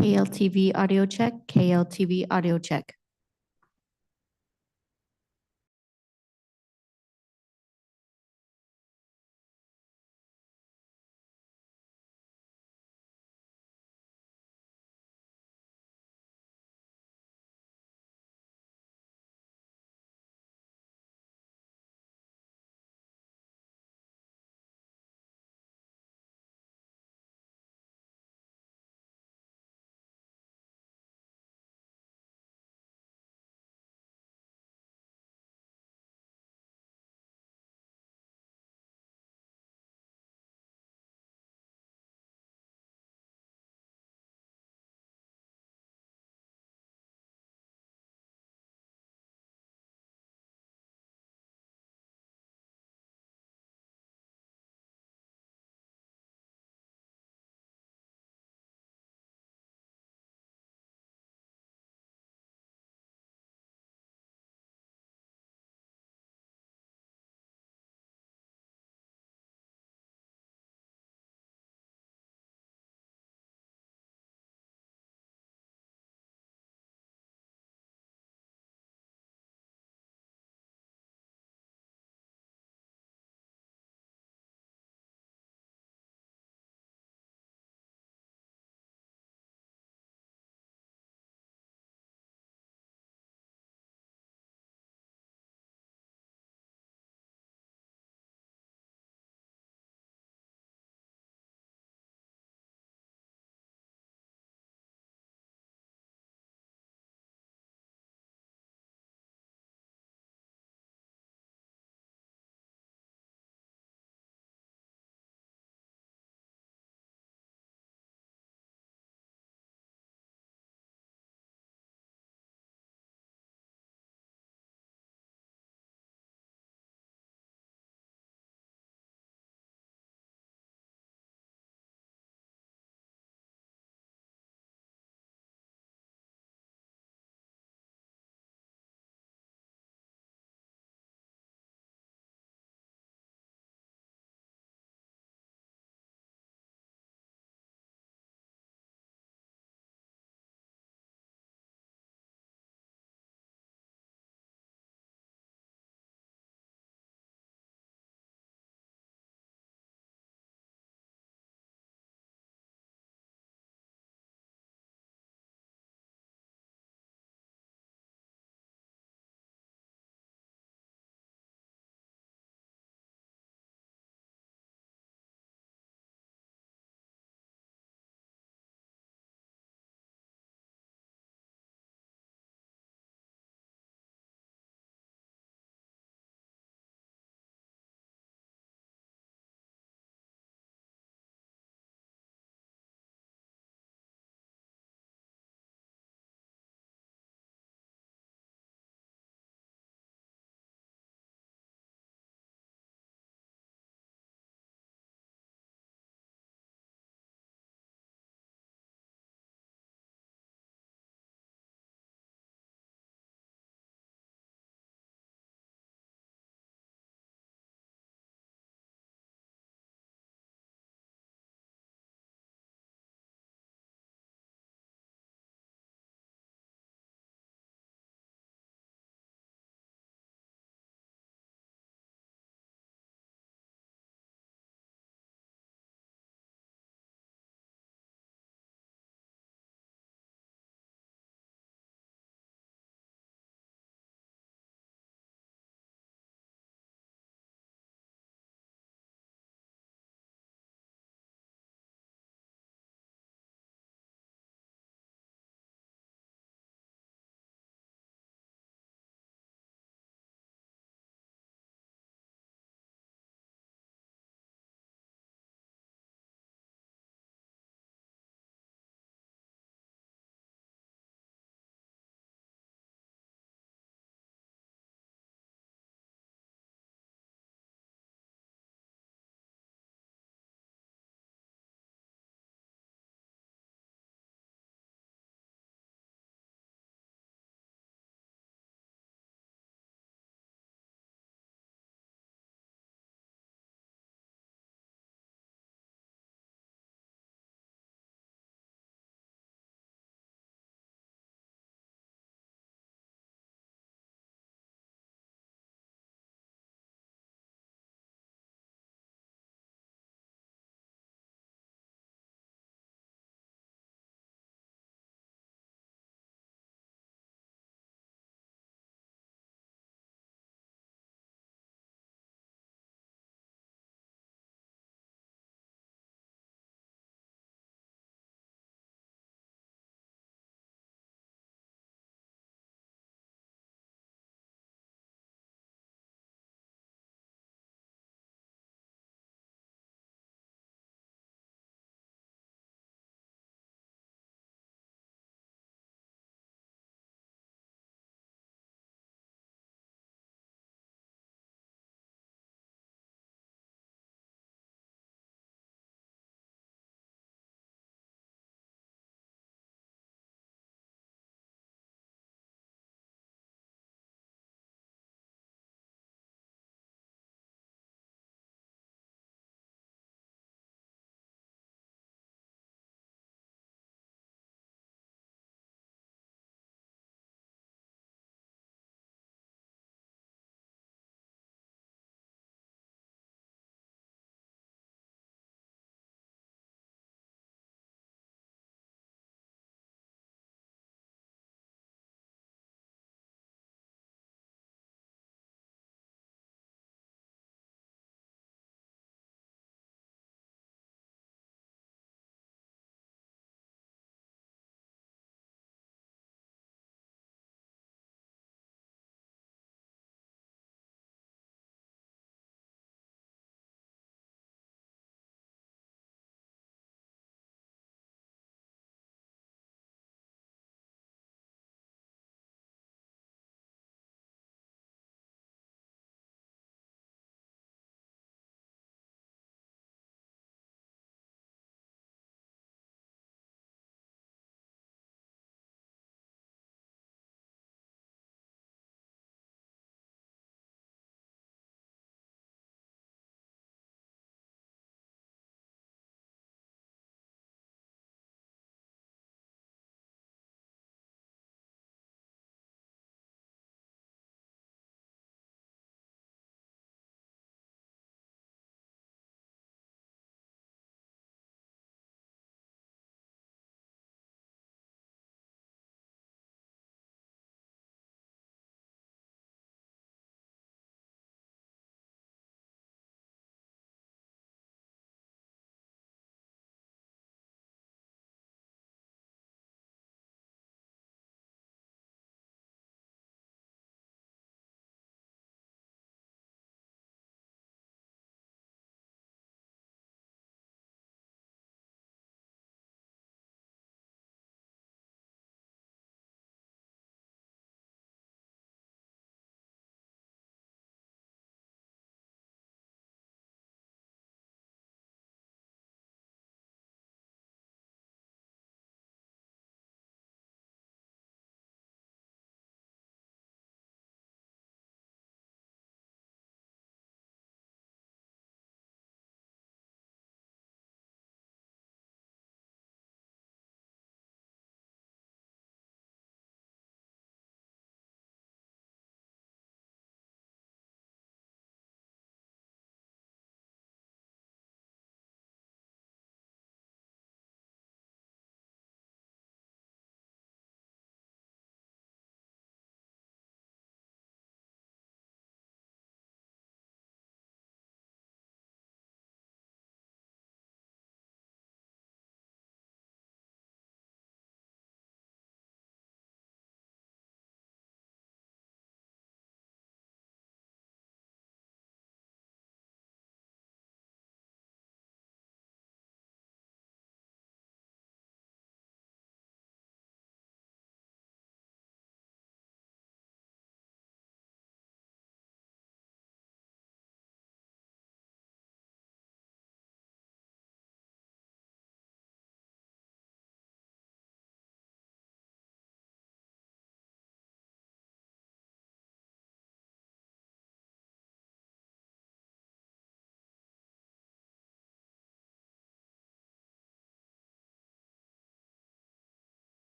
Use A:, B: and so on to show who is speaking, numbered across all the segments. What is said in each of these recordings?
A: KLTV audio check, KLTV audio check.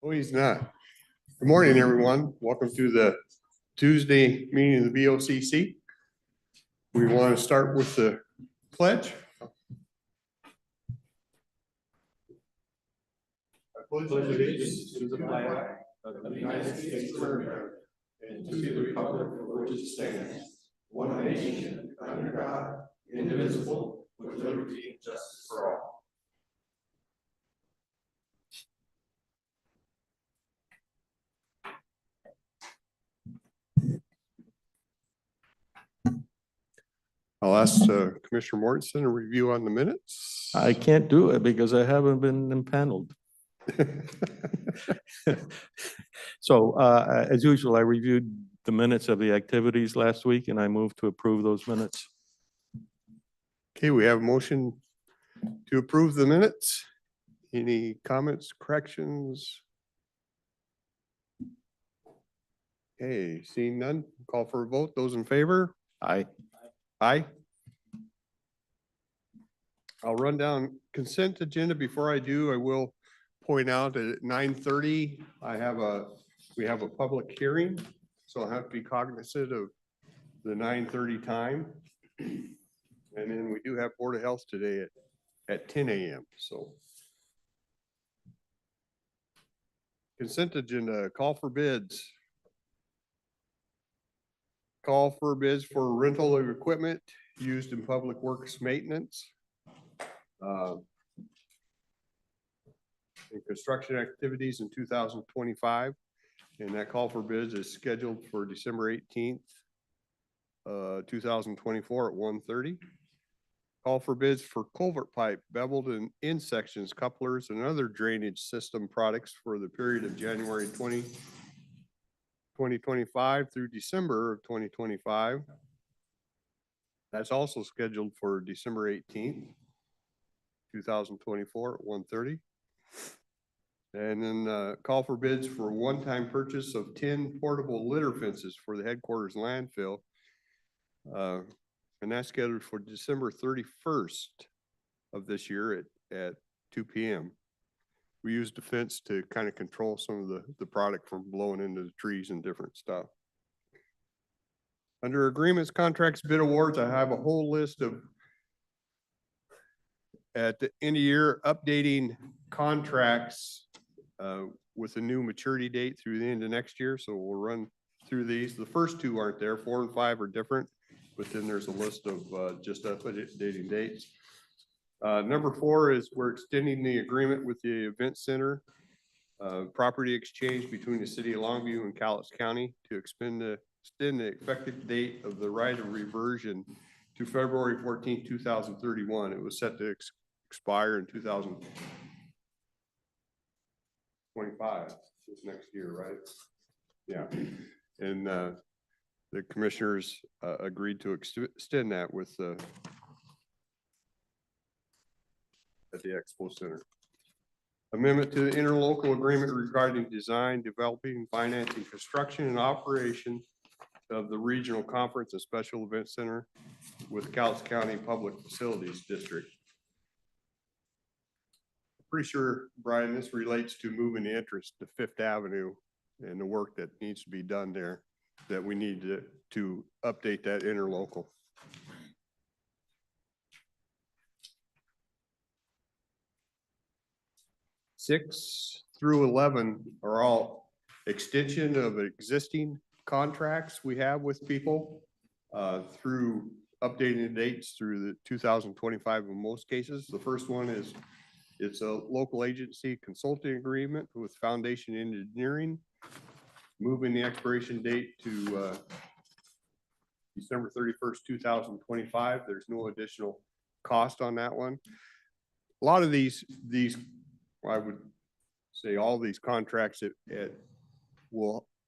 B: Oh, he's not. Good morning, everyone. Welcome to the Tuesday meeting of the BOCC. We want to start with the pledge. I pledge allegiance to the flag of the United States of America and to the republic for which it stands, one nation, under God, indivisible, with liberty and justice for all. I'll ask Commissioner Mortensen a review on the minutes.
C: I can't do it because I haven't been impaneled. So as usual, I reviewed the minutes of the activities last week and I moved to approve those minutes.
B: Okay, we have a motion to approve the minutes. Any comments, corrections? Okay, seeing none, call for a vote. Those in favor?
C: Aye.
B: Aye. I'll run down consent agenda. Before I do, I will point out that at 9:30, we have a public hearing. So I'll have to be cognizant of the 9:30 time. And then we do have Board of Health today at 10 a.m. So. Consent agenda, call for bids. Call for bids for rental of equipment used in public works maintenance. And construction activities in 2025. And that call for bids is scheduled for December 18th, 2024 at 1:30. Call for bids for culvert pipe, beveled and in sections, couplers, and other drainage system products for the period of January 2025 through December of 2025. That's also scheduled for December 18th, 2024 at 1:30. And then call for bids for one-time purchase of 10 portable litter fences for the headquarters landfill. And that's scheduled for December 31st of this year at 2 p.m. We used the fence to kind of control some of the product from blowing into the trees and different stuff. Under agreements, contracts, bid awards, I have a whole list of at the end of year updating contracts with a new maturity date through the end of next year. So we'll run through these. The first two aren't there. 4 and 5 are different, but then there's a list of just updating dates. Number 4 is we're extending the agreement with the event center property exchange between the city of Longview and Cowlitz County to extend the effective date of the right of reversion to February 14th, 2031. It was set to expire in 2025, this next year, right? Yeah. And the commissioners agreed to extend that with at the Expo Center. Amendment to the interlocal agreement regarding design, developing, financing, construction, and operation of the regional conference and special event center with Cowlitz County Public Facilities District. Pretty sure, Brian, this relates to moving the entrance to Fifth Avenue and the work that needs to be done there, that we need to update that interlocal. Six through 11 are all extension of existing contracts we have with people through updating the dates through the 2025 in most cases. The first one is it's a local agency consulting agreement with Foundation Engineering, moving the expiration date to December 31st, 2025. There's no additional cost on that one. A lot of these I would say all these contracts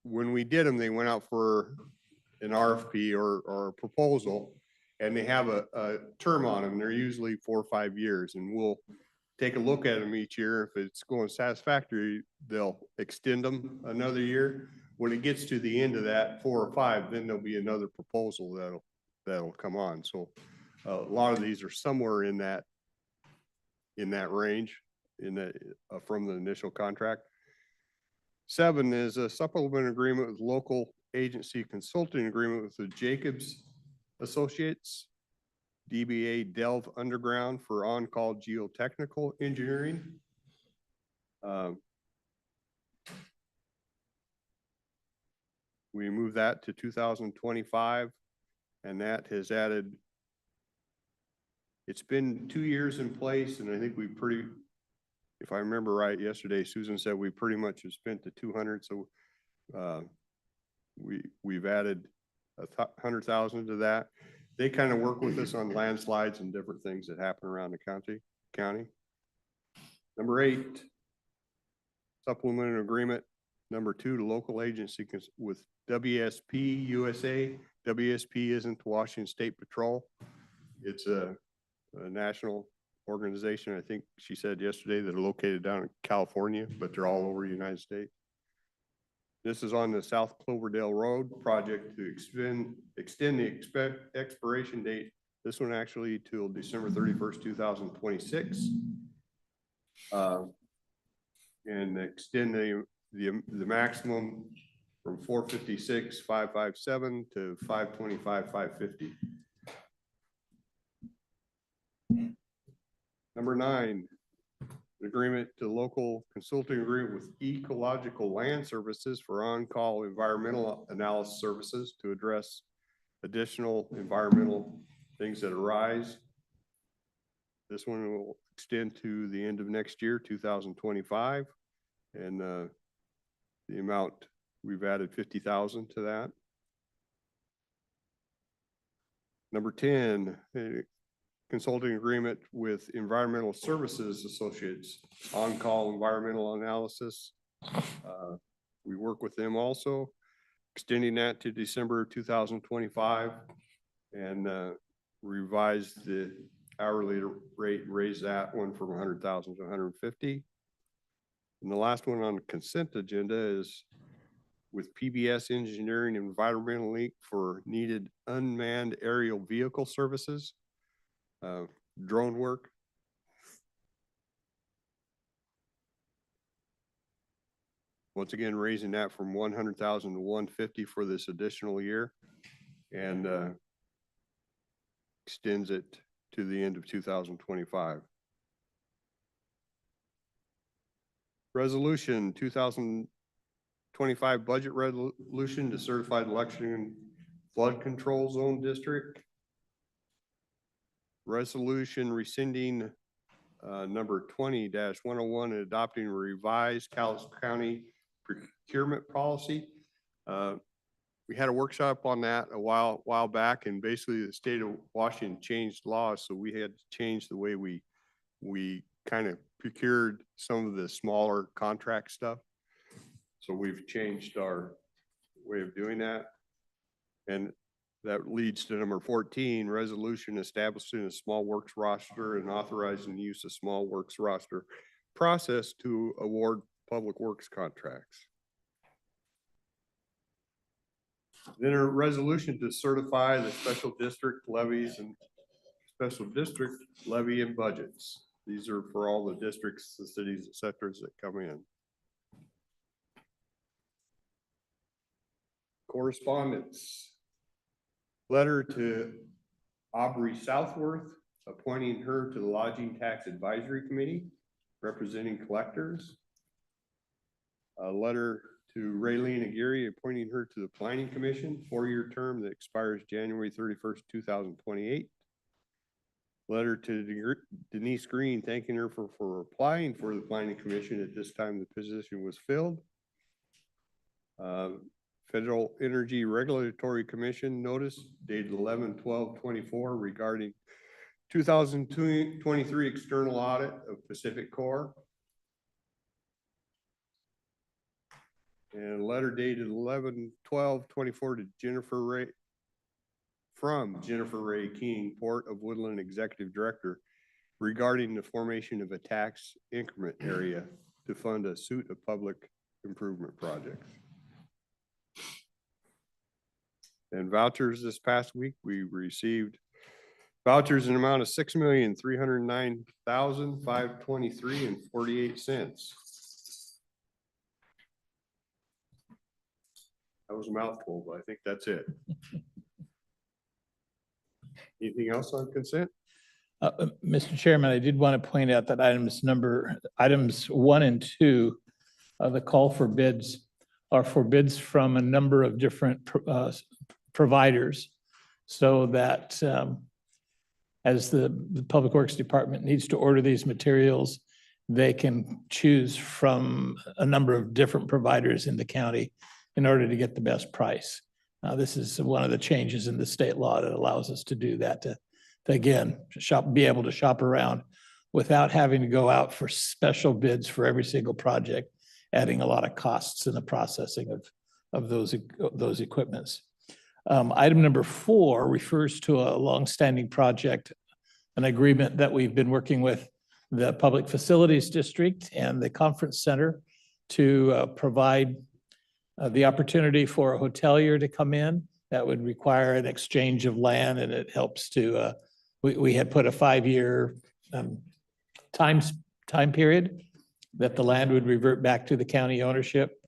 B: when we did them, they went out for an RFP or a proposal, and they have a term on them. They're usually 4 or 5 years, and we'll take a look at them each year. If it's going satisfactory, they'll extend them another year. When it gets to the end of that 4 or 5, then there'll be another proposal that'll come on. So a lot of these are somewhere in that range from the initial contract. 7 is a supplement agreement with local agency consulting agreement with the Jacobs Associates, DBA Delve Underground for on-call geotechnical engineering. We moved that to 2025, and that has added, it's been 2 years in place, and I think we if I remember right, yesterday, Susan said we pretty much have spent the 200, so we've added 100,000 to that. They kind of work with us on landslides and different things that happen around the county. Number 8, supplemental agreement. Number 2, the local agency with WSP USA. WSP isn't the Washington State Patrol. It's a national organization. I think she said yesterday that are located down in California, but they're all over the United States. This is on the South Cloverdale Road project to extend the expiration date. This one actually till December 31st, 2026. And extend the maximum from 456,557 to 525,550. Number 9, agreement to local consulting agreement with Ecological Land Services for on-call environmental analysis services to address additional environmental things that arise. This one will extend to the end of next year, 2025, and the amount, we've added 50,000 to that. Number 10, consulting agreement with Environmental Services Associates, on-call environmental analysis. We work with them also, extending that to December 2025, and revised the hourly rate, raise that one from 100,000 to 150. And the last one on the consent agenda is with PBS Engineering and Environmental Inc. for needed unmanned aerial vehicle services. Drone work. Once again, raising that from 100,000 to 150 for this additional year, and extends it to the end of 2025. Resolution 2025 budget resolution to certified election and flood control zone district. Resolution rescinding number 20-101 and adopting a revised Cowlitz County procurement policy. We had a workshop on that a while back, and basically the state of Washington changed laws, so we had to change the way we kind of procured some of the smaller contract stuff. So we've changed our way of doing that, and that leads to number 14, resolution establishing a small works roster and authorizing the use of small works roster process to award public works contracts. Then a resolution to certify the special district levies and special district levy and budgets. These are for all the districts, the cities, et cetera, that come in. Correspondence. Letter to Aubrey Southworth, appointing her to the Lodging Tax Advisory Committee, representing collectors. A letter to Raylene Aguirre, appointing her to the Planning Commission, 4-year term that expires January 31st, 2028. Letter to Denise Green, thanking her for applying for the Planning Commission at this time the position was filled. Federal Energy Regulatory Commission notice dated 11/12/24 regarding 2023 external audit of Pacific Core. And a letter dated 11/12/24 to Jennifer Ray, from Jennifer Ray King, Port of Woodland Executive Director, regarding the formation of a tax increment area to fund a suite of public improvement projects. And vouchers this past week, we received vouchers in amount of $6,309,523.48. That was a mouthful, but I think that's it. Anything else on consent?
D: Mr. Chairman, I did want to point out that items 1 and 2 of the call for bids are for bids from a number of different providers. So that as the Public Works Department needs to order these materials, they can choose from a number of different providers in the county in order to get the best price. This is one of the changes in the state law that allows us to do that, to again, be able to shop around without having to go out for special bids for every single project, adding a lot of costs in the processing of those equipments. Item number 4 refers to a longstanding project, an agreement that we've been working with the Public Facilities District and the Conference Center to provide the opportunity for a hotelier to come in. That would require an exchange of land, and it helps to, we had put a 5-year time period that the land would revert back to the county ownership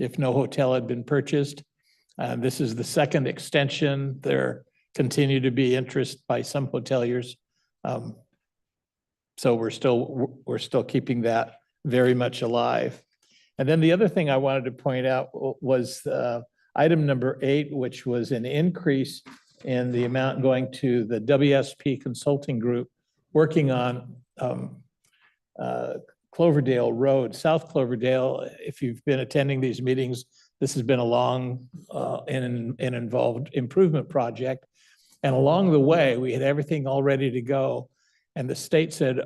D: if no hotel had been purchased. This is the second extension. There continue to be interest by some hoteliers. So we're still keeping that very much alive. And then the other thing I wanted to point out was item number 8, which was an increase in the amount going to the WSP Consulting Group working on Cloverdale Road, South Cloverdale. If you've been attending these meetings, this has been a long and involved improvement project. And along the way, we had everything all ready to go. And the state said,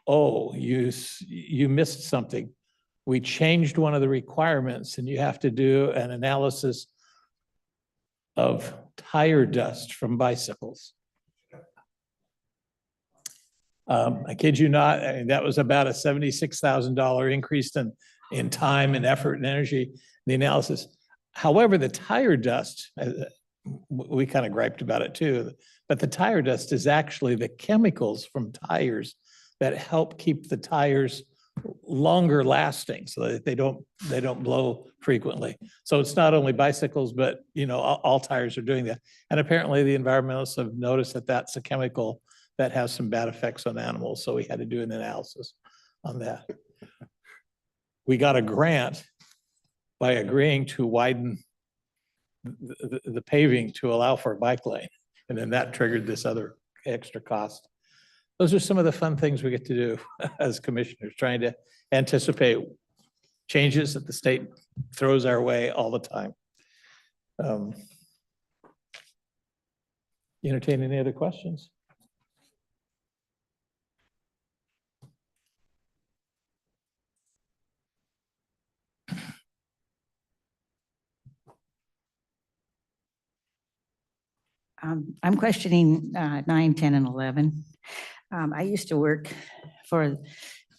D: oh, you missed something. We changed one of the requirements, and you have to do an analysis of tire dust from bicycles. I kid you not, I mean, that was about a $76,000 increase in time and effort and energy, the analysis. However, the tire dust, we kind of griped about it too, but the tire dust is actually the chemicals from tires that help keep the tires longer lasting so that they don't blow frequently. So it's not only bicycles, but all tires are doing that. And apparently the environmentalists have noticed that that's a chemical that has some bad effects on animals. So we had to do an analysis on that. We got a grant by agreeing to widen the paving to allow for a bike lane. And then that triggered this other extra cost. Those are some of the fun things we get to do as commissioners, trying to anticipate changes that the state throws our way all the time. Entertain any other questions?
A: I'm questioning 9, 10, and 11. I used to work for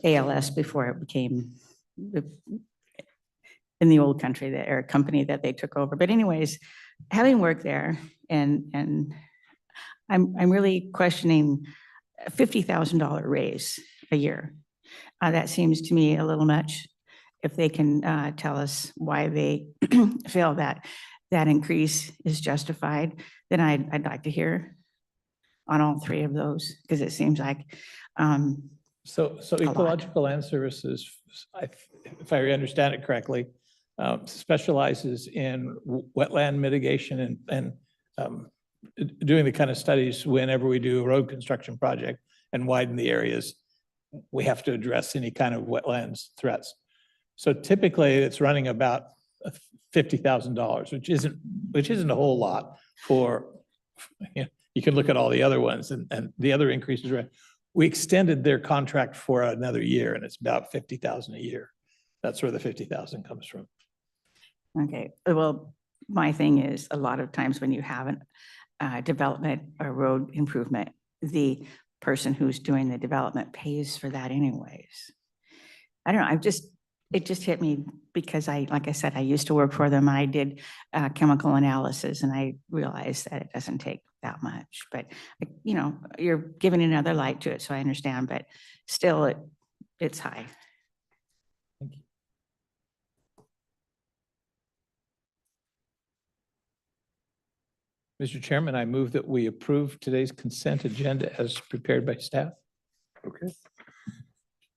A: ALS before it became in the old country, the air company that they took over. But anyways, having worked there, and I'm really questioning a $50,000 raise a year. That seems to me a little much. If they can tell us why they feel that increase is justified, then I'd like to hear on all 3 of those, because it seems like
D: So Ecological Land Services, if I understand it correctly, specializes in wetland mitigation and doing the kind of studies whenever we do a road construction project and widen the areas, we have to address any kind of wetlands threats. So typically it's running about $50,000, which isn't a whole lot for, you can look at all the other ones and the other increases. We extended their contract for another year, and it's about $50,000 a year. That's where the $50,000 comes from.
A: okay. Well, my thing is, a lot of times when you have a development or road improvement, the person who's doing the development pays for that anyways. I don't know. It just hit me because like I said, I used to work for them. I did chemical analysis, and I realized that it doesn't take that much, but you're giving another light to it. So I understand, but still it's high.
D: Thank you. Mr. Chairman, I move that we approve today's consent agenda as prepared by staff.
B: Okay.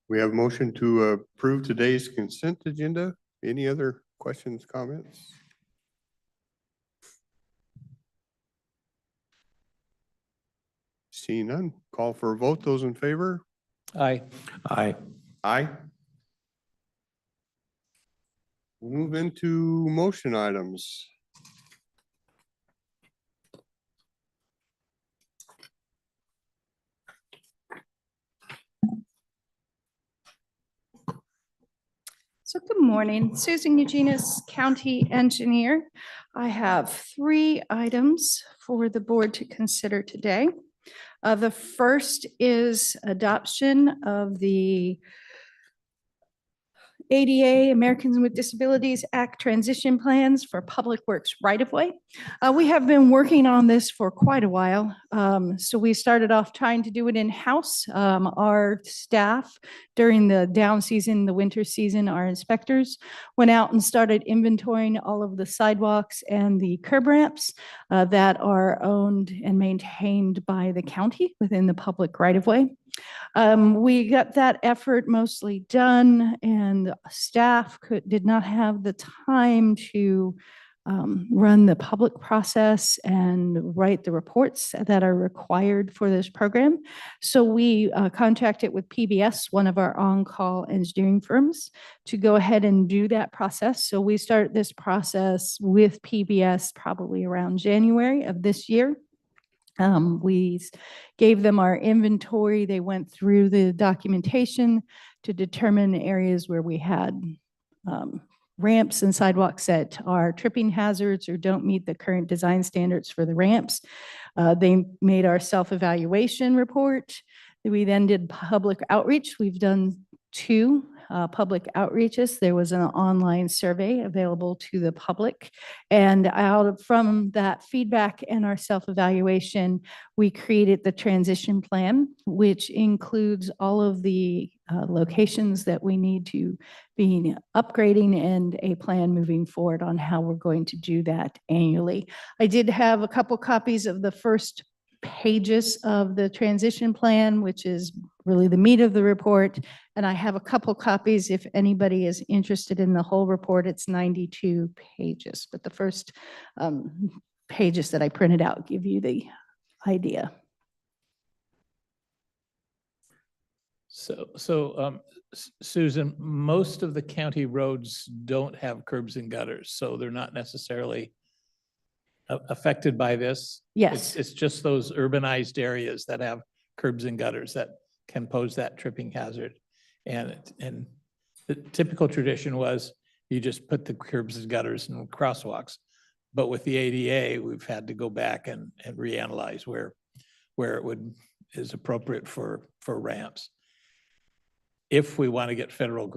B: We have a motion to approve today's consent agenda. Any other questions, comments? Seeing none, call for a vote. Those in favor?
D: Aye.
C: Aye.
B: Aye. We'll move into motion items.
E: So good morning, Susan Eugenius, County Engineer. I have 3 items for the board to consider today. The first is adoption of the ADA, Americans with Disabilities Act transition plans for public works right-of-way. We have been working on this for quite a while. So we started off trying to do it in-house. Our staff during the down season, the winter season, our inspectors went out and started inventorying all of the sidewalks and the curb ramps that are owned and maintained by the county within the public right-of-way. We got that effort mostly done, and staff did not have the time to run the public process and write the reports that are required for this program. So we contracted with PBS, one of our on-call engineering firms, to go ahead and do that process. So we started this process with PBS probably around January of this year. We gave them our inventory. They went through the documentation to determine areas where we had ramps and sidewalks that are tripping hazards or don't meet the current design standards for the ramps. They made our self-evaluation report. We then did public outreach. We've done 2 public outreaches. There was an online survey available to the public. And from that feedback and our self-evaluation, we created the transition plan, which includes all of the locations that we need to be upgrading and a plan moving forward on how we're going to do that annually. I did have a couple copies of the first pages of the transition plan, which is really the meat of the report. And I have a couple copies if anybody is interested in the whole report. It's 92 pages, but the first pages that I printed out give you the idea.
D: Susan, most of the county roads don't have curbs and gutters, so they're not necessarily affected by this.
E: Yes.
D: It's just those urbanized areas that have curbs and gutters that can pose that tripping hazard. And the typical tradition was you just put the curbs and gutters and crosswalks. But with the ADA, we've had to go back and reanalyze where it is appropriate for ramps. If we want to get federal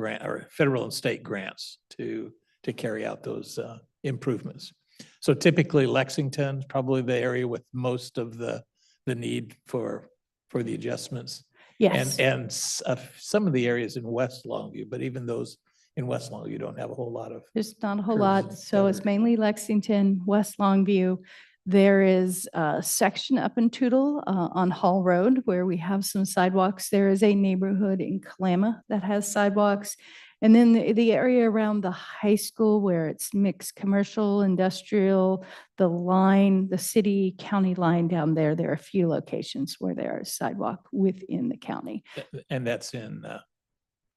D: and state grants to carry out those improvements. So typically Lexington's probably the area with most of the need for the adjustments.
E: Yes.
D: And some of the areas in West Longview, but even those in West Longview don't have a whole lot of.
E: There's not a whole
D: curbs
E: lot.
D: and
E: So it's
D: gutters.
E: mainly Lexington, West Longview. There is a section up in Tootle on Hall Road where we have some sidewalks. There is a neighborhood in Kalama that has sidewalks. And then the area around the high school where it's mixed commercial, industrial, the city county line down there, there are a few locations where there is sidewalk within the county
D: And that's in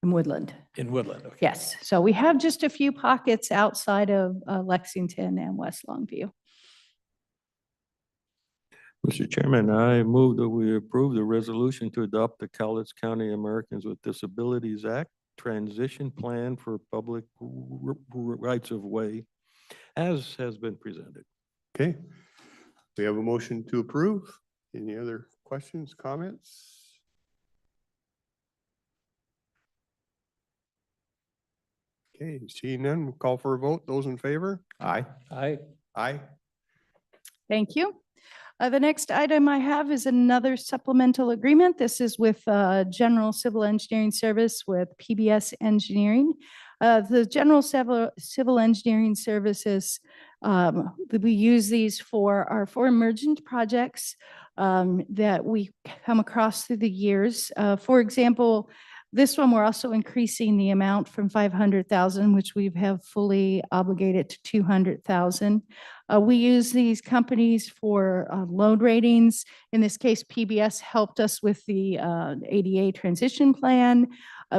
E: Woodland.
D: Woodland. Okay.
E: Yes. So we have just a few pockets outside of Lexington and West Longview.
C: Mr. Chairman, I move that we approve the resolution to adopt the Cowlitz County Americans with Disabilities Act transition plan for public rights of way as has been presented.
B: Okay. We have a motion to approve. Any other questions, comments? Okay, seeing none, we'll call for a vote. Those in favor?
C: Aye.
B: Aye.
E: Thank you. The next item I have is another supplemental agreement. This is with General Civil Engineering Service with PBS Engineering. The General Civil Engineering Services We use these for emergent projects that we come across through the years. For example, this one, we're also increasing the amount from 500,000, which we have fully obligated to 200,000. We use these companies for load ratings. In this case, PBS helped us with the ADA transition plan.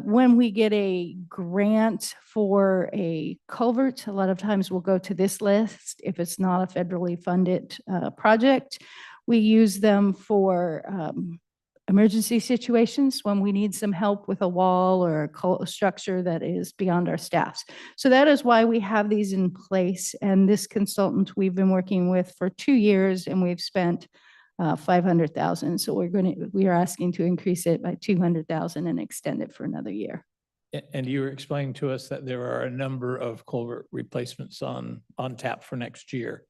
E: When we get a grant for a culvert, a lot of times we'll go to this list if it's not a federally funded project. We use them for emergency situations when we need some help with a wall or a structure that is beyond our staffs. So that is why we have these in place. And this consultant we've been working with for 2 years, and we've spent 500,000. So we are asking to increase it by 200,000 and extend it for another year.
D: And you were explaining to us that there are a number of culvert replacements on tap for next year.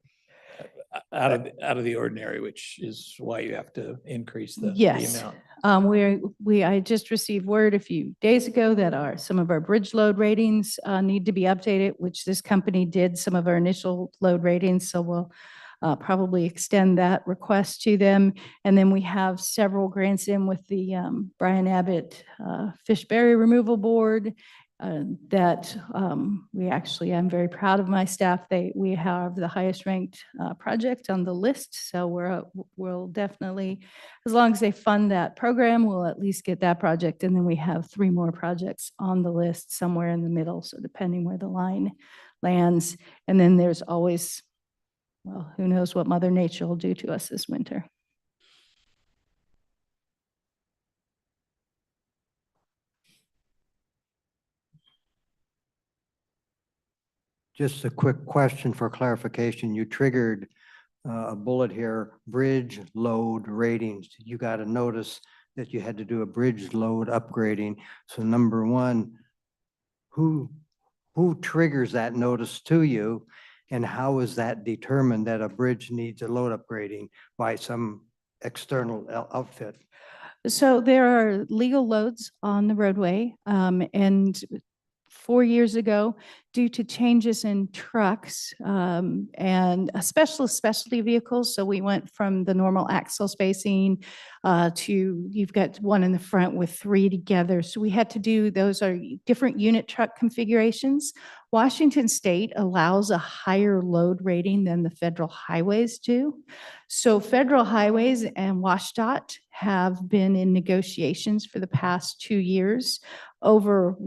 D: Out of the ordinary, which is why you have to increase the
E: Yes.
D: amount.
E: I just received word a few days ago that some of our bridge load ratings need to be updated, which this company did some of our initial load ratings. So we'll probably extend that request to them. And then we have several grants in with the Brian Abbott Fish Berry Removal Board that I'm very proud of my staff. We have the highest ranked project on the list. So we'll definitely, as long as they fund that program, we'll at least get that project. And then we have 3 more projects on the list somewhere in the middle. So depending where the line lands. And then there's always, well, who knows what Mother Nature will do to us this winter.
F: Just a quick question for clarification. You triggered a bullet here, bridge load ratings. You got a notice that you had to do a bridge load upgrading. So number one, who triggers that notice to you? And how is that determined that a bridge needs a load upgrading by some external outfit?
E: So there are legal loads on the roadway, and 4 years ago, due to changes in trucks and specialty vehicles. So we went from the normal axle spacing to you've got one in the front with 3 together. So we had to do, those are different unit truck configurations. Washington State allows a higher load rating than the federal highways do. So federal highways and WashDOT have been in negotiations for the past 2 years over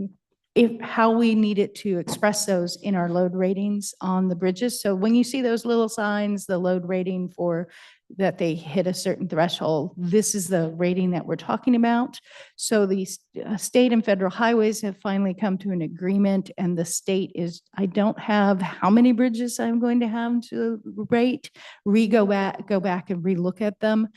E: how we needed to express those in our load ratings on the bridges. So when you see those little signs, the load rating for that they hit a certain threshold, this is the rating that we're talking about. So the state and federal highways have finally come to an agreement, and the state is, I don't have how many bridges I'm going to have to rate, go back and relook at them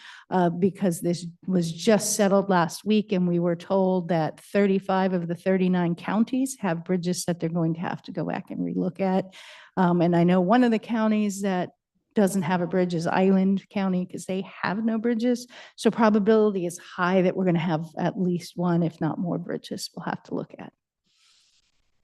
E: because this was just settled last week, and we were told that 35 of the 39 counties have bridges that they're going to have to go back and relook at. And I know one of the counties that doesn't have a bridge is Island County because they have no bridges. So probability is high that we're going to have at least one, if not more bridges we'll have to look at.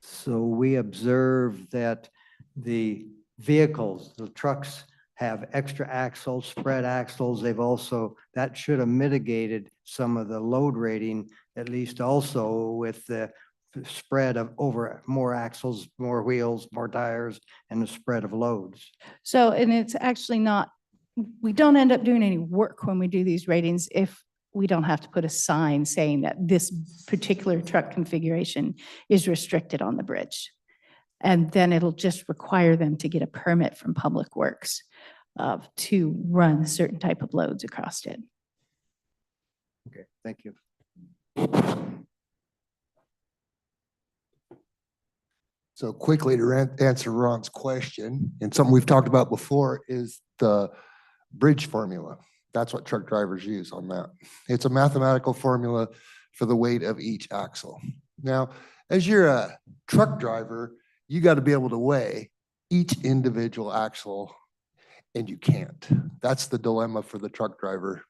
F: So we observe that the vehicles, the trucks have extra axles, spread axles. They've also, that should have mitigated some of the load rating, at least also with the spread of over more axles, more wheels, more tires, and the spread of loads.
E: So, and it's actually not, we don't end up doing any work when we do these ratings if we don't have to put a sign saying that this particular truck configuration is restricted on the bridge. And then it'll just require them to get a permit from Public Works to run certain type of loads across it.
F: Okay, thank you.
G: So quickly to answer Ron's question, and something we've talked about before is the bridge formula. That's what truck drivers use on that. It's a mathematical formula for the weight of each axle. Now, as you're a truck driver, you got to be able to weigh each individual axle, and you can't. That's the dilemma for the truck driver.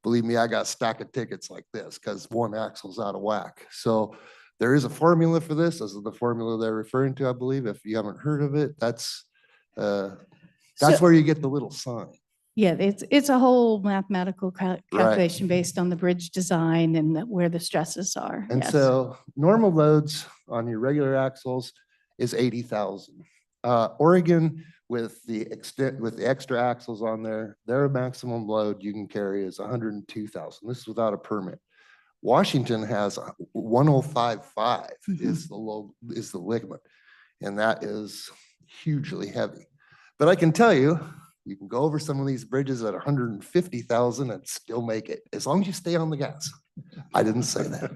G: Believe me, I got a stack of tickets like this because one axle's out of whack. So there is a formula for this. This is the formula they're referring to, I believe. If you haven't heard of it, that's That's
E: So-
G: where you get the little sign.
E: Yeah, it's a whole mathematical calculation based on the bridge design and where the stresses are.
G: And
E: Yes.
G: so normal loads on your regular axles is 80,000. Oregon with the extra axles on there, their maximum load you can carry is 102,000. This is without a permit. Washington has 105.5 is the limit, and that is hugely heavy. But I can tell you, you can go over some of these bridges at 150,000 and still make it, as long as you stay on the gas. I didn't say that.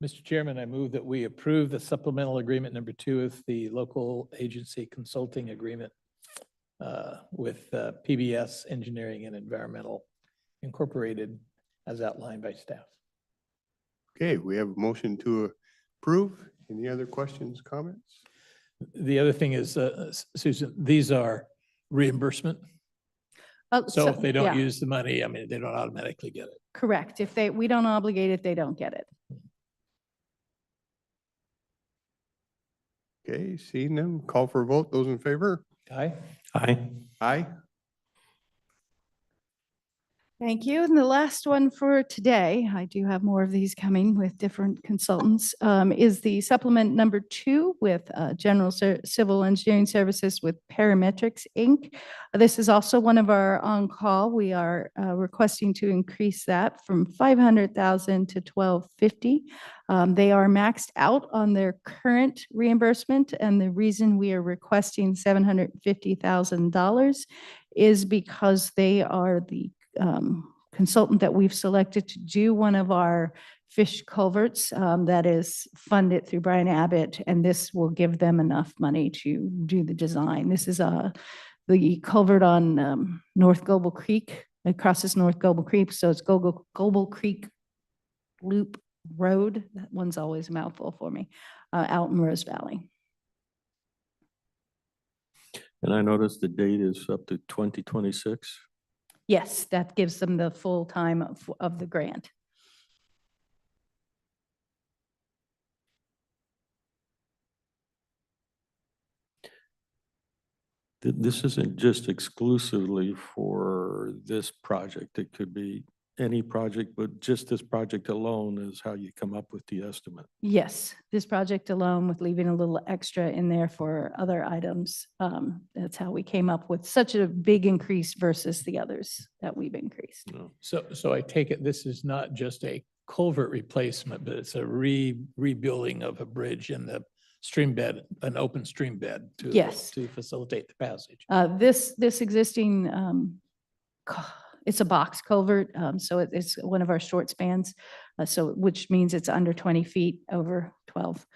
D: Mr. Chairman, I move that we approve the supplemental agreement number 2 with the local agency consulting agreement with PBS Engineering and Environmental Incorporated as outlined by staff.
B: Okay, we have a motion to approve. Any other questions, comments?
D: The other thing is, Susan, these are reimbursement. So if they don't
E: yeah,
D: use the money, I mean, they don't automatically get it.
E: correct. If we don't obligate it, they don't get it.
B: Okay, seeing them, call for a vote. Those in favor?
D: Aye.
C: Aye.
B: Aye.
E: Thank you. And the last one for today, I do have more of these coming with different consultants, is the supplement number 2 with General Civil Engineering Services with Parametrics, Inc. This is also one of our on-call. We are requesting to increase that from 500,000 to 1250. They are maxed out on their current reimbursement, and the reason we are requesting $750,000 is because they are the consultant that we've selected to do one of our fish culverts that is funded through Brian Abbott, and this will give them enough money to do the design. This is the culvert on North Global Creek. It crosses North Global Creek, so it's Global Creek Loop Road. That one's always a mouthful for me, out in Rose Valley.
C: And I noticed the date is up to 2026.
E: Yes, that gives them the full time of the grant.
C: This isn't just exclusively for this project. It could be any project, but just this project alone is how you come up with the estimate.
E: Yes, this project alone with leaving a little extra in there for other items. That's how we came up with such a big increase versus the others that we've increased.
C: No.
D: So I take it this is not just a culvert replacement, but it's a rebuilding of a bridge in the stream bed, an open stream bed to
E: Yes.
D: to facilitate the passage.
E: This existing, it's a box culvert, so it's one of our short spans, which means it's under 20 feet over 12.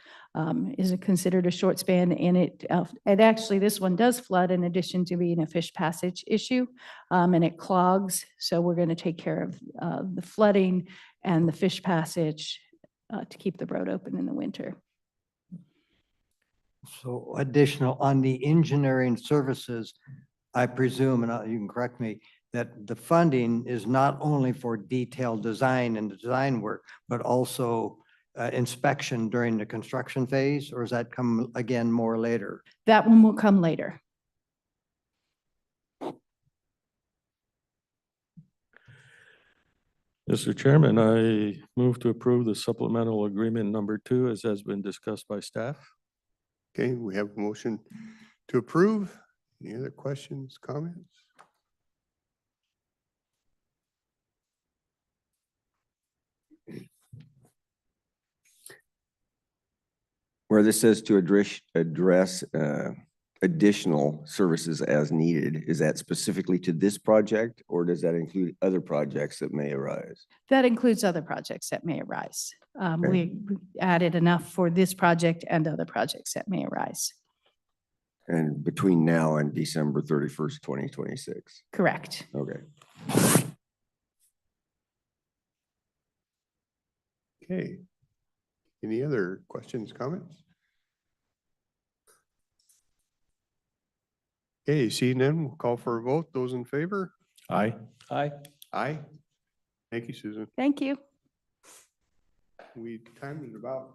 E: Is it considered a short span? And actually, this one does flood in addition to being a fish passage issue, and it clogs. So we're going to take care of the flooding and the fish passage to keep the road open in the winter.
F: So additional on the engineering services, I presume, and you can correct me, that the funding is not only for detailed design and design work, but also inspection during the construction phase, or does that come again more later?
E: That one will come later.
C: Mr. Chairman, I move to approve the supplemental agreement number 2 as has been discussed by staff.
B: Okay, we have a motion to approve. Any other questions, comments?
H: Where this says to address additional services as needed, is that specifically to this project, or does that include other projects that may arise?
E: That includes other projects that may arise.
H: Okay.
E: We added enough for this project and other projects that may arise.
H: And between now and December 31st, 2026?
E: Correct.
H: Okay.
B: Okay. Any other questions, comments? Okay, seeing none, we'll call for a vote. Those in favor?
C: Aye.
D: Aye.
B: Aye. Thank you, Susan.
E: Thank you.
B: we timed it about,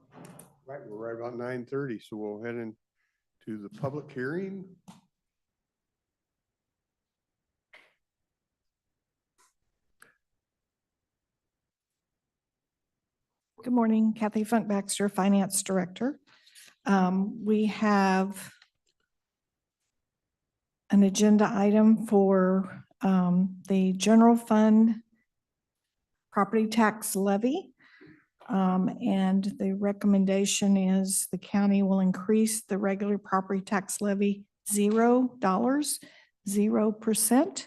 B: right, we're right about 9:30, so we'll head into the public hearing.
E: Good morning, Kathy Funk Baxter, Finance Director. We have an agenda item for the general fund property tax levy. And the recommendation is the county will increase the regular property tax levy $0, 0%,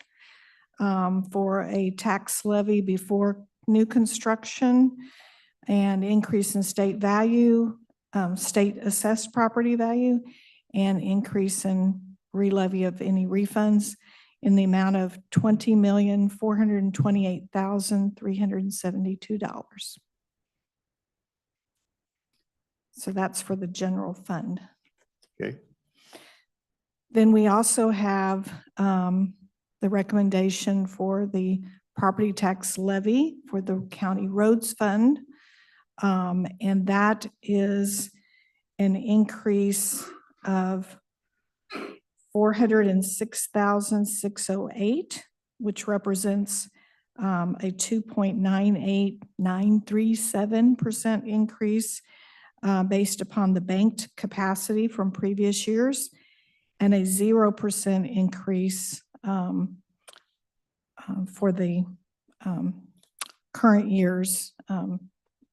E: for a tax levy before new construction and increase in state value, state assessed property value, and increase in re-levy of any refunds in the amount of $20,428,372. So that's for the general fund.
B: Okay,
E: Then we also have the recommendation for the property tax levy for the county roads fund. And that is an increase of $406,608, which represents a 2.98937% increase based upon the banked capacity from previous years, and a 0% increase for the current year's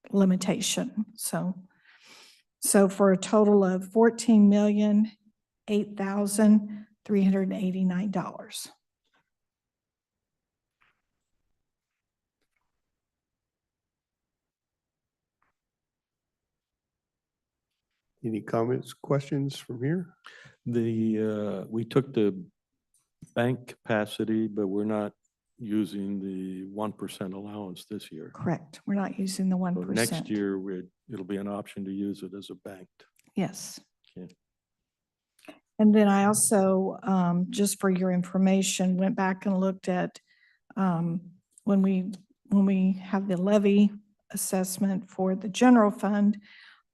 E: limitation. So for a total of $14,008,389.
B: any comments, questions from here?
C: We took the bank capacity, but we're not using the 1% allowance this year.
E: Correct. We're not using the
C: So
E: 1%.
C: next year, it'll be an option to use it as a banked.
E: Yes.
C: Okay.
E: And then I also, just for your information, went back and looked at when we have the levy assessment for the general fund,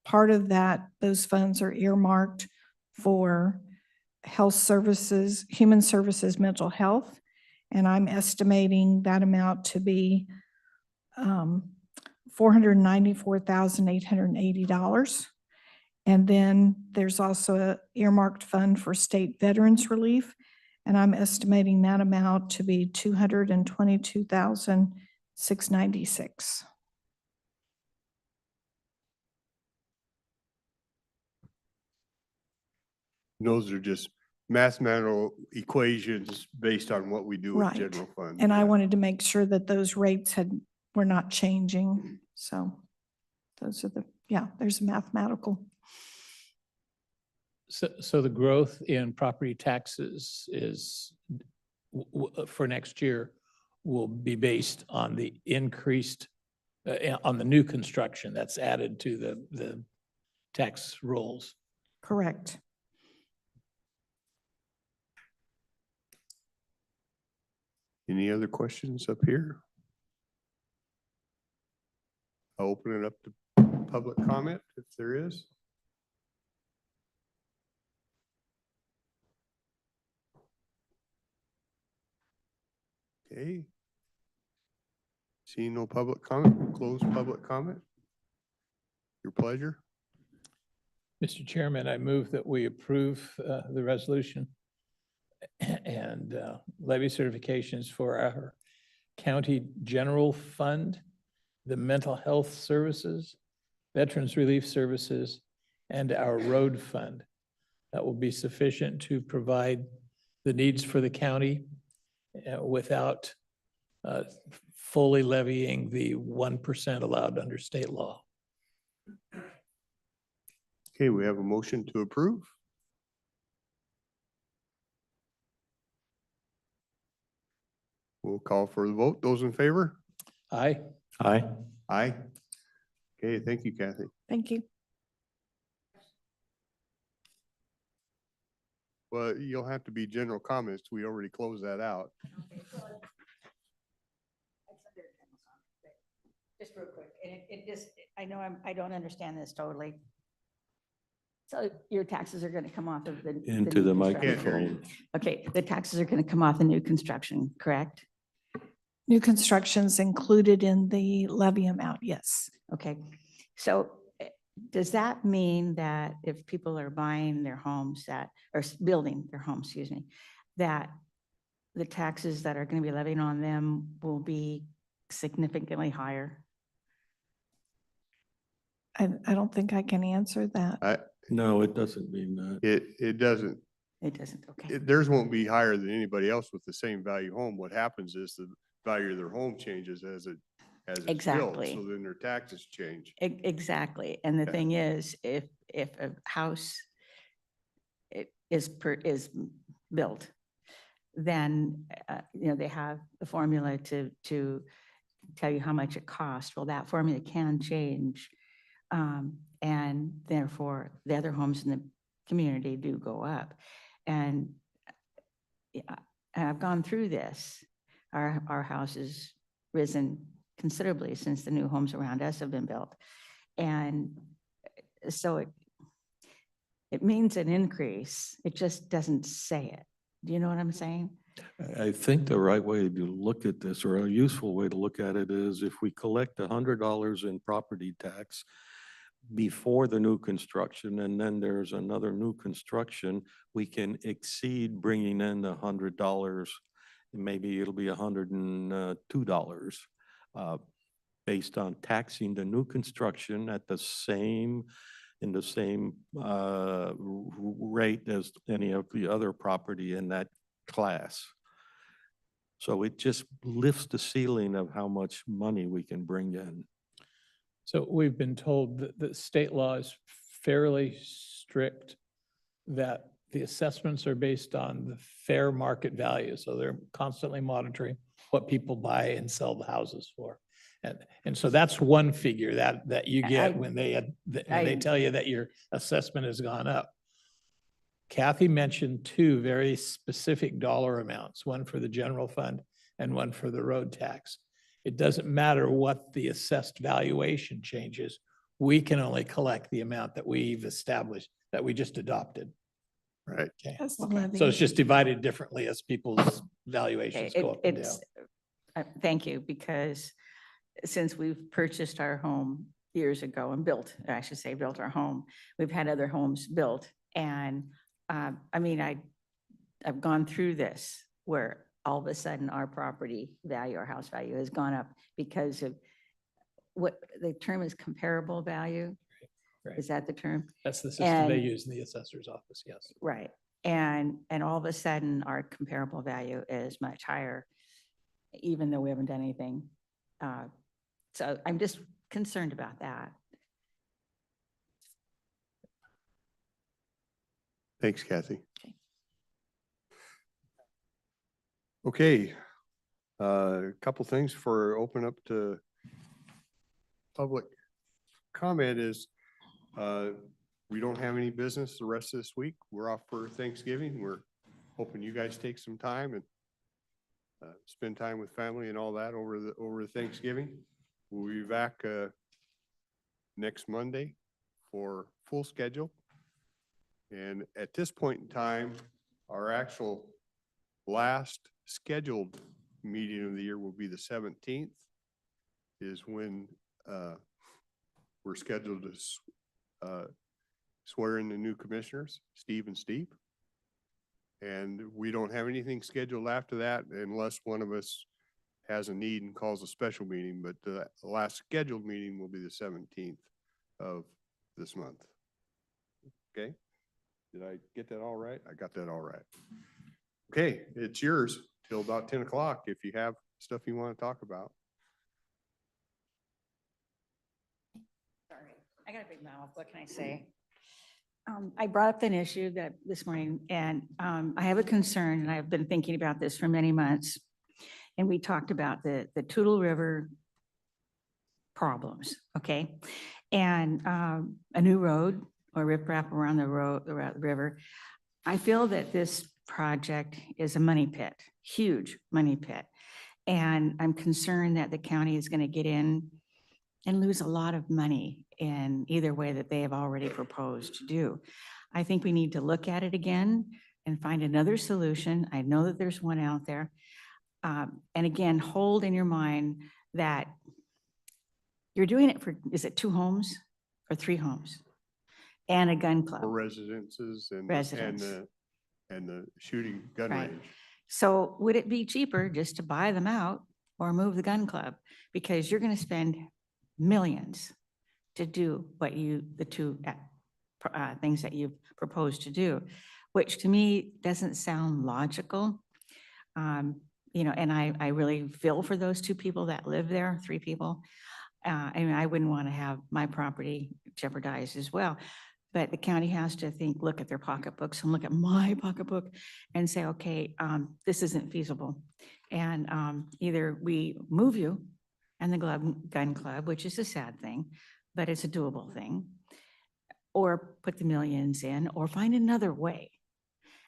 E: part of that, those funds are earmarked for health services, human services, mental health. And I'm estimating that amount to be $494,880. And then there's also a earmarked fund for state veterans relief. And I'm estimating that amount to be $222,696.
B: Those are just mathematical equations based on what we do with
E: Right.
B: general fund.
E: And I
B: Yeah.
E: wanted to make sure that those rates were not changing. So those are there's mathematical.
D: So the growth in property taxes is for next year will be based on the increased, on the new construction that's added to the tax rolls.
E: Correct.
B: Any other questions up here? I'll open it up to public comment if there is. Okay. Seeing no public comment, we'll close public comment. Your pleasure.
D: Mr. Chairman, I move that we approve the resolution and levy certifications for our county general fund, the mental health services, veterans relief services, and our road fund. That will be sufficient to provide the needs for the county without fully levying the 1% allowed under state law.
B: Okay, we have a motion to approve. We'll call for the vote. Those in favor?
D: Aye.
C: Aye.
B: Aye. Okay, thank you, Kathy.
E: Thank you.
B: Well, you'll have to be general comments. We already closed that out.
A: Just real quick, and it just, I know I don't understand this totally. So your taxes are going to come off of the.
C: Into
A: new
C: the
A: construction.
C: microphone.
A: Okay, the taxes are going to come off the new construction, correct?
I: New construction's included in the levy amount, yes.
A: Okay, so does that mean that if people are buying their homes building their homes, excuse me, that the taxes that are going to be levied on them will be significantly higher?
I: I don't think I can answer that.
C: No, it doesn't mean that.
B: It doesn't,
A: It doesn't, okay.
B: theirs won't be higher than anybody else with the same value home. What happens is the value of their home changes as it's built.
A: Exactly.
B: So then their taxes change.
A: Exactly. And the
B: Yeah.
A: thing is, if a house is built, then, they have the formula to tell you how much it costs. Well, that formula can change. And therefore, the other homes in the community do go up. And yeah, I've gone through this. Our house has risen considerably since the new homes around us have been built. And so it means an increase. It just doesn't say it. Do you know what I'm saying?
C: I think the right way to look at this, or a useful way to look at it, is if we collect $100 in property tax before the new construction, and then there's another new construction, we can exceed bringing in the $100. Maybe it'll be $102 based on taxing the new construction at the same rate as any of the other property in that class. So it just lifts the ceiling of how much money we can bring in.
D: So we've been told that the state law is fairly strict, that the assessments are based on the fair market value. So they're constantly monitoring what people buy and sell the houses for. And so that's one figure that you get when they tell you that your assessment has gone up. Kathy mentioned two very specific dollar amounts, one for the general fund and one for the road tax. It doesn't matter what the assessed valuation changes. We can only collect the amount that we've established, that we just adopted.
B: Right.
D: Okay.
I: That's the
A: Okay.
I: levy.
D: So it's just divided differently as people's valuations
A: Okay,
D: go up and down.
A: Thank you, because since we've purchased our home years ago and built our home, we've had other homes built. And I've gone through this where all of a sudden our property value, our house value has gone up because of what the term is comparable value.
D: Right.
A: Is that the term?
D: That's the system they
A: And-
D: use in the assessor's office, yes.
A: Right. And all of a sudden our comparable value is much higher, even though we haven't done anything. So I'm just concerned about that.
B: Thanks, Kathy.
A: Okay.
B: Okay, a couple things for open up to public comment is, we don't have any business the rest of this week. We're off for Thanksgiving. We're hoping you guys take some time and spend time with family and all that over the Thanksgiving. We'll be back next Monday for full schedule. And at this point in time, our actual last scheduled meeting of the year will be the 17th, is when we're scheduled to swear in the new commissioners, Steve and Steve. And we don't have anything scheduled after that unless one of us has a need and calls a special meeting, but the last scheduled meeting will be the 17th of this month. Okay? Did I get that all right? I got that all right. Okay, it's yours till about 10 o'clock if you have stuff you want to talk about.
A: Sorry, I got a big mouth. What can I say? I brought up an issue this morning, and I have a concern, and I've been thinking about this for many months. And we talked about the Toutle River problems, okay? And a new road or riprap around the river. I feel that this project is a money pit, huge money pit. And I'm concerned that the county is going to get in and lose a lot of money in either way that they have already proposed to do. I think we need to look at it again and find another solution. I know that there's one out there. And again, hold in your mind that you're doing it for, is it 2 homes or 3 homes? And a gun club.
B: For residences and,
A: Residents.
B: and the shooting gun
A: Right.
B: range.
A: So would it be cheaper just to buy them out or move the gun club? Because you're going to spend millions to do what you, the 2 things that you've proposed to do, which to me doesn't sound logical. You know, and I really feel for those 2 people that live there, 3 people. I mean, I wouldn't want to have my property jeopardized as well. But the county has to think, look at their pocketbooks and look at my pocketbook and say, okay, this isn't feasible. And either we move you and the gun club, which is a sad thing, but it's a doable thing, or put the millions in, or find another way.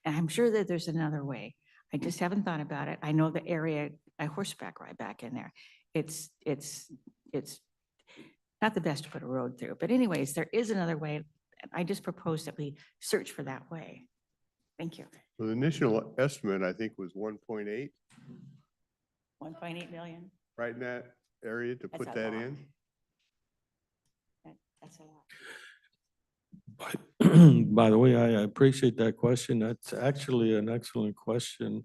A: And I'm sure that there's another way. I just haven't thought about it. I know the area, I horseback ride back in there. It's not the best to put a road through, but anyways, there is another way. I just propose that we search for that way. Thank you.
B: Well, the initial estimate, I think, was 1.8,
A: 1.8 million.
B: right in that area to
A: That's
B: put
A: a
B: that
A: lot.
B: in.
A: That's a lot.
C: By the way, I appreciate that question. That's actually an excellent question.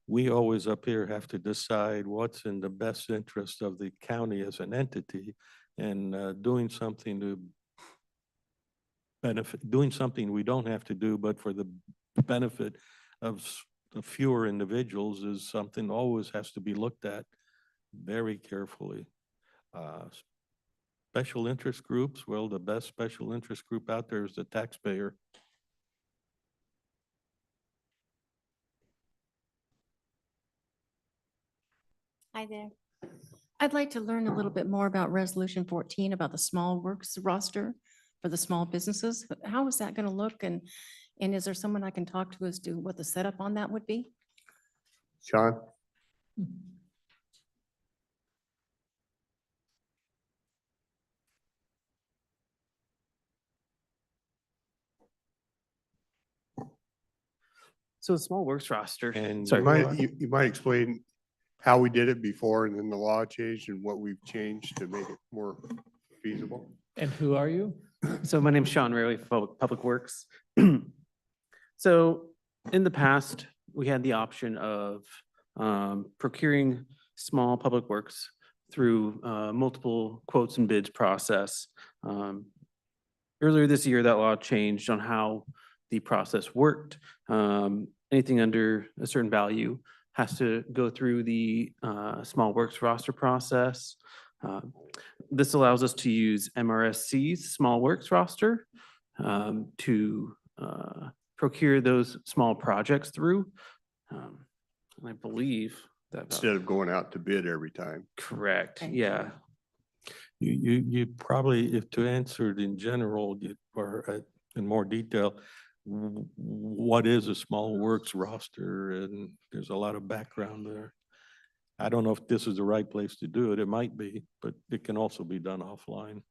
C: We always up here have to decide what's in the best interest of the county as an entity, and doing something to benefit, doing something we don't have to do, but for the benefit of fewer individuals is something always has to be looked at very carefully. Special interest groups, well, the best special interest group out there is the taxpayer.
J: Hi there. I'd like to learn a little bit more about Resolution 14, about the small works roster for the small businesses. How is that going to look? And is there someone I can talk to as to what the setup on that would be?
B: Sean?
K: So the small works roster,
C: And
B: You
K: sorry,
B: might, you might explain how we did it before and then the law changed and what we've changed to make it more feasible.
D: And who are you?
K: so my name's Sean Rayleigh, Public Works. So in the past, we had the option of procuring small public works through multiple quotes and bids process. Earlier this year, that law changed on how the process worked. Anything under a certain value has to go through the small works roster process. This allows us to use MRSC's small works roster to procure those small projects through. And I believe that.
B: Instead of going out to bid every time.
K: Correct,
J: Okay.
K: yeah.
C: You probably, if to answer it in general, or in more detail, what is a small works roster? And there's a lot of background there. I don't know if this is the right place to do it. It might be, but it can also be done offline.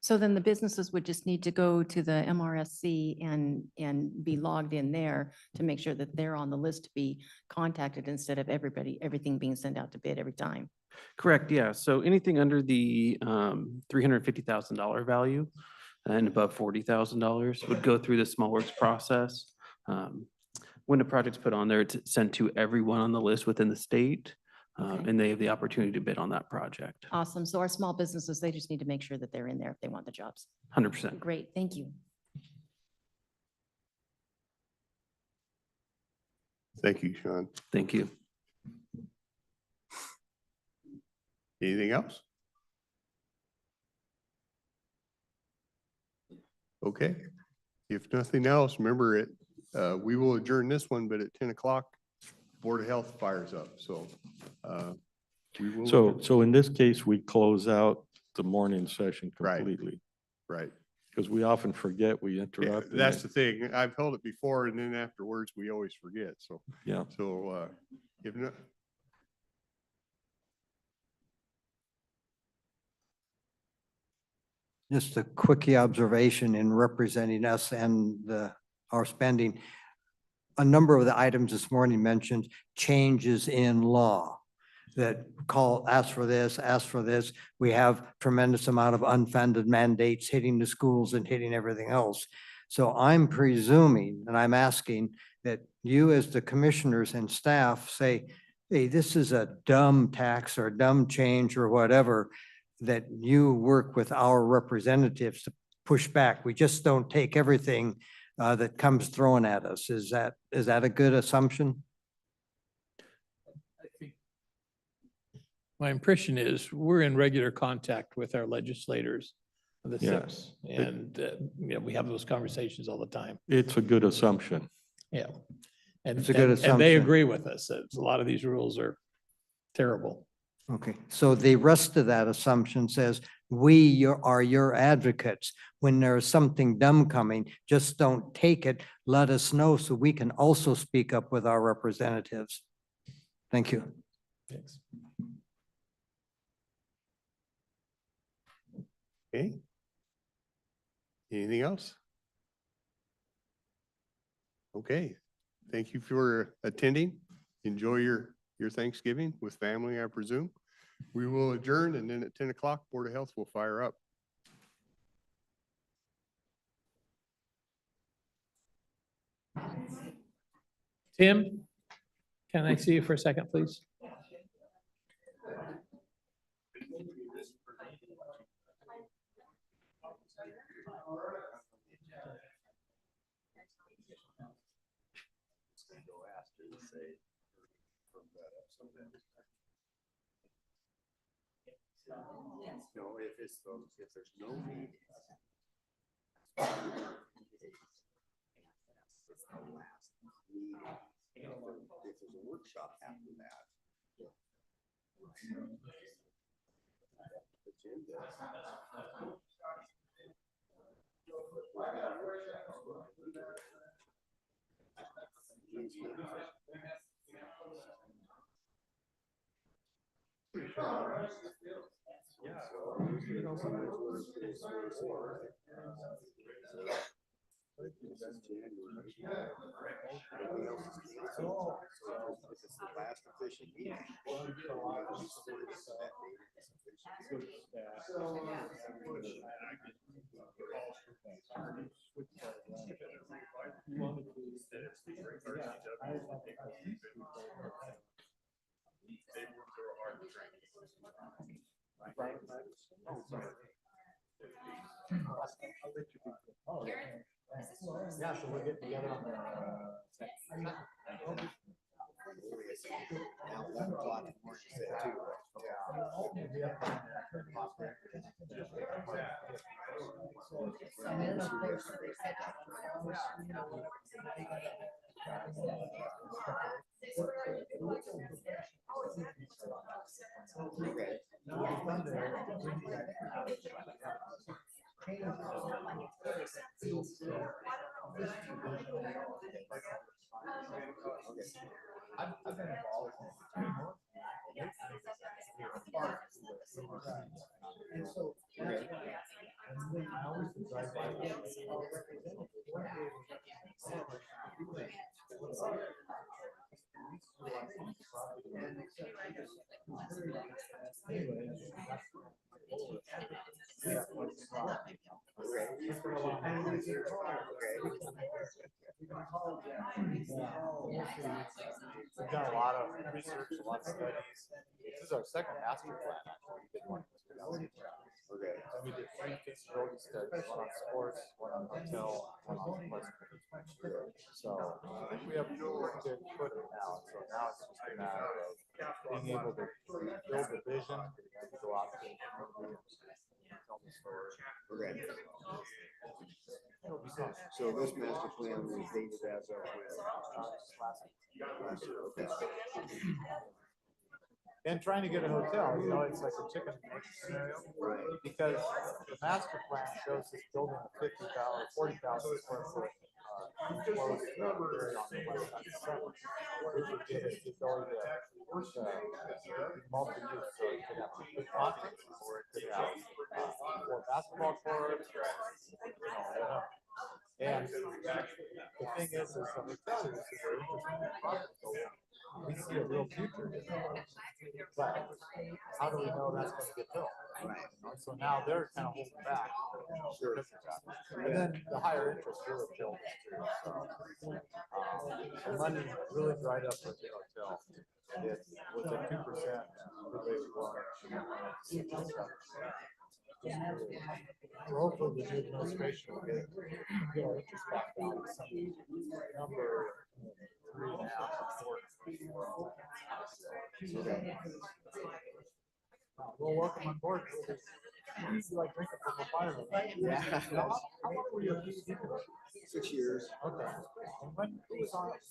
J: So then the businesses would just need to go to the MRSC and be logged in there to make sure that they're on the list to be contacted instead of everything being sent out to bid every time.
K: Correct, yeah. So anything under the $350,000 value and above $40,000 would go through the small works process. When a project's put on there, it's sent to everyone on the list within the state,
J: Okay.
K: and they have the opportunity to bid on that project.
J: Awesome. So our small businesses, they just need to make sure that they're in there if they want the jobs.
K: 100%.
J: Great, thank you.
B: Thank you, Sean.
K: Thank you.
B: Anything else? Okay. If nothing else, remember it, we will adjourn this one, but at 10 o'clock, Board of Health fires up. So we will.
C: So in this case, we close out the morning session
B: Right.
C: completely,
B: Right.
C: because we often forget we
B: Yeah,
C: interrupt. and
B: that's the thing. I've held it before and then afterwards, we always forget. So,
C: Yeah.
B: if not,
F: Just a quickie observation in representing us and our spending. A number of the items this morning mentioned changes in law that ask for this, ask for this. We have tremendous amount of unfunded mandates hitting the schools and hitting everything else. So I'm presuming, and I'm asking that you as the commissioners and staff say, hey, this is a dumb tax or a dumb change or whatever, that you work with our representatives to push back. We just don't take everything that comes thrown at us. Is that a good assumption?
D: My impression is we're in regular contact with our legislators, the
C: Yeah.
D: SIPs, and we have those conversations all the time.
C: It's a good assumption.
D: Yeah. And
F: It's a good
D: and they
F: assumption.
D: agree with us that a lot of these rules are terrible.
F: Okay, so the rest of that assumption says, we are your advocates. When there's something dumb coming, just don't take it. Let us know so we can also speak up with our representatives. Thank you.
D: Thanks.
B: Okay. Anything else? Okay, thank you for attending. Enjoy your Thanksgiving with family, I presume. We will adjourn, and then at 10 o'clock, Board of Health will fire up.
D: Tim, can I see you for a second, please?
B: No, if there's no need. If there's a workshop after that.
L: Yeah, so we'll get together on the. I've been involved. And so. I always drive by. We've done a lot of research, a lot of studies. This is our second master plan, actually. We did one. Okay. So we did 3 feasibility studies, one on sports, one on hotel, one on pleasant. So I think we have a pretty good footing now. So now it's just a matter of being able to build the vision and go out to the community and tell the story.
B: Okay.
L: It'll be fun.
B: So this master plan was dated as of
L: Last year, okay. And trying to get a hotel, it's like a chicken and egg scenario. Because the master plan shows this building a 50,000, 40,000 square foot close area on the west side of the summer. We would get it, the ability to multi-use, so it could have a big conference, or it could have more basketball courts, or, whatever. And the thing is that we tell you this is very interesting project, so we see a real future in it. But how do we know that's gonna get built? Right. So now they're kind of holding back. Sure. And then the higher interest really killed us too. So, the money really dried up with the hotel. It was at 2%. Really well. Hopefully the new administration will get our interest back down to some number 3.5 or 4. We'll welcome on board. It's like drinking from a fire. Yeah. How long were you?
M: 6 years.
L: Okay. And when who was on it?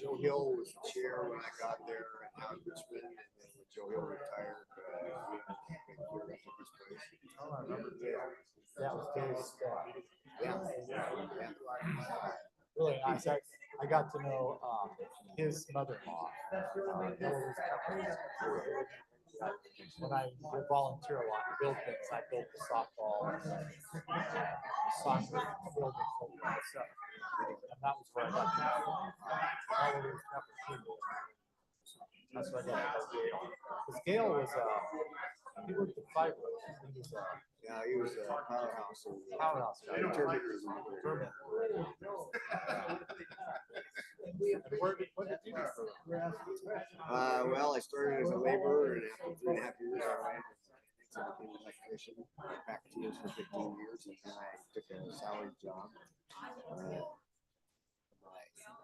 M: Joe Hill was the chair when I got there, and now Richmond, and then when Joe Hill retired,
L: Oh, I remember Dale. That was Dale's.
M: Yeah.
L: Really nice. I got to know his mother-in-law. When I would volunteer a lot, build things, I built the softball, soccer buildings, and stuff. And that was where I got to know that's where I got to know Gail. Because Gail was he worked at Five Rose.
M: He was a powerhouse.
L: Powerhouse guy.
M: Well, I started as a laborer, and after 3.5 years, I ran and became an electrician. Back to for 15 years, and then I took a salary job.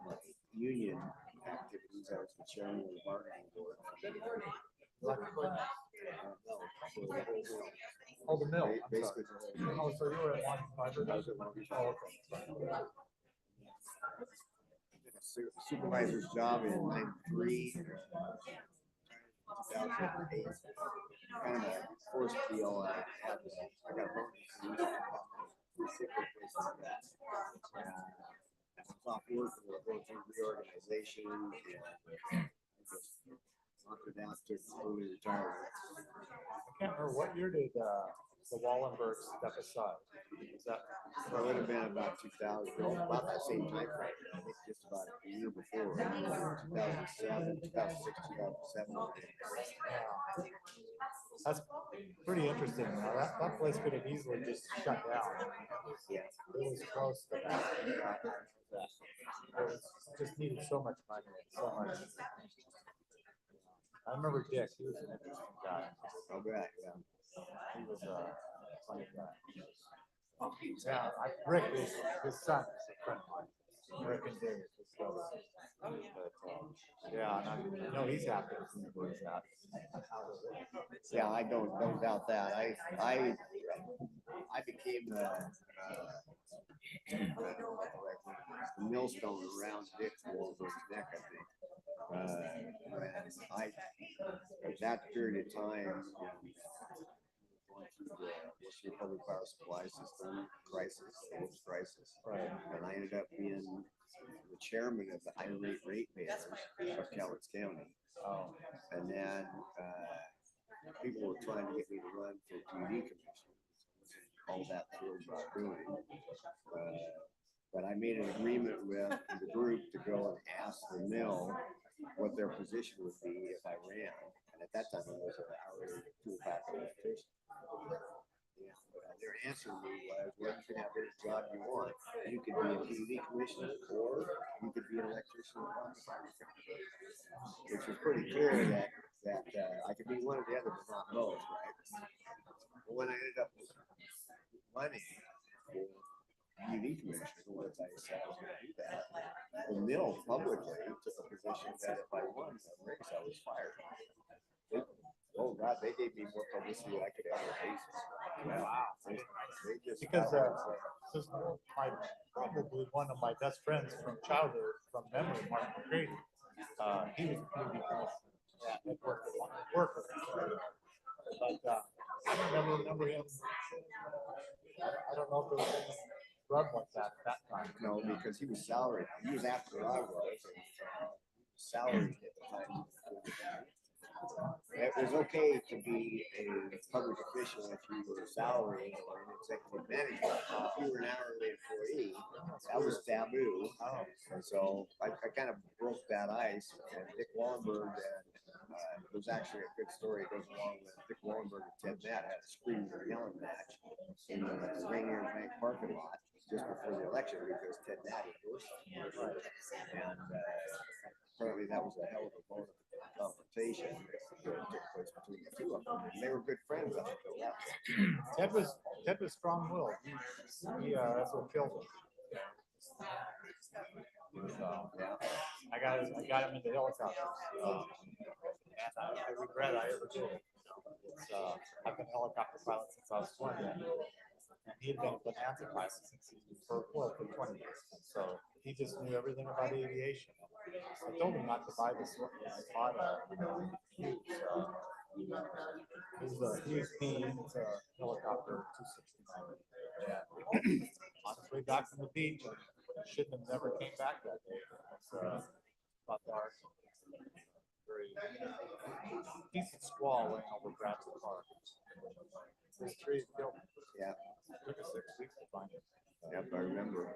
M: My union activities, I was the chairman of the bargaining board.
L: Oh, the mill.
M: Basically.
L: Oh, so you were at one fiber?
M: I was at one.
L: Oh, okay.
M: Supervisor's job in 93, 2008. Kind of a forced deal. I got a bonus. I was off work and we're going through reorganization, and just knocked it out to early retirement.
L: I can't remember what year did the Wallenbergs step aside. Is that?
M: Well, it would have been about 2000, about that same time frame. I think just about a year before, 2007, 2006, 2007.
L: That's pretty interesting. That place could have easily just shut down.
M: Yeah.
L: It was close to that. It just needed so much money, so much. I remember Dick. He was an interesting guy.
M: Oh, right, yeah.
L: He was a funny guy. Yeah, Rick is his son is a friend of mine. Rick and Dave, his brother. But, yeah, and I know he's happy with that.
M: Yeah, I don't doubt that. I became the millstone around Dick Wallenberg's neck, I think. When at that period of time, going through the public power supply system crisis,
L: Right.
M: and I ended up being the chairman of the high rate ratepayers of Cowlitz County.
L: Oh.
M: And then people were trying to get me to run for PUD commission. All that field was doing. But I made an agreement with the group to go and ask the mill what their position would be if I ran. And at that time, I was an hourly two-pack electrician. Their answer to me was, well, you can have any job you want. You could be a PUD commissioner, or you could be an electrician. Which was pretty clear that I could be one or the other, but not both, right? But when I ended up running for PUD commissioner, once I said I was going to do that, the mill publicly took a position that if I won the race, I was fired. Oh God, they gave me more publicity than I could ever face. Wow. They just
L: Because probably one of my best friends from childhood, from memory, Mark McCready, he was a PUD commissioner at worker. But I remember him. I don't know if there was any rub like that at that time.
M: No, because he was salaried. He was after I was. Salaried at the time. It was okay to be a public official if you were salaried or an executive manager. If you were an hourly employee, that was taboo. And so I kind of broke that ice. And Dick Wallenberg, it was actually a good story. It goes along with Dick Wallenberg and Ted Matt had a screaming and yelling match in the Rainier Bank parking lot just before the election because Ted Matt endorsed him. And apparently that was a hell of a bone of confrontation that took place between the two of them. And they were good friends up until that point.
L: Ted was strong-willed. That's what killed him. So, yeah, I got him into helicopters. And I regret I ever did it. I've been a helicopter pilot since I was 20. And he had been a bonanza pilot since for 20 years. So he just knew everything about aviation. I told him not to buy this Auto Hughes. It's a Hughes P. It's a helicopter 269. Yeah. On his way back from the beach, shouldn't have never came back that day. It's about dark. Very decent squall laying over Bradford Park. This tree killed me.
M: Yeah.
L: It took us 6 weeks to find it.
M: Yep, I remember.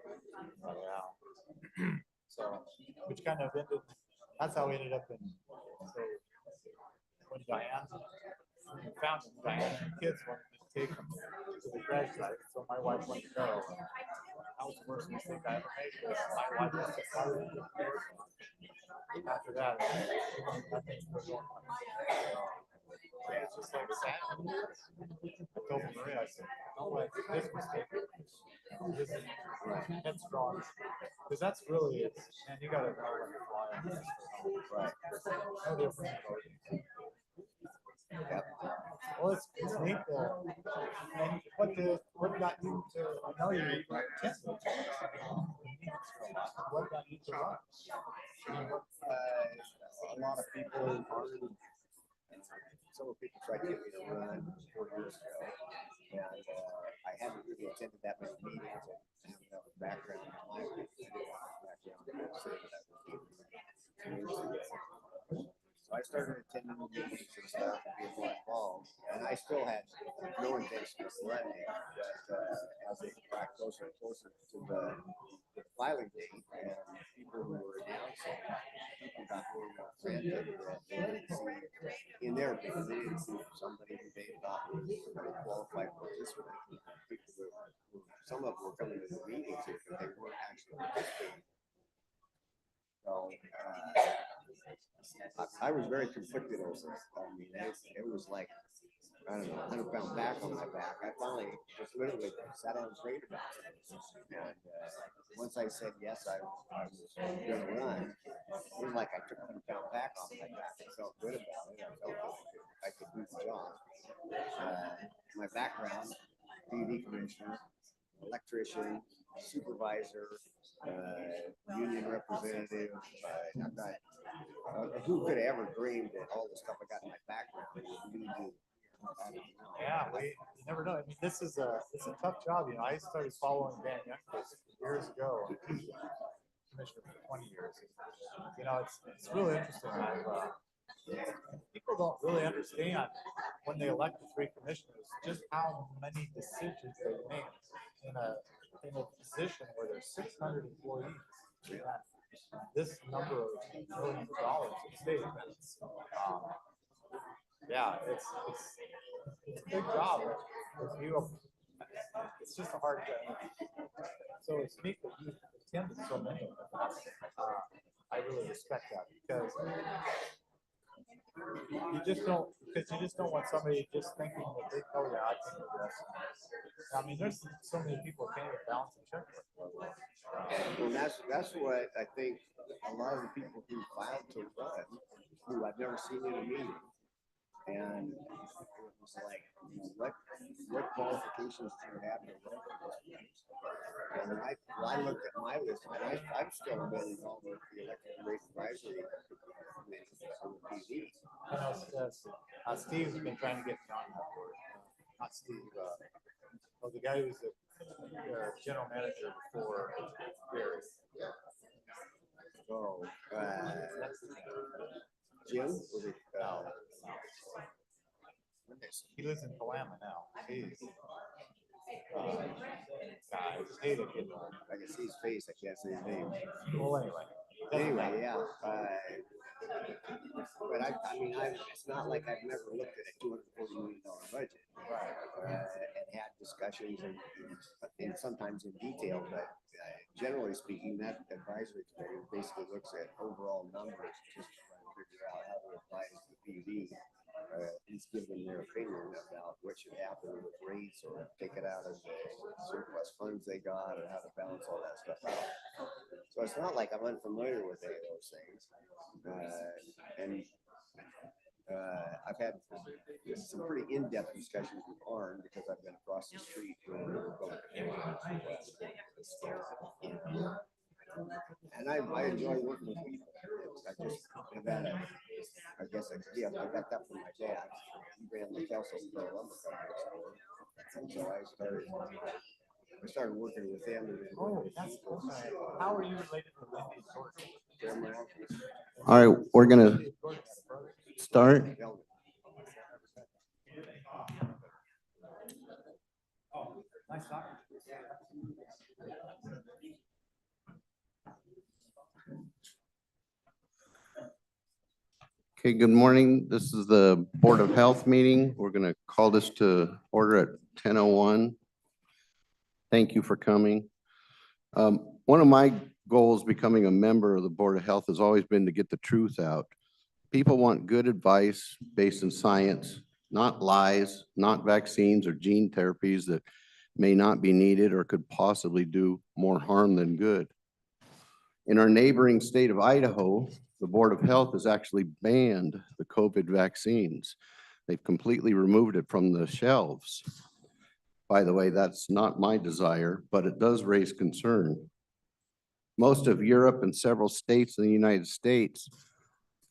L: Oh, yeah. So, which kind of ended, that's how we ended up in, so when Diane found him, Diane's kids wanted me to take him to the grad site, so my wife went to go. That was the worst mistake I ever made, because my wife was just fired. After that, nothing's going on. Yeah, it's just like sad. I told Maria, I said, don't let this mistake. This is headstrong. Because that's really it. Man, you gotta know when to fly on this. Right. No different.
M: Yep.
L: Well, it's neat though. And what got you to, I know you were testing. What got you to run?
M: A lot of people already, several people tried to get me to run 4 years ago. And I hadn't really attended that many meetings and have enough background in my life. So I started attending the meetings and stuff and being more involved. And I still had no intention of running, but as they got closer and closer to the filing date, and people who were announcing, people got more and more frantic that they didn't see, in their opinion, they didn't see somebody who they thought was a qualified participant. People who, some of them were coming to the meetings here, but they weren't actually participating. So I was very conflicted over it. I mean, it was like, I don't know, 100-pound back on my back. I finally just literally sat down and prayed about it. And once I said yes, I was going to run, it was like I took 100-pound back off my back. I felt good about it. I felt I could do the job. My background, PUD commissioner, electrician, supervisor, union representative. Who could have ever dreamed that all the stuff I got in my background would lead to?
L: Yeah, you never know. I mean, it's a tough job. You know, I started following Dan Youngquist years ago, commissioner for 20 years. You know, it's really interesting. People don't really understand when they elect the 3 commissioners just how many decisions they make in a position where there's 600 employees. This number of millions of dollars at stake. Yeah, it's a big job. It's just a hard job. So it's neat that you attended so many of them. I really respect that because you just don't want somebody just thinking that they, oh yeah, I can do this. I mean, there's so many people who can't even balance a checkbook.
M: Well, that's what I think a lot of the people who filed to run, who I've never seen in a meeting, and it was like, what qualifications do you have to run for this? And when I looked at my list, and I'm still a member of the electric rate advisory committee on the PD.
L: I know Steve's been trying to get me on that board. Not Steve, the guy who's the general manager before Gary.
M: Oh, Jim, was it,
L: He lives in Kalama now. Jeez. I hated him.
M: I can see his face, I can't see his name.
L: Well, anyway.
M: Anyway, yeah. But I mean, it's not like I've never looked at a $240 million budget. And had discussions and sometimes in detail, but generally speaking, that advisory committee basically looks at overall numbers, just to try to figure out how to apply it to the PUD. Each give them their opinion about what should happen with rates or take it out of the surplus funds they got or how to balance all that stuff out. So it's not like I'm unfamiliar with any of those things. I've had some pretty in-depth discussions with Arn because I've been across the street doing and I enjoy working with people. I just have had I guess I got that from my dad. He ran the Cowlitz lumber company. And so I started working with them.
L: Oh, that's cool. How are you related to Lindy Gordon?
N: All right, we're gonna start.
L: Nice talking.
N: Okay, good morning. This is the Board of Health meeting. We're gonna call this to order at 10:01. Thank you for coming. One of my goals becoming a member of the Board of Health has always been to get the truth out. People want good advice based in science, not lies, not vaccines or gene therapies that may not be needed or could possibly do more harm than good. In our neighboring state of Idaho, the Board of Health has actually banned the COVID vaccines. They've completely removed it from the shelves. By the way, that's not my desire, but it does raise concern. Most of Europe and several states in the United States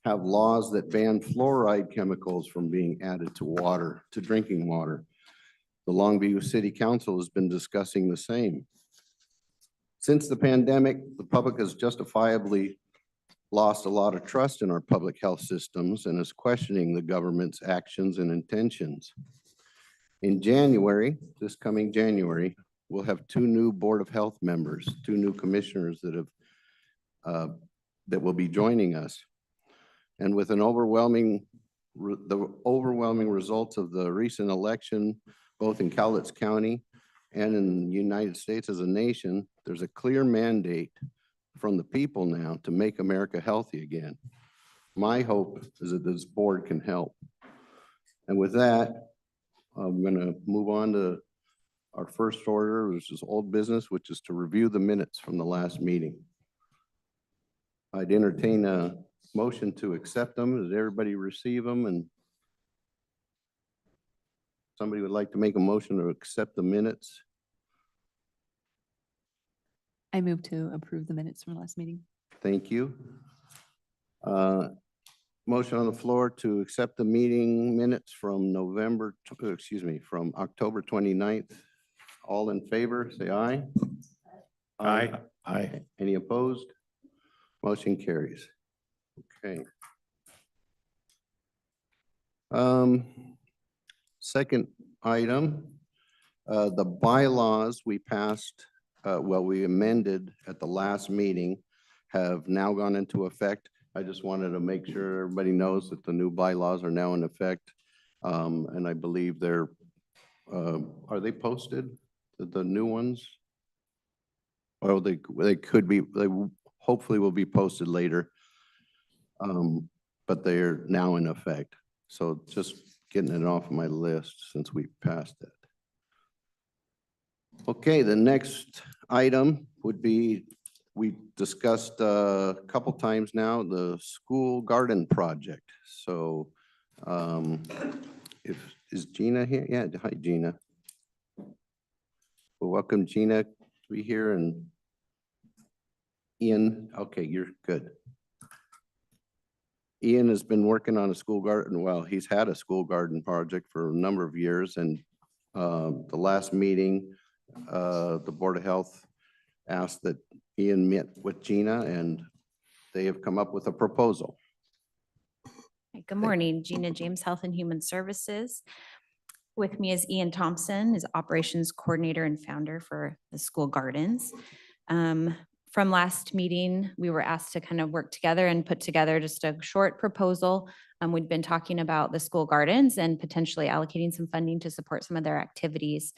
N: have laws that ban fluoride chemicals from being added to water, to drinking water. The Longview City Council has been discussing the same. Since the pandemic, the public has justifiably lost a lot of trust in our public health systems and is questioning the government's actions and intentions. In January, this coming January, we'll have 2 new Board of Health members, 2 new commissioners that will be joining us. And with the overwhelming results of the recent election, both in Cowlitz County and in the United States as a nation, there's a clear mandate from the people now to make America healthy again. My hope is that this board can help. And with that, I'm going to move on to our first order, which is old business, which is to review the minutes from the last meeting. I'd entertain a motion to accept them. Did everybody receive them? And somebody would like to make a motion to accept the minutes?
O: I move to approve the minutes from last meeting.
N: Thank you. Motion on the floor to accept the meeting minutes from from October 29th. All in favor, say aye.
C: Aye.
N: Aye. Any opposed? Motion carries. Okay. Second item, the bylaws we passed, we amended at the last meeting have now gone into effect. I just wanted to make sure everybody knows that the new bylaws are now in effect. And I believe are they posted, the new ones? Well, they could be, they hopefully will be posted later. But they're now in effect. So just getting it off my list since we passed it. Okay, the next item would be, we discussed a couple times now, the school garden project. So is Gina here? Yeah, hi Gina. Well, welcome Gina to be here, and Ian, okay, you're good. Ian has been working on a school garden. Well, he's had a school garden project for a number of years, and the last meeting the Board of Health asked that Ian met with Gina, and they have come up with a proposal.
P: Hi, good morning, Gina James, Health and Human Services. With me is Ian Thompson, is Operations Coordinator and Founder for the School Gardens. From last meeting, we were asked to kind of work together and put together just a short proposal. We'd been talking about the school gardens and potentially allocating some funding to support some of their activities.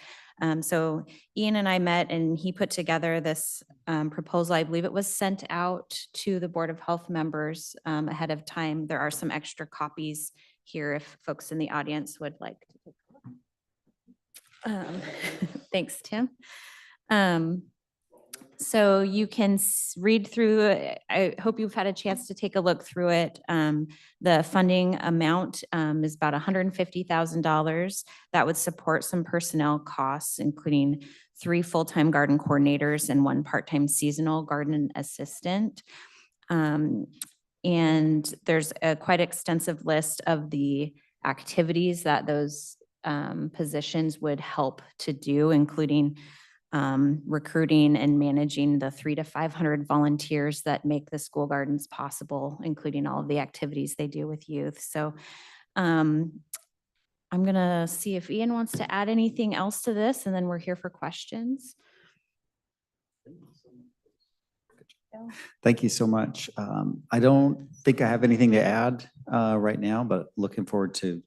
P: So Ian and I met and he put together this proposal. I believe it was sent out to the Board of Health members ahead of time. There are some extra copies here if folks in the audience would like to take a look. Thanks, Tim. So you can read through, I hope you've had a chance to take a look through it. The funding amount is about $150,000. That would support some personnel costs, including 3 full-time garden coordinators and 1 part-time seasonal garden assistant. And there's a quite extensive list of the activities that those positions would help to do, including recruiting and managing the 300 to 500 volunteers that make the school gardens possible, including all of the activities they do with youth. So I'm gonna see if Ian wants to add anything else to this, and then we're here for questions.
Q: Thank you so much. I don't think I have anything to add right now, but looking forward to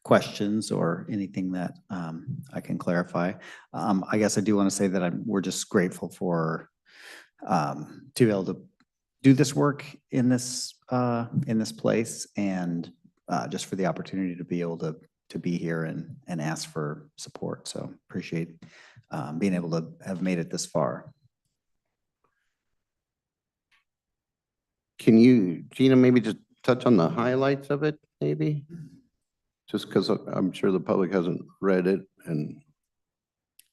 Q: questions or anything that I can clarify. I guess I do want to say that we're just grateful for to be able to do this work in this place, and just for the opportunity to be able to be here and ask for support. So appreciate being able to have made it this far.
N: Can you, Gina, maybe just touch on the highlights of it, maybe? Just because I'm sure the public hasn't read it and.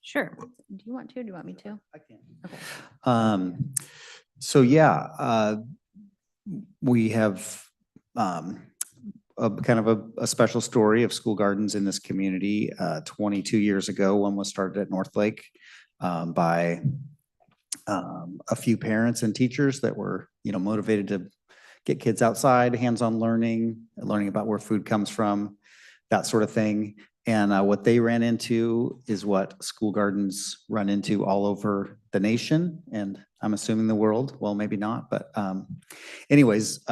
P: Sure. Do you want to? Do you want me to?
Q: I can.
P: Okay.
Q: So yeah, we have a kind of a special story of school gardens in this community. 22 years ago, one was started at North Lake by a few parents and teachers that were, motivated to get kids outside, hands-on learning about where food comes from, that sort of thing. And what they ran into is what school gardens run into all over the nation, and I'm assuming the world. Well, maybe not, but anyways,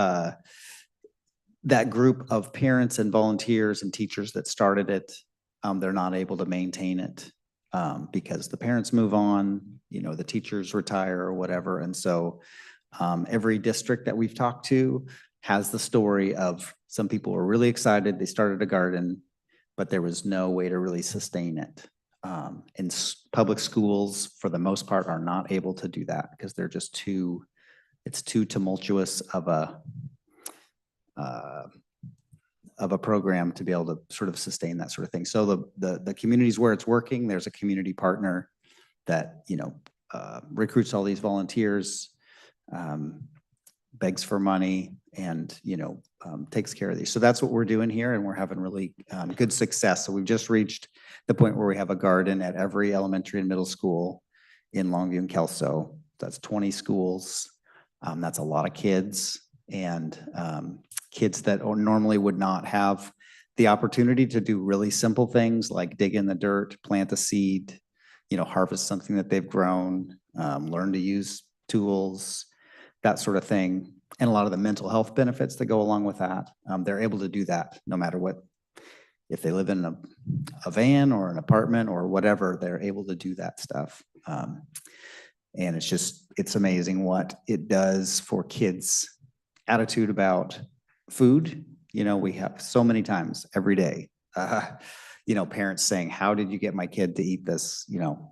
Q: that group of parents and volunteers and teachers that started it, they're not able to maintain it because the parents move on, the teachers retire or whatever. And so every district that we've talked to has the story of some people were really excited, they started a garden, but there was no way to really sustain it. And public schools, for the most part, are not able to do that because they're just it's too tumultuous of a program to be able to sort of sustain that sort of thing. So the communities where it's working, there's a community partner that, recruits all these volunteers, begs for money, and takes care of these. So that's what we're doing here, and we're having really good success. So we've just reached the point where we have a garden at every elementary and middle school in Longview and Kelso. That's 20 schools. That's a lot of kids, and kids that normally would not have the opportunity to do really simple things like dig in the dirt, plant a seed, harvest something that they've grown, learn to use tools, that sort of thing, and a lot of the mental health benefits that go along with that. They're able to do that no matter what. If they live in a van or an apartment or whatever, they're able to do that stuff. And it's amazing what it does for kids' attitude about food. We have so many times every day, parents saying, how did you get my kid to eat this?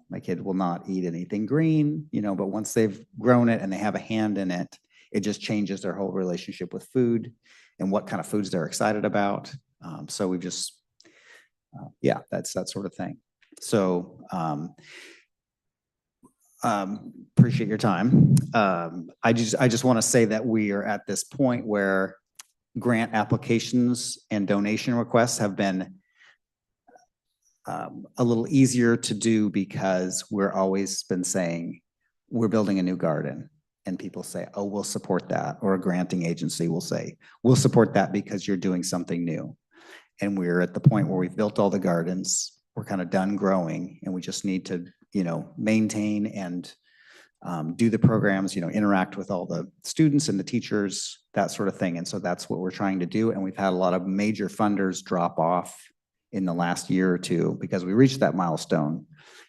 Q: My kid will not eat anything green, but once they've grown it and they have a hand in it, it just changes their whole relationship with food and what kind of foods they're excited about. So we've just, that's that sort of thing. So appreciate your time. I just want to say that we are at this point where grant applications and donation requests have been a little easier to do because we're always been saying, we're building a new garden. And people say, oh, we'll support that. Or a granting agency will say, we'll support that because you're doing something new. And we're at the point where we've built all the gardens. We're kind of done growing and we just need to, maintain and do the programs, interact with all the students and the teachers, that sort of thing. And so that's what we're trying to do. And we've had a lot of major funders drop off in the last year or two because we reached that milestone.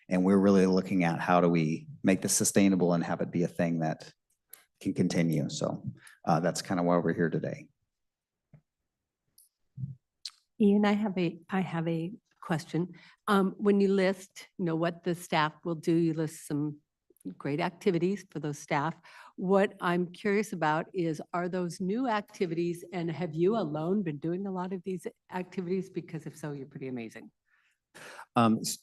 Q: And we're really looking at how do we make this sustainable and have it be a thing that can continue. So that's kind of why we're here today.
R: Ian, I have a question. When you list, what the staff will do, you list some great activities for those staff. What I'm curious about is, are those new activities, and have you alone been doing a lot of these activities? Because if so, you're pretty amazing.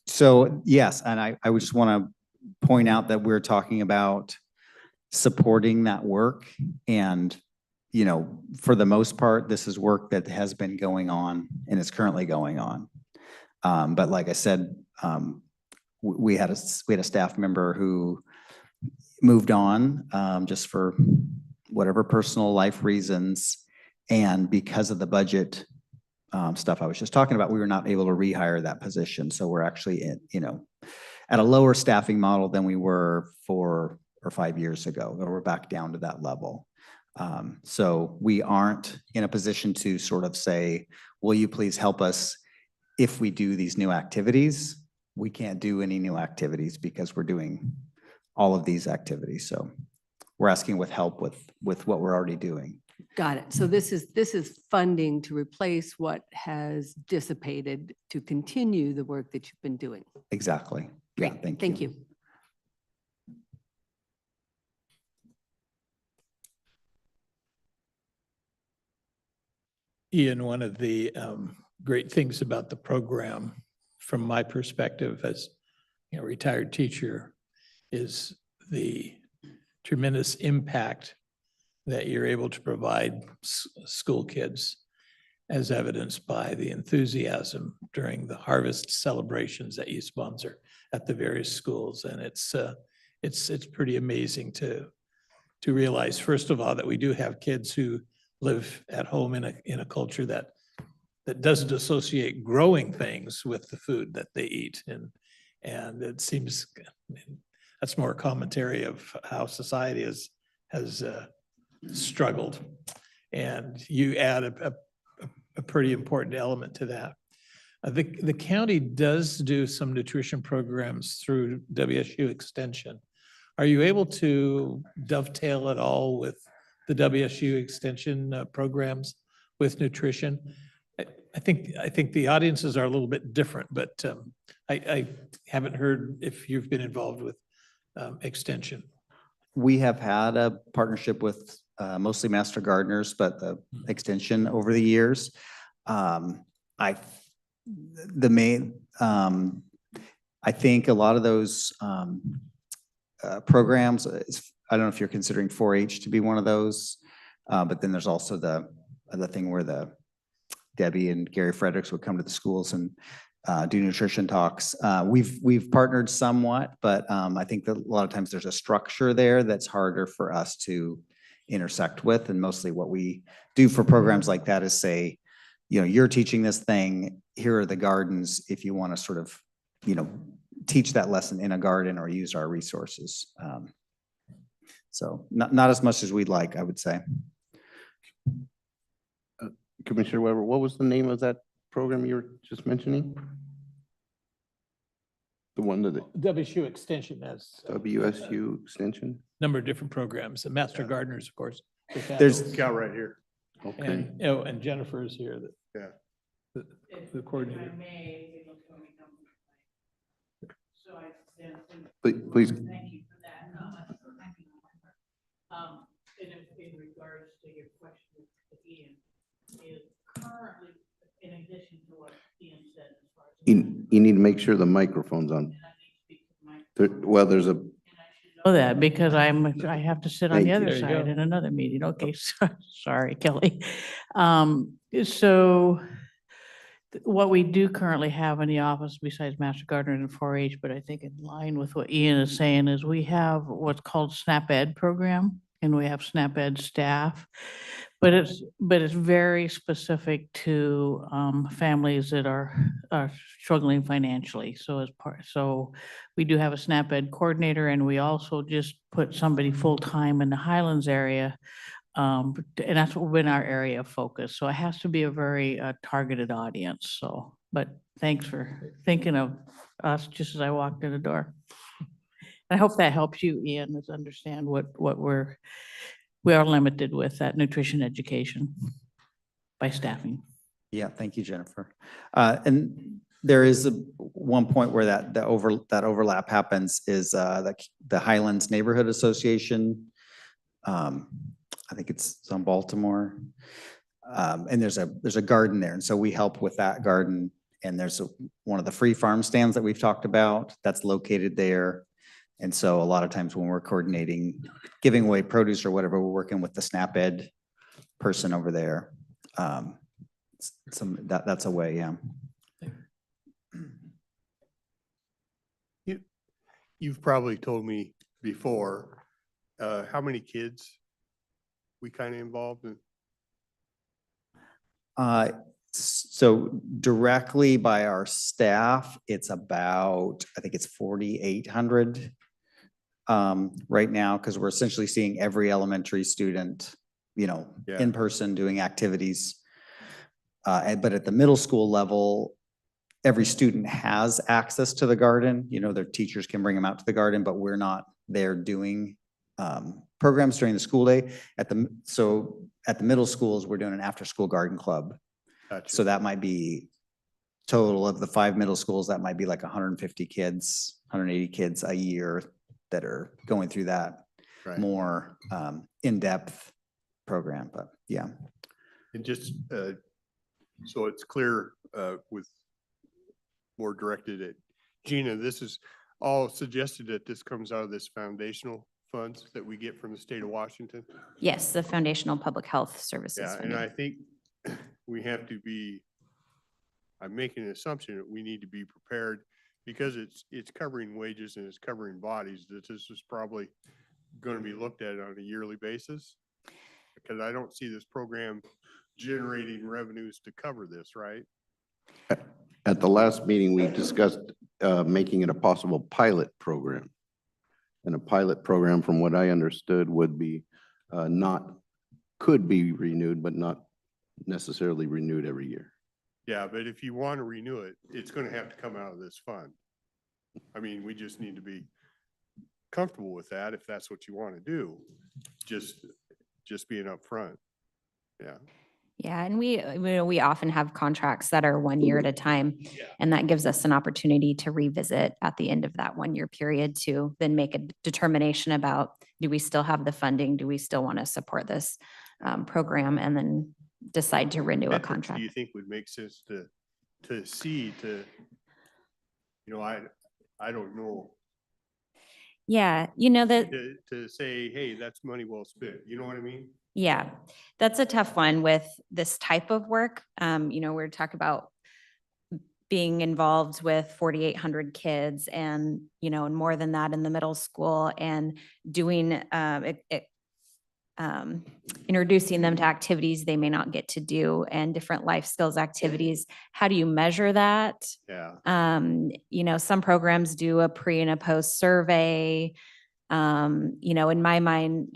Q: So yes, and I would just want to point out that we're talking about supporting that work. And, for the most part, this is work that has been going on and is currently going on. But like I said, we had a staff member who moved on just for whatever personal life reasons. And because of the budget stuff I was just talking about, we were not able to rehire that position. So we're actually at a lower staffing model than we were 4 or 5 years ago, or we're back down to that level. So we aren't in a position to sort of say, will you please help us if we do these new activities? We can't do any new activities because we're doing all of these activities. So we're asking with help with what we're already doing.
R: Got it. So this is funding to replace what has dissipated to continue the work that you've been doing.
Q: Exactly. Yeah,
R: Great. Thank you.
D: Ian, one of the great things about the program, from my perspective as a retired teacher, is the tremendous impact that you're able to provide school kids, as evidenced by the enthusiasm during the harvest celebrations that you sponsor at the various schools. And it's pretty amazing to realize, first of all, that we do have kids who live at home in a culture that doesn't associate growing things with the food that they eat. And it seems that's more commentary of how society has struggled. And you add a pretty important element to that. The county does do some nutrition programs through WSU Extension. Are you able to dovetail at all with the WSU Extension programs with nutrition? I think the audiences are a little bit different, but I haven't heard if you've been involved with Extension.
Q: We have had a partnership with mostly Master Gardeners, but the Extension over the years. I think a lot of those programs, I don't know if you're considering 4-H to be one of those, but then there's also the thing where Debbie and Gary Fredericks would come to the schools and do nutrition talks. We've partnered somewhat, but I think that a lot of times there's a structure there that's harder for us to intersect with. And mostly what we do for programs like that is say, you're teaching this thing, here are the gardens if you want to sort of, teach that lesson in a garden or use our resources. So not as much as we'd like, I would say.
N: Commissioner Weber, what was the name of that program you were just mentioning? The one that
D: WSU Extension has
N: WSU Extension?
D: number of different programs. The Master Gardeners, of course.
B: There's Cal right here.
N: Okay.
D: And Jennifer is here.
B: Yeah.
D: The coordinator.
N: Please.
A: Thank you for that. In regards to your question to Ian, is currently, in addition to what Ian said, as far as.
N: You need to make sure the microphone's on. Well, there's a.
A: Know that because I have to sit on
N: Thank
A: the
N: you.
A: other
D: There you
A: side
D: go.
A: in another meeting. Okay, sorry, Kelly. So
S: what we do currently have in the office besides Master Gardener and 4-H, but I think in line with what Ian is saying is we have what's called SNAP Ed program and we have SNAP Ed staff. But it's very specific to families that are struggling financially. So so we do have a SNAP Ed coordinator and we also just put somebody full-time in the Highlands area. And that's what been our area of focus. So it has to be a very targeted audience. So, but thanks for thinking of us just as I walked in the door. I hope that helps you, Ian, to understand what we are limited with that nutrition education by staffing.
Q: Yeah, thank you, Jennifer. And there is one point where that overlap happens is the Highlands Neighborhood Association. I think it's on Baltimore. And there's a garden there. And so we help with that garden. And there's one of the free farm stands that we've talked about that's located there. And so a lot of times when we're coordinating, giving away produce or whatever, we're working with the SNAP Ed person over there. That's a way, yeah.
B: You've probably told me before, how many kids we kind of involved in?
Q: So directly by our staff, it's about, I think it's 4,800 right now, because we're essentially seeing every elementary student, in person doing activities. But at the middle school level, every student has access to the garden. Their teachers can bring them out to the garden, but we're not there doing programs during the school day. So at the middle schools, we're doing an after-school garden club.
B: Gotcha.
Q: So that might be total of the 5 middle schools, that might be like 150 kids, 180 kids a year that are going through that more in-depth program, but yeah.
B: And just so it's clear with more directed at Gina, this is all suggested that this comes out of this foundational funds that we get from the state of Washington.
P: Yes, the Foundational Public Health Services.
B: Yeah, and
P: funding.
B: I think we have to be, I'm making an assumption that we need to be prepared because it's covering wages and it's covering bodies, that this is probably going to be looked at on a yearly basis. Because I don't see this program generating revenues to cover this, right?
N: At the last meeting, we discussed making it a possible pilot program. And a pilot program, from what I understood, would be could be renewed, but not necessarily renewed every year.
B: Yeah, but if you want to renew it, it's going to have to come out of this fund. I mean, we just need to be comfortable with that if that's what you want to do. Just being upfront. Yeah.
P: Yeah, and we often have contracts that are 1 year at a time, and that gives us an opportunity to revisit at the end of that 1 year period to then make a determination about, do we still have the funding? Do we still want to support this program? And then decide to renew a
B: Methods
P: contract.
B: do you think would make sense to I don't know.
P: Yeah, that.
B: To say, hey, that's money well spent. You know what I mean?
P: Yeah, that's a tough one with this type of work. We're talking about being involved with 4,800 kids and, and more than that in the middle school and doing, introducing them to activities they may not get to do and different life skills activities. How do you measure that?
B: Yeah.
P: Some programs do a pre and a post survey. In my mind,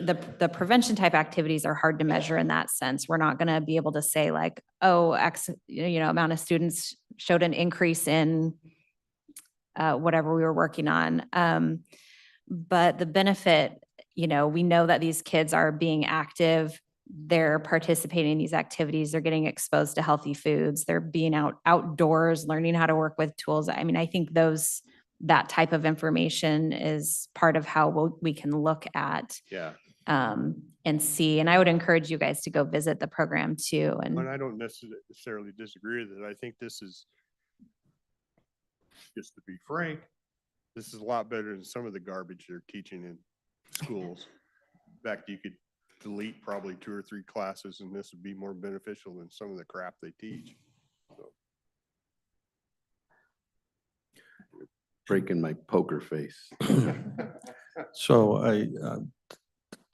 P: the prevention type activities are hard to measure in that sense. We're not going to be able to say like, oh, X, amount of students showed an increase in whatever we were working on. But the benefit, we know that these kids are being active. They're participating in these activities. They're getting exposed to healthy foods. They're being outdoors, learning how to work with tools. I mean, I think that type of information is part of how we can look at and see. And I would encourage you guys to go visit the program too.
B: And I don't necessarily disagree with it. I think this is, just to be frank, this is a lot better than some of the garbage they're teaching in schools. In fact, you could delete probably 2 or 3 classes and this would be more beneficial than some of the crap they teach. So.
N: breaking my poker face.
C: So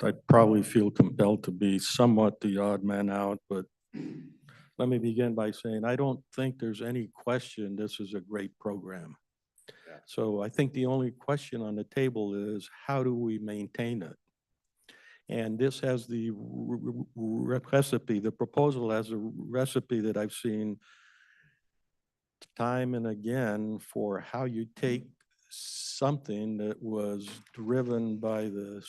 C: I probably feel compelled to be somewhat the odd man out, but let me begin by saying I don't think there's any question this is a great program. So I think the only question on the table is how do we maintain it? And this has the recipe, the proposal has a recipe that I've seen time and again for how you take something that was driven by the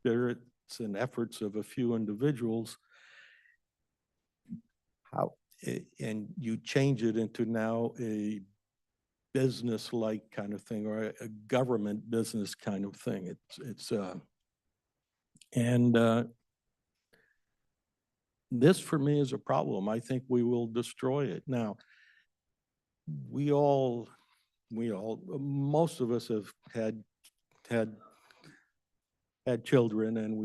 C: spirits and efforts of a few individuals, and you change it into now a business-like kind of thing, or a government business kind of thing. This for me is a problem. I think we will destroy it. Now, most of us have had children, and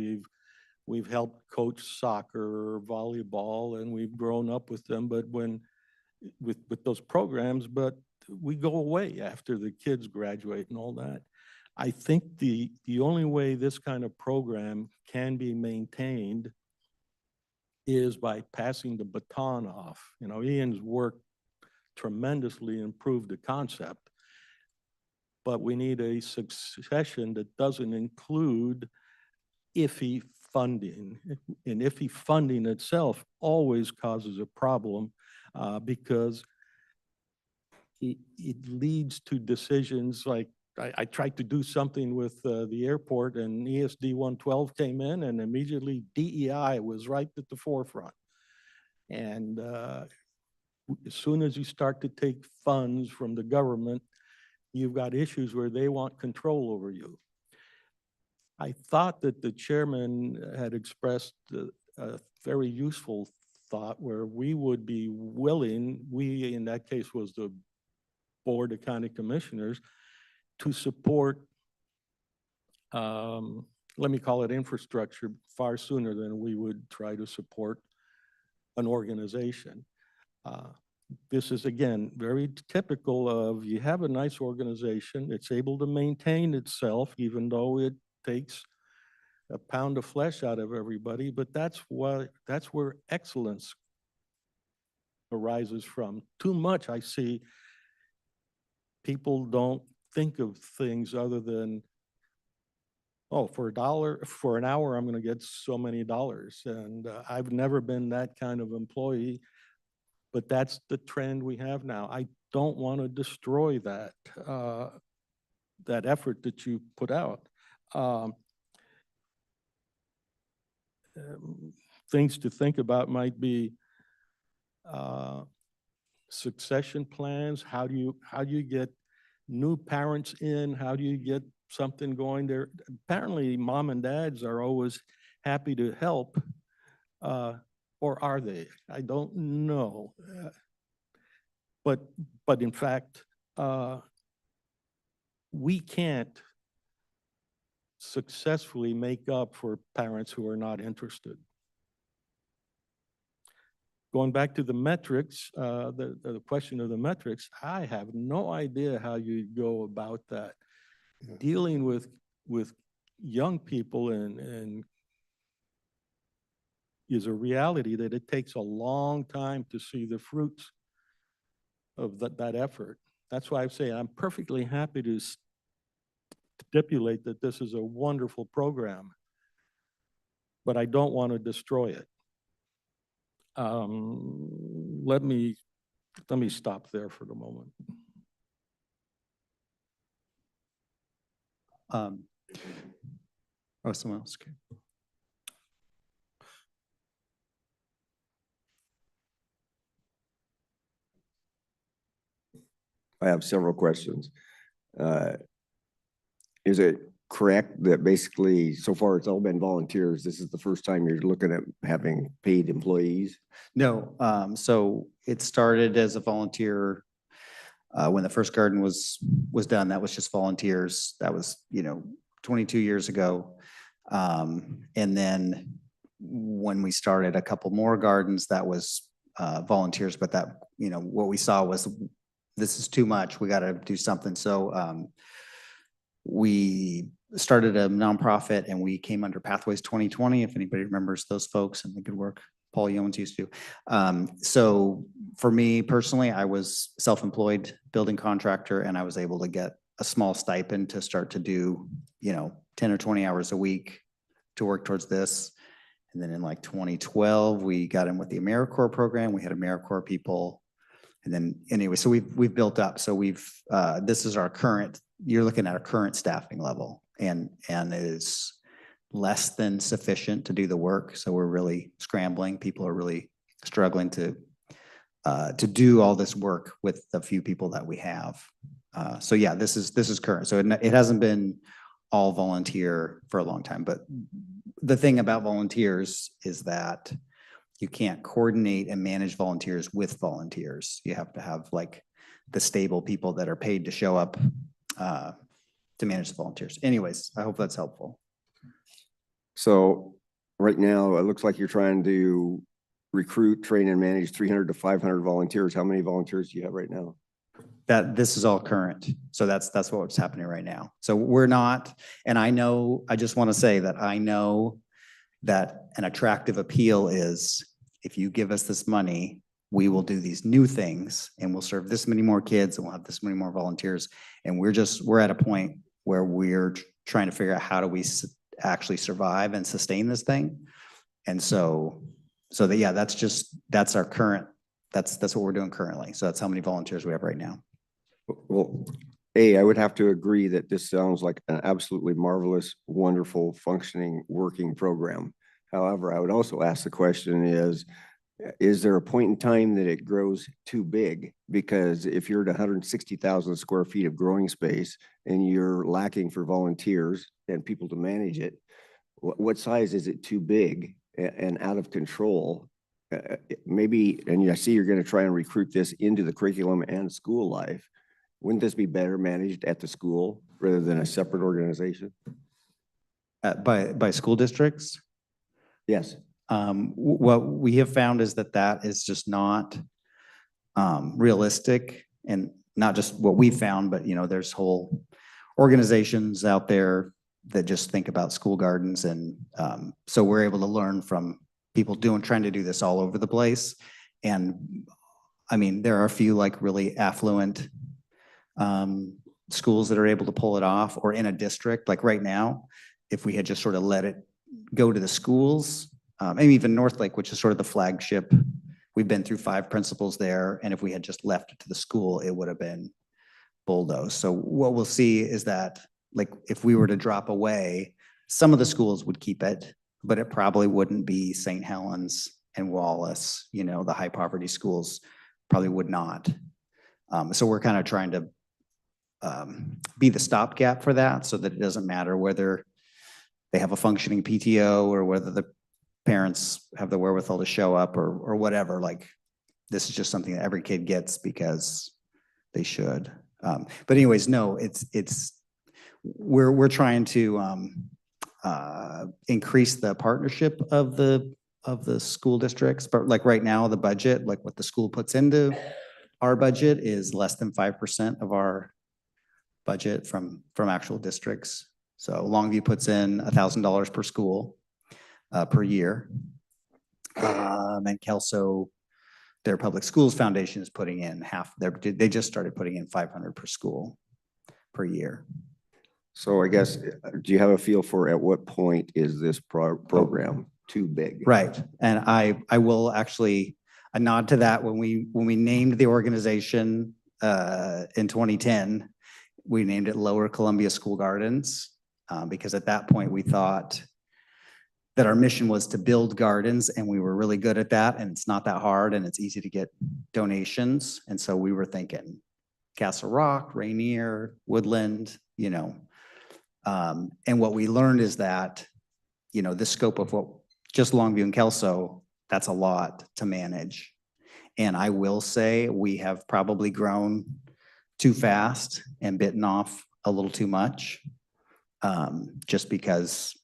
C: we've helped coach soccer or volleyball, and we've grown up with them, but with those programs, but we go away after the kids graduate and all that. I think the only way this kind of program can be maintained is by passing the baton off. You know, Ian's work tremendously improved the concept, but we need a succession that doesn't include iffy funding. And iffy funding itself always causes a problem because it leads to decisions like I tried to do something with the airport, and ESD 112 came in, and immediately DEI was right at the forefront. And as soon as you start to take funds from the government, you've got issues where they want control over you. I thought that the chairman had expressed a very useful thought where we would be willing, we in that case was the Board of County Commissioners, to support, let me call it infrastructure, far sooner than we would try to support an organization. This is, again, very typical of you have a nice organization, it's able to maintain itself, even though it takes a pound of flesh out of everybody, but that's where excellence arises from. Too much, I see, people don't think of things other than, oh, for an hour, I'm going to get so many dollars. And I've never been that kind of employee, but that's the trend we have now. I don't want to destroy that, that effort that you put out. Things to think about might be succession plans. How do you get new parents in? How do you get something going there? Apparently, mom and dads are always happy to help, or are they? I don't know. But in fact, we can't successfully make up for parents who are not interested. Going back to the metrics, the question of the metrics, I have no idea how you go about that. Dealing with young people and is a reality that it takes a long time to see the fruits of that effort. That's why I say I'm perfectly happy to stipulate that this is a wonderful program, but I don't want to destroy it. Let me stop there for the moment.
Q: Oh, someone else. Okay.
H: I have several questions. Is it correct that basically so far it's all been volunteers? This is the first time you're looking at having paid employees?
Q: No, so it started as a volunteer. When the first garden was done, that was just volunteers. That was, 22 years ago. And then when we started a couple more gardens, that was volunteers, but that, what we saw was this is too much. We got to do something. So we started a nonprofit and we came under Pathways 2020, if anybody remembers those folks and the good work Paul Yeomans used to. So for me personally, I was self-employed building contractor and I was able to get a small stipend to start to do, 10 or 20 hours a week to work towards this. And then in like 2012, we got in with the AmeriCorps program. We had AmeriCorps people. And then anyway, so we've built up. So this is our current, you're looking at our current staffing level and it is less than sufficient to do the work. So we're really scrambling. People are really struggling to do all this work with the few people that we have. So yeah, this is current. So it hasn't been all volunteer for a long time, but the thing about volunteers is that you can't coordinate and manage volunteers with volunteers. You have to have like the stable people that are paid to show up to manage the volunteers. Anyways, I hope that's helpful.
H: So right now, it looks like you're trying to recruit, train, and manage 300 to 500 volunteers. How many volunteers do you have right now?
Q: This is all current. So that's what's happening right now. So we're not, and I just want to say that I know that an attractive appeal is if you give us this money, we will do these new things and we'll serve this many more kids and we'll have this many more volunteers. And we're at a point where we're trying to figure out how do we actually survive and sustain this thing. And so yeah, that's our current, that's what we're doing currently. So that's how many volunteers we have right now.
H: Well, I would have to agree that this sounds like an absolutely marvelous, wonderful, functioning, working program. However, I would also ask the question is there a point in time that it grows too big? Because if you're at 160,000 square feet of growing space and you're lacking for volunteers and people to manage it, what size is it too big and out of control? Maybe, and I see you're going to try and recruit this into the curriculum and school life. Wouldn't this be better managed at the school rather than a separate organization?
Q: By school districts?
H: Yes.
Q: What we have found is that is just not realistic, and not just what we found, but there's whole organizations out there that just think about school gardens. And so we're able to learn from people trying to do this all over the place. And I mean, there are a few like really affluent schools that are able to pull it off, or in a district. Like right now, if we had just sort of let it go to the schools, and even Northlake, which is sort of the flagship, we've been through 5 principals there. And if we had just left it to the school, it would have been bulldozed. So what we'll see is that like if we were to drop away, some of the schools would keep it, but it probably wouldn't be St. Helens and Wallace, the high poverty schools probably would not. So we're kind of trying to be the stopgap for that, so that it doesn't matter whether they have a functioning PTO or whether the parents have the wherewithal to show up or whatever. Like this is just something that every kid gets because they should. But anyways, no, we're trying to increase the partnership of the school districts. But like right now, the budget, like what the school puts into our budget is less than 5% of our budget from actual districts. So Longview puts in $1,000 per school per year. And Kelso, their public schools foundation is putting in half. They just started putting in $500 per school per year.
H: So I guess, do you have a feel for at what point is this program too big?
Q: Right. And I will actually a nod to that. When we named the organization in 2010, we named it Lower Columbia School Gardens because at that point we thought that our mission was to build gardens, and we were really good at that, and it's not that hard, and it's easy to get donations. And so we were thinking Castle Rock, Rainier, Woodland, and what we learned is that, the scope of what just Longview and Kelso, that's a lot to manage. And I will say we have probably grown too fast and bitten off a little too much, just because,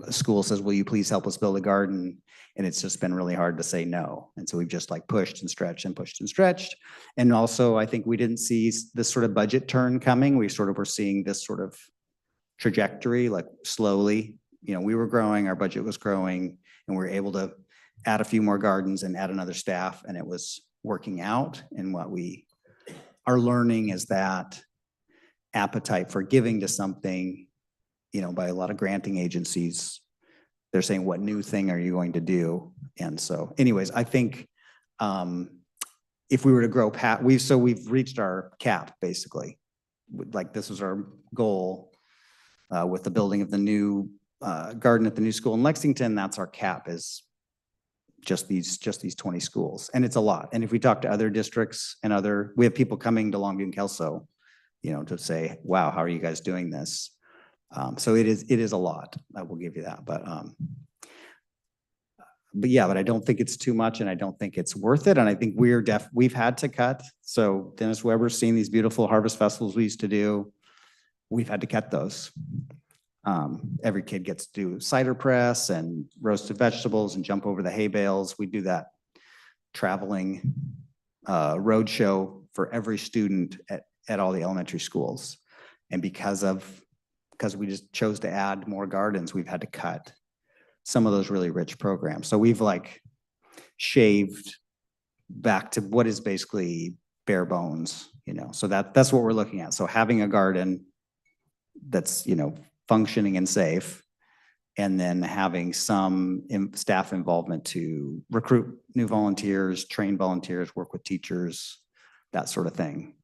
Q: a school says, will you please help us build a garden? And it's just been really hard to say no. And so we've just like pushed and stretched and pushed and stretched. And also, I think we didn't see this sort of budget turn coming. We sort of were seeing this sort of trajectory, like slowly, we were growing, our budget was growing, and we were able to add a few more gardens and add another staff, and it was working out. And what we are learning is that appetite for giving to something, by a lot of granting agencies, they're saying, what new thing are you going to do? And so anyways, I think if we were to grow we've reached our cap basically. Like this was our goal with the building of the new garden at the new school in Lexington. That's our cap, is just these 20 schools. And it's a lot. And if we talk to other districts and we have people coming to Longview and Kelso, to say, wow, how are you guys doing this? So it is a lot. I will give you that. But yeah, but I don't think it's too much, and I don't think it's worth it. And I think we've had to cut. So Dennis Weber's seen these beautiful harvest festivals we used to do. We've had to cut those. Every kid gets to do cider press and roasted vegetables and jump over the hay bales. We do that traveling road show for every student at all the elementary schools. And because we just chose to add more gardens, we've had to cut some of those really rich programs. So we've like shaved back to what is basically bare bones, so that's what we're looking at. So having a garden that's, functioning and safe, and then having some staff involvement to recruit new volunteers, train volunteers, work with teachers, that sort of thing.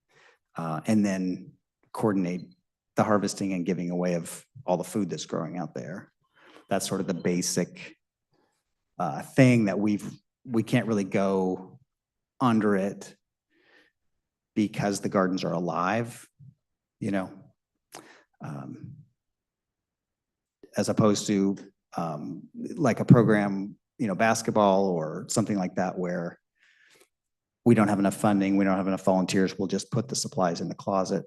Q: And then coordinate the harvesting and giving away of all the food that's growing out there. That's sort of the basic thing that we can't really go under it because the gardens are alive, as opposed to like a program, basketball or something like that, where we don't have enough funding, we don't have enough volunteers, we'll just put the supplies in the closet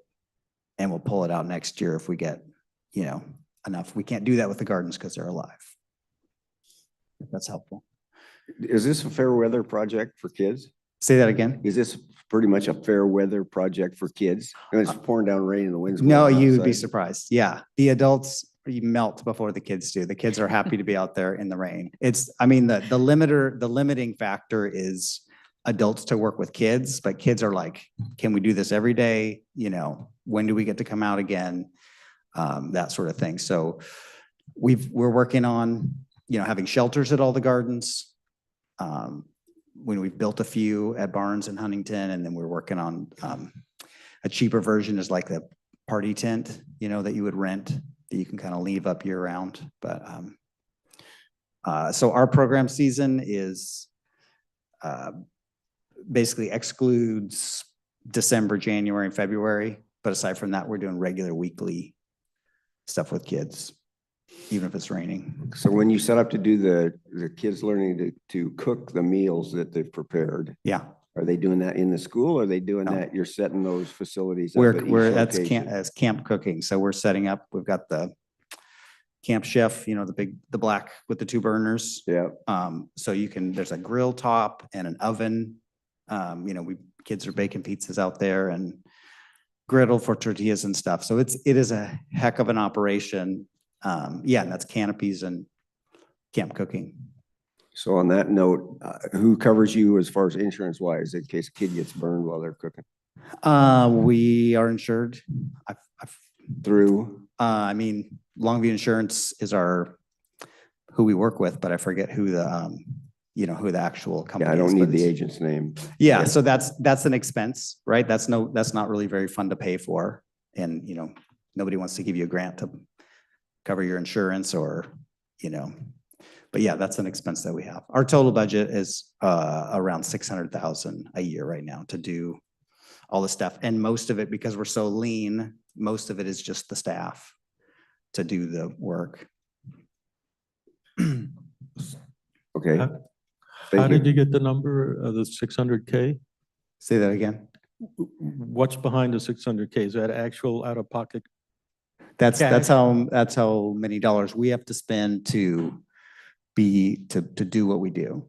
Q: and we'll pull it out next year if we get, enough. We can't do that with the gardens because they're alive. If that's helpful.
H: Is this a fair weather project for kids?
Q: Say that again.
H: Is this pretty much a fair weather project for kids? And it's pouring down rain and the wind's
Q: No,
H: blowing
Q: you would be
H: outside.
Q: surprised. Yeah. The adults melt before the kids do. The kids are happy to be out there in the rain. The limiting factor is adults to work with kids, but kids are like, can we do this every day? When do we get to come out again? That sort of thing. So we're working on, having shelters at all the gardens. When we've built a few at Barnes and Huntington, and then we're working on a cheaper version is like the party tent, that you would rent, that you can kind of leave up year round. But so our program season is basically excludes December, January, and February. But aside from that, we're doing regular weekly stuff with kids, even if it's raining.
H: So when you set up to do the kids learning to cook the meals that they've prepared.
Q: Yeah.
H: Are they doing that in the school? Or are they doing that? You're setting those facilities up at each
Q: That's
H: location?
Q: camp cooking. So we're setting up, we've got the camp chef, the black with the 2 burners.
H: Yeah.
Q: So there's a grill top and an oven. Kids are baking pizzas out there and griddle for tortillas and stuff. So it is a heck of an operation. Yeah, and that's canopies and camp cooking.
H: So on that note, who covers you as far as insurance wise in case a kid gets burned while they're cooking?
Q: We are insured.
H: Through?
Q: Longview Insurance is who we work with, but I forget who the actual company is.
H: Yeah, I don't need
Q: but
H: the agent's name.
Q: Yeah, so that's an expense, right? That's not really very fun to pay for. And, nobody wants to give you a grant to cover your insurance or, but yeah, that's an expense that we have. Our total budget is around $600,000 a year right now to do all the stuff. And most of it, because we're so lean, most of it is just the staff to do the work.
H: Okay.
C: How did you get the number of the 600K?
Q: Say that again.
C: What's behind the 600K? Is that actual out-of-pocket?
Q: That's
C: Cash.
Q: that's how many dollars we have to spend to do what we do.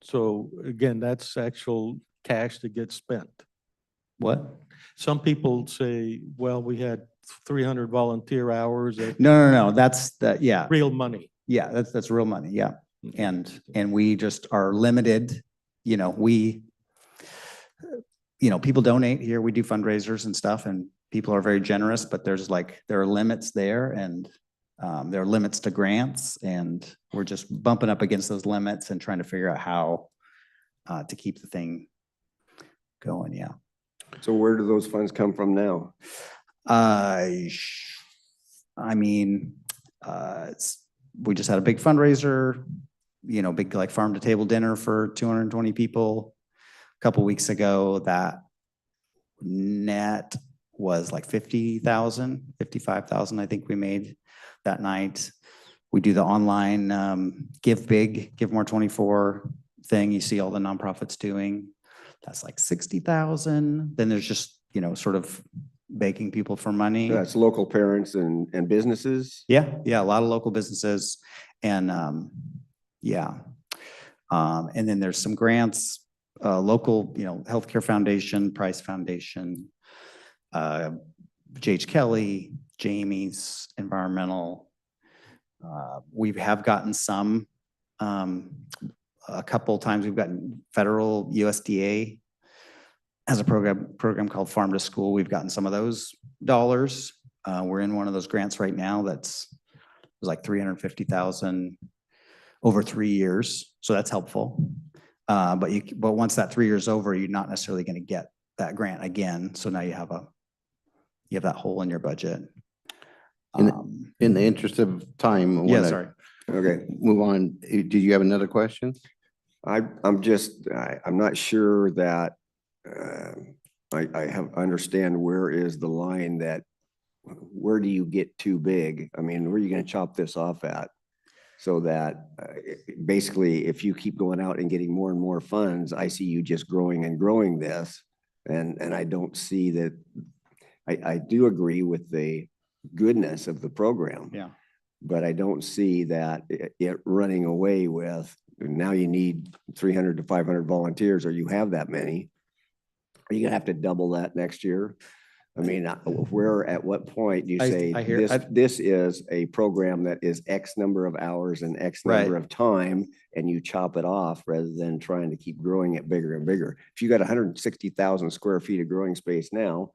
C: So again, that's actual cash that gets spent.
Q: What?
C: Some people say, well, we had 300 volunteer hours at
Q: No, that's yeah.
C: real money.
Q: Yeah, that's real money, yeah. And we just are limited, you know, people donate here, we do fundraisers and stuff, and people are very generous, but there are limits there, and there are limits to grants, and we're just bumping up against those limits and trying to figure out how to keep the thing going, yeah.
H: So where do those funds come from now?
Q: I mean, we just had a big fundraiser, big like farm to table dinner for 220 people a couple weeks ago. That net was like 50,000, 55,000, I think we made that night. We do the online Give Big, Give More 24 thing you see all the nonprofits doing. That's like 60,000. Then there's just, sort of begging people for money.
H: That's local parents and businesses?
Q: Yeah, a lot of local businesses. And yeah. And then there's some grants, local, Healthcare Foundation, Price Foundation, J.H. Kelly, Jamie's Environmental. We have gotten some, a couple times we've gotten federal USDA has a program called Farm to School. We've gotten some of those dollars. We're in one of those grants right now that's like 350,000 over 3 years. So that's helpful. But once that 3 years over, you're not necessarily going to get that grant again. So now you have that hole in your budget.
N: In the interest of time.
Q: Yeah, sorry.
N: Okay, move on. Did you have another question?
H: I'm not sure that I understand where is the line where do you get too big? I mean, where are you going to chop this off at? So that basically, if you keep going out and getting more and more funds, I see you just growing and growing this. And I don't see that. I do agree with the goodness of the program.
Q: Yeah.
H: But I don't see that it running away with, now you need 300 to 500 volunteers, or you have that many. Are you gonna have to double that next year? I mean, at what point do you say this is a program that is X number of hours and X number of time, and you chop it off rather than trying to keep growing it bigger and bigger? If you got 160,000 square feet of growing space now,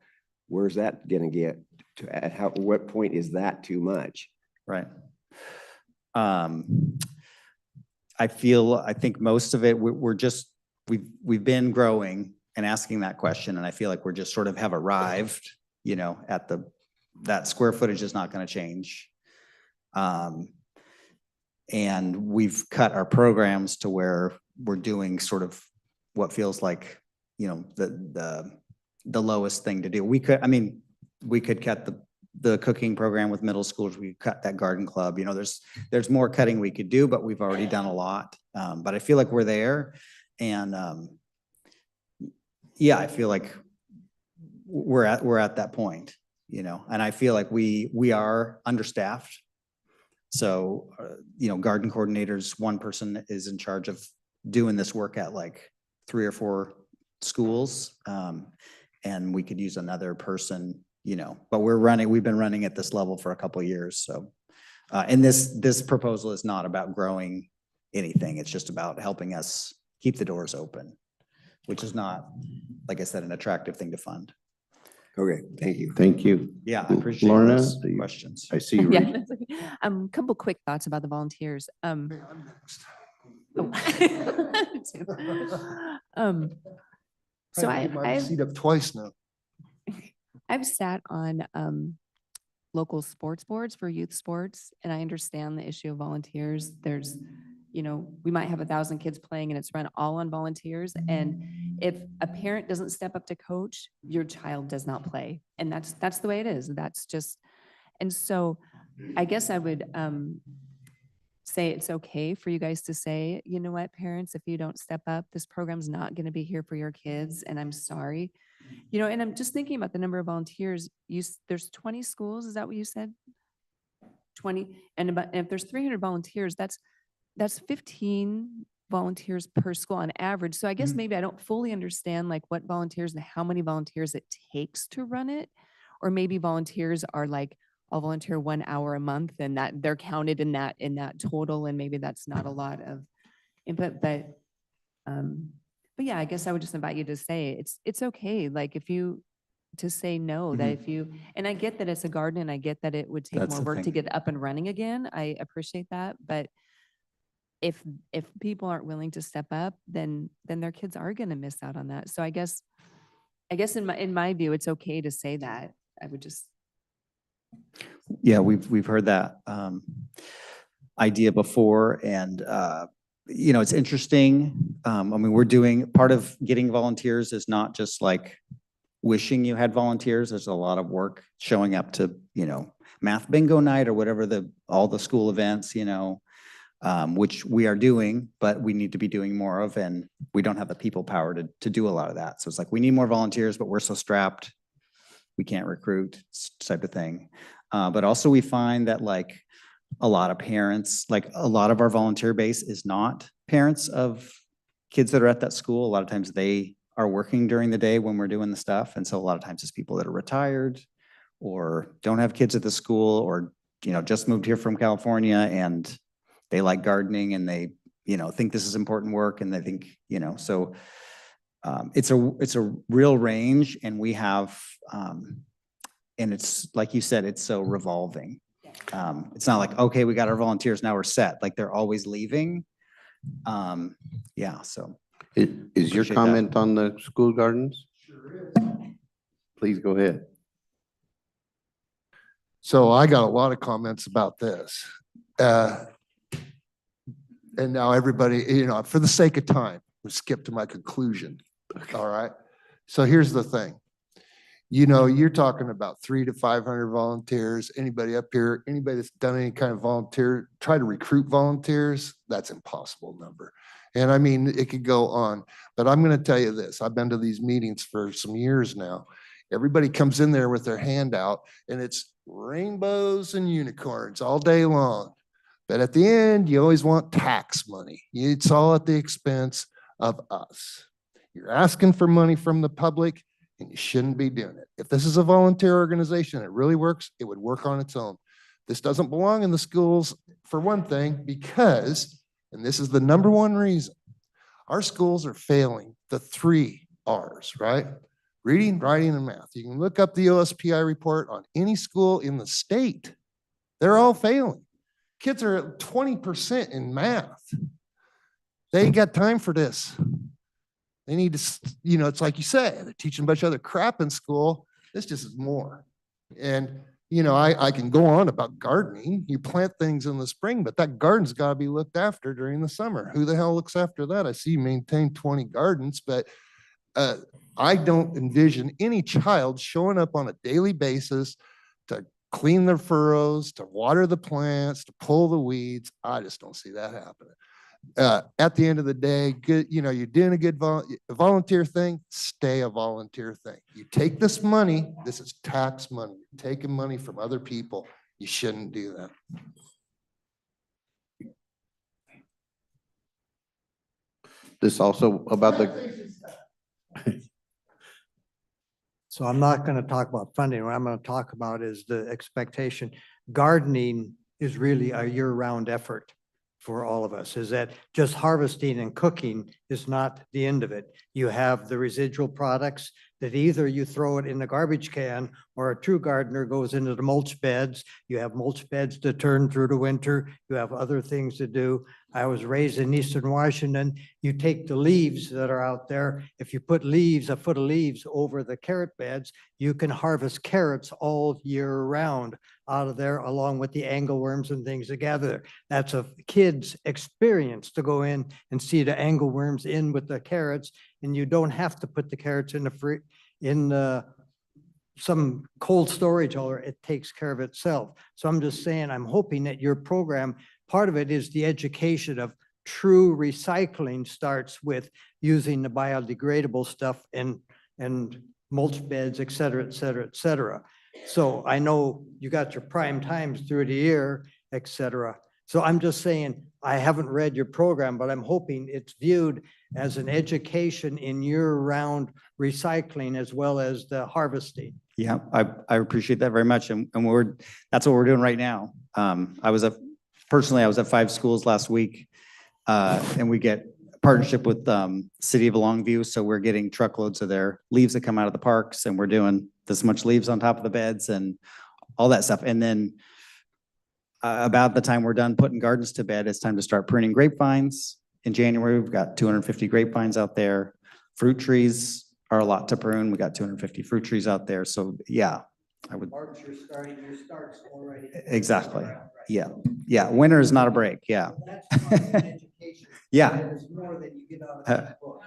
H: where's that gonna get to? At what point is that too much?
Q: Right. I think most of it, we've been growing and asking that question. And I feel like we're just sort of have arrived, at that square footage is not going to change. And we've cut our programs to where we're doing sort of what feels like, the lowest thing to do. We could cut the cooking program with middle schools. We cut that garden club. There's more cutting we could do, but we've already done a lot. But I feel like we're there. And yeah, I feel like we're at that point, and I feel like we are understaffed. So, garden coordinators, one person is in charge of doing this work at like 3 or 4 schools. And we could use another person, but we've been running at this level for a couple of years. So, and this proposal is not about growing anything. It's just about helping us keep the doors open, which is not, like I said, an attractive thing to fund.
H: Okay, thank you.
N: Thank you.
Q: Yeah, I appreciate
N: Lorna,
Q: those questions.
N: I see you.
O: Yeah, that's okay. Couple quick thoughts about the volunteers.
G: I'm next.
O: So
G: I get my seat up twice now.
O: I've sat on local sports boards for youth sports, and I understand the issue of volunteers. There's, we might have 1,000 kids playing and it's run all on volunteers. And if a parent doesn't step up to coach, your child does not play. And that's the way it is. That's just, and so I guess I would say it's okay for you guys to say, you know what, parents, if you don't step up, this program's not going to be here for your kids, and I'm sorry. You know, and I'm just thinking about the number of volunteers. There's 20 schools, is that what you said? 20, and if there's 300 volunteers, that's 15 volunteers per school on average. So I guess maybe I don't fully understand like what volunteers and how many volunteers it takes to run it. Or maybe volunteers are like, I'll volunteer 1 hour a month and that they're counted in that total, and maybe that's not a lot of input, but yeah, I guess I would just invite you to say it's okay. Like to say no, that if you, and I get that it's a garden and I get that it would take
Q: That's
O: more
Q: the
O: work to
Q: thing.
O: get up and running again. I appreciate that. But if people aren't willing to step up, then their kids are going to miss out on that. So I guess in my view, it's okay to say that. I would just.
Q: Yeah, we've heard that idea before, and you know, it's interesting. I mean, we're doing, part of getting volunteers is not just like wishing you had volunteers. There's a lot of work showing up to, you know, math bingo night or whatever all the school events, you know, which we are doing, but we need to be doing more of, and we don't have the people power to do a lot of that. So it's like, we need more volunteers, but we're so strapped, we can't recruit, type of thing. But also we find that like a lot of parents, like a lot of our volunteer base is not parents of kids that are at that school. A lot of times they are working during the day when we're doing the stuff. And so a lot of times it's people that are retired or don't have kids at the school, or, you know, just moved here from California and they like gardening and they, you know, think this is important work, and they think, you know, so it's a real range, and we have, and it's like you said, it's so revolving. It's not like, okay, we got our volunteers, now we're set. Like they're always leaving. Yeah, so.
N: Is your
Q: Appreciate that.
N: comment on the school gardens? Sure is. Please go ahead.
G: So I got a lot of comments about this. And now everybody, you know, for the sake of time, we'll skip to my conclusion. All right. So here's the thing. You know, you're talking about 300 to 500 volunteers. Anybody up here, anybody that's done any kind of volunteer, try to recruit volunteers, that's impossible number. And I mean, it could go on, but I'm going to tell you this. I've been to these meetings for some years now. Everybody comes in there with their hand out and it's rainbows and unicorns all day long. But at the end, you always want tax money. It's all at the expense of us. You're asking for money from the public, and you shouldn't be doing it. If this is a volunteer organization and it really works, it would work on its own. This doesn't belong in the schools, for one thing, because, and this is the number one reason, our schools are failing the 3 R's, right? Reading, writing, and math. You can look up the OSPI report on any school in the state. They're all failing. Kids are at 20% in math. They ain't got time for this. They need to, you know, it's like you say, they're teaching a bunch of other crap in school. This just is more. And, you know, I can go on about gardening. You plant things in the spring, but that garden's got to be looked after during the summer. Who the hell looks after that? I see you maintain 20 gardens, but I don't envision any child showing up on a daily basis to clean their furrows, to water the plants, to pull the weeds. I just don't see that happening. At the end of the day, good, you know, you're doing a good volunteer thing, stay a volunteer thing. You take this money, this is tax money, you're taking money from other people. You shouldn't do that.
N: This also about the.
F: So I'm not going to talk about funding. What I'm going to talk about is the expectation. Gardening is really a year-round effort for all of us, is that just harvesting and cooking is not the end of it. You have the residual products that either you throw it in the garbage can or a true gardener goes into the mulch beds. You have mulch beds to turn through the winter. You have other things to do. I was raised in Eastern Washington. You take the leaves that are out there. If you put leaves, a foot of leaves over the carrot beds, you can harvest carrots all year round out of there, along with the angleworms and things together. That's a kid's experience to go in and see the angleworms in with the carrots, and you don't have to put the carrots in some cold storage, or it takes care of itself. So I'm just saying, I'm hoping that your program part of it is the education of true recycling starts with using the biodegradable stuff and mulch beds, et cetera, et cetera, et cetera. So I know you got your prime times through the year, et cetera. So I'm just saying, I haven't read your program, but I'm hoping it's viewed as an education in year-round recycling as well as the harvesting.
Q: Yeah, I appreciate that very much. And that's what we're doing right now. I was at 5 schools last week. And we get partnership with City of Longview. So we're getting truckloads of their leaves that come out of the parks, and we're doing this much leaves on top of the beds and all that stuff. And then about the time we're done putting gardens to bed, it's time to start pruning grapevines. In January, we've got 250 grapevines out there. Fruit trees are a lot to prune. We got 250 fruit trees out there. So yeah, I would.
F: March, you're starting, your start's already.
Q: Exactly. Yeah. Yeah. Winter is not a break. Yeah. Yeah.
F: There's more than you get out of that book.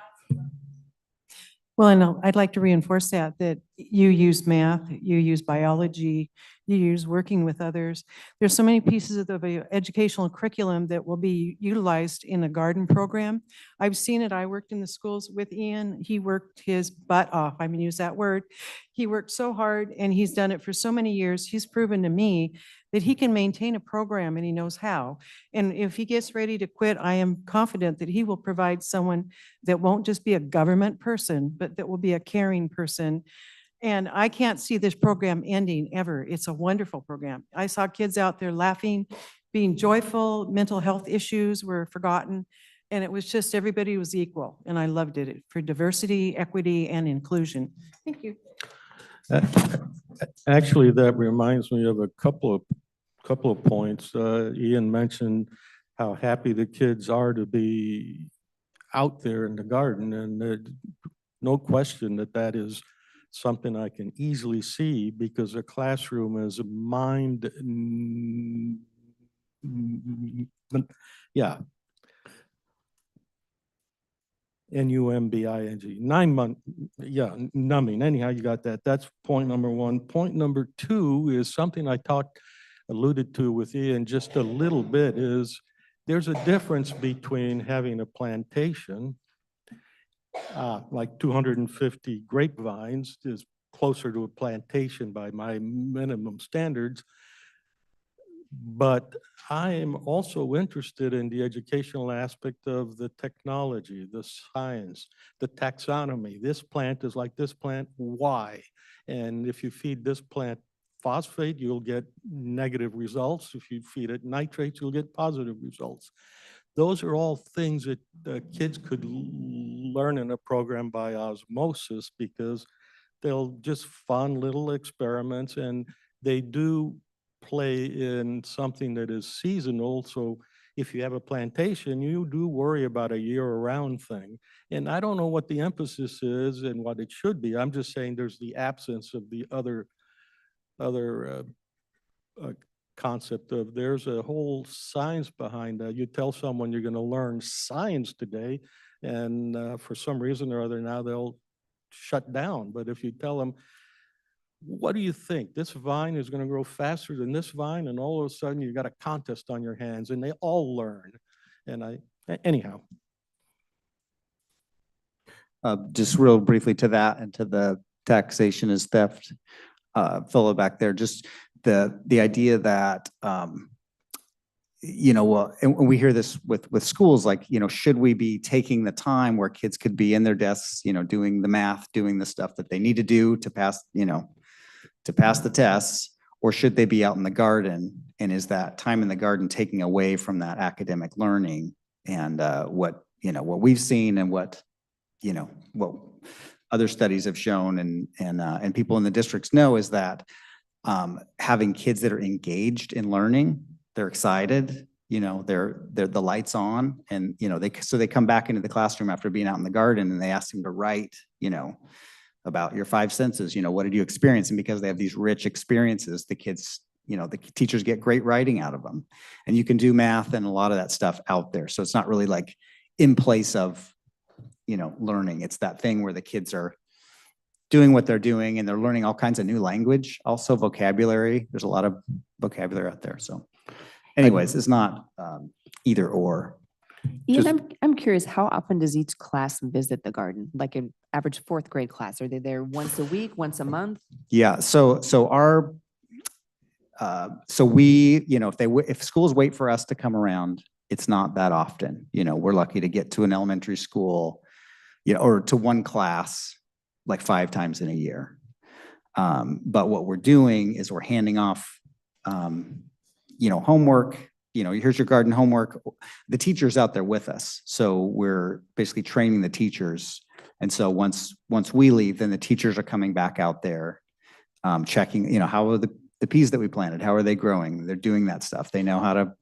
T: Well, and I'd like to reinforce that you use math, you use biology, you use working with others. There's so many pieces of the educational curriculum that will be utilized in a garden program. I've seen it. I worked in the schools with Ian. He worked his butt off. I'm gonna use that word. He worked so hard and he's done it for so many years. He's proven to me that he can maintain a program and he knows how. And if he gets ready to quit, I am confident that he will provide someone that won't just be a government person, but that will be a caring person. And I can't see this program ending ever. It's a wonderful program. I saw kids out there laughing, being joyful, mental health issues were forgotten. And it was just, everybody was equal. And I loved it for diversity, equity, and inclusion. Thank you.
C: Actually, that reminds me of a couple of points. Ian mentioned how happy the kids are to be out there in the garden, and no question that is something I can easily see, because a classroom is yeah. NUMBING, 9 month, yeah, numbing. Anyhow, you got that. That's point number one. Point number two is something I alluded to with Ian just a little bit, is there's a difference between having a plantation, like 250 grapevines is closer to a plantation by my minimum standards. But I am also interested in the educational aspect of the technology, the science, the taxonomy. This plant is like this plant, why? And if you feed this plant phosphate, you'll get negative results. If you feed it nitrates, you'll get positive results. Those are all things that kids could learn in a program by osmosis, because they'll just fun little experiments, and they do play in something that is seasonal. So if you have a plantation, you do worry about a year-round thing. And I don't know what the emphasis is and what it should be. I'm just saying there's the absence of the other concept of there's a whole science behind that. You tell someone you're going to learn science today, and for some reason or other now they'll shut down. But if you tell them, what do you think? This vine is going to grow faster than this vine, and all of a sudden you got a contest on your hands, and they all learn. And anyhow.
Q: Just real briefly to that and to the taxation as theft, fellow back there, just the idea that, and we hear this with schools, like, should we be taking the time where kids could be in their desks, doing the math, doing the stuff that they need to do to pass, to pass the tests, or should they be out in the garden? And is that time in the garden taking away from that academic learning? And what we've seen and what other studies have shown and people in the districts know is that having kids that are engaged in learning, they're excited, they're the lights on, and they come back into the classroom after being out in the garden, and they ask them to write, about your 5 senses, what did you experience? And because they have these rich experiences, the kids, the teachers get great writing out of them. And you can do math and a lot of that stuff out there. So it's not really like in place of, learning. It's that thing where the kids are doing what they're doing, and they're learning all kinds of new language, also vocabulary. There's a lot of vocabulary out there. So anyways, it's not either or.
O: Ian, I'm curious, how often does each class visit the garden? Like an average fourth grade class, are they there once a week, once a month?
Q: Yeah, so our, so we, you know, if schools wait for us to come around, it's not that often. You know, we're lucky to get to an elementary school, you know, or to one class like 5 times in a year. But what we're doing is we're handing off, you know, homework. You know, here's your garden homework. The teacher's out there with us, so we're basically training the teachers. And so once we leave, then the teachers are coming back out there, checking, you know, how are the peas that we planted, how are they growing? They're doing that stuff. They know how to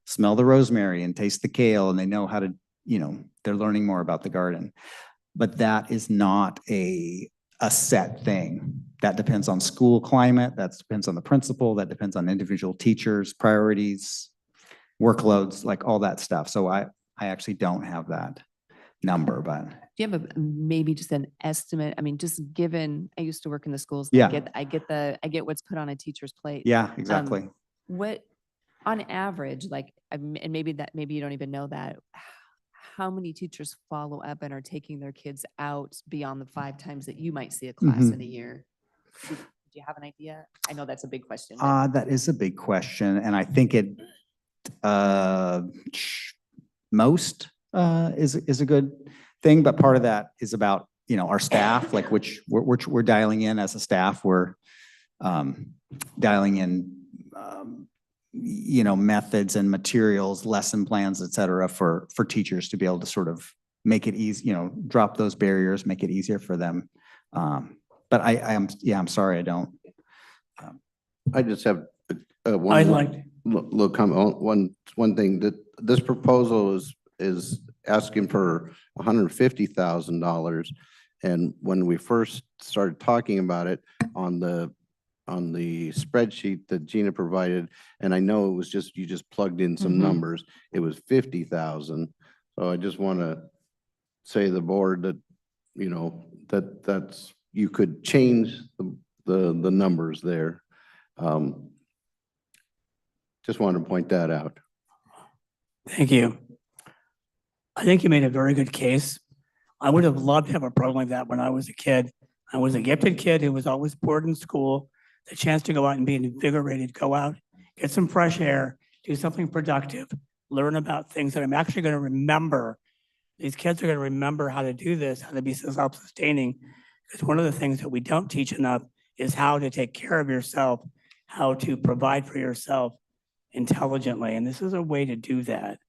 Q: smell the rosemary and taste the kale, and they know how to, you know, they're learning more about the garden. But that is not a set thing. That depends on school climate, that depends on the principal, that depends on individual teachers, priorities, workloads, like all that stuff. So I actually don't have that number, but.
O: Do you have maybe just an estimate? I mean, just given, I used to work in the schools.
Q: Yeah.
O: I get what's put on a teacher's plate.
Q: Yeah, exactly.
O: What, on average, like, and maybe you don't even know that, how many teachers follow up and are taking their kids out beyond the 5 times that you might see a class in a year? Do you have an idea? I know that's a big question.
Q: That is a big question, and I think it, most is a good thing, but part of that is about, you know, our staff, like which we're dialing in as a staff. We're dialing in, you know, methods and materials, lesson plans, et cetera, for teachers to be able to sort of make it easy, you know, drop those barriers, make it easier for them. But I'm sorry, I don't.
N: I just have
U: I'd
N: one
U: like-
N: little comment. One thing, that this proposal is asking for $150,000. And when we first started talking about it on the spreadsheet that Gina provided, and I know it was just, you just plugged in some numbers, it was 50,000. So I just want to say to the board that, you know, that's, you could change the numbers there. Just wanted to point that out.
U: Thank you. I think you made a very good case. I would have loved to have a program like that when I was a kid. I was a gifted kid who was always bored in school. The chance to go out and be invigorated, go out, get some fresh air, do something productive, learn about things that I'm actually going to remember. These kids are going to remember how to do this, how to be self-sustaining. Because one of the things that we don't teach enough is how to take care of yourself, how to provide for yourself intelligently. And this is a way to do that.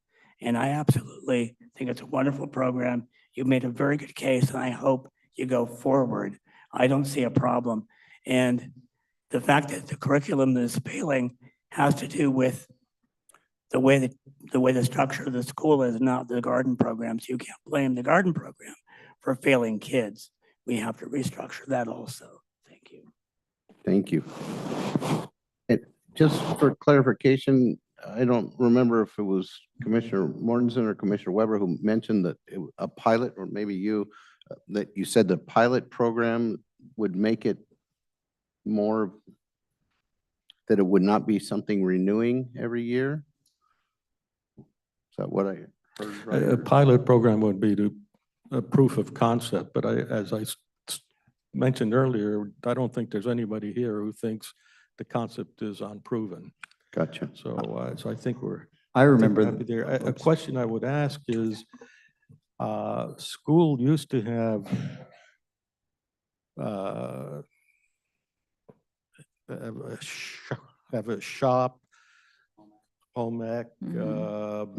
U: And I absolutely think it's a wonderful program. You've made a very good case, and I hope you go forward. I don't see a problem. And the fact that the curriculum is failing has to do with the way the structure of the school is, not the garden programs. You can't blame the garden program for failing kids. We have to restructure that also. Thank you.
N: Thank you. And just for clarification, I don't remember if it was Commissioner Mortensen or Commissioner Weber who mentioned that a pilot, or maybe you, that you said the pilot program would make it more, that it would not be something renewing every year? Is that what I heard? Right?
C: A pilot program would be a proof of concept, but as I mentioned earlier, I don't think there's anybody here who thinks the concept is unproven.
N: Gotcha.
C: So, so I think
Q: I remember
C: happy there. A question I would ask is, school used to have a shop, home ec,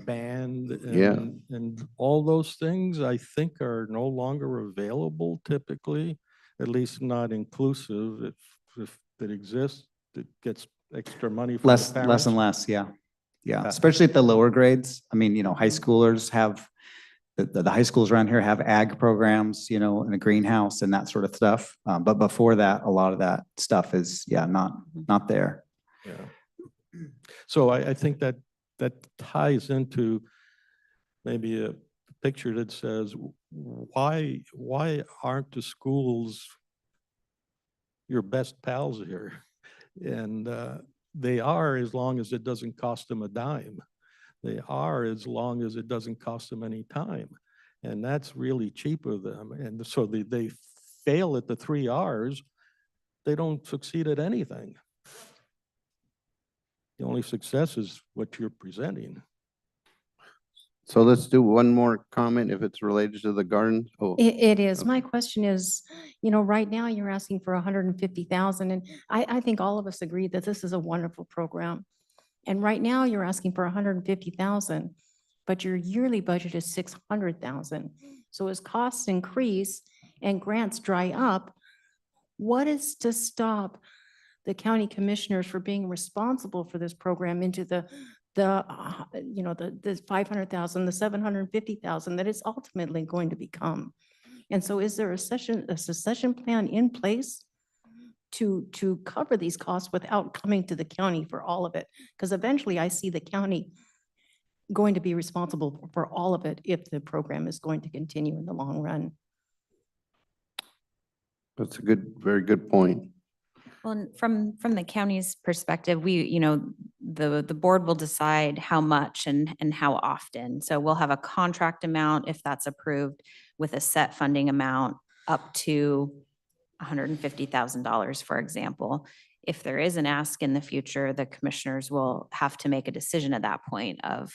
C: band, and all those things I think are no longer available typically, at least not inclusive. If it exists, it gets extra money from the parents.
Q: Less and less, yeah. Yeah, especially at the lower grades. I mean, you know, high schoolers have, the high schools around here have ag programs, you know, in a greenhouse and that sort of stuff. But before that, a lot of that stuff is, not there.
C: Yeah. So I think that ties into maybe a picture that says, why aren't the schools your best pals here? And they are as long as it doesn't cost them a dime. They are as long as it doesn't cost them any time. And that's really cheap of them. And so they fail at the 3 Rs, they don't succeed at anything. The only success is what you're presenting.
N: So let's do one more comment if it's related to the garden. Oh,
J: It is. My question is, right now you're asking for 150,000 and I think all of us agree that this is a wonderful program. And right now you're asking for 150,000, but your yearly budget is 600,000. So as costs increase and grants dry up, what is to stop the county commissioners for being responsible for this program into the 500,000, the 750,000 that it's ultimately going to become? And so is there a succession plan in place to cover these costs without coming to the county for all of it? Because eventually I see the county going to be responsible for all of it if the program is going to continue in the long run.
N: that's a very good point.
P: Well, and from the county's perspective, the board will decide how much and how often. So we'll have a contract amount if that's approved with a set funding amount up to $150,000, for example. If there is an ask in the future, the commissioners will have to make a decision at that point of,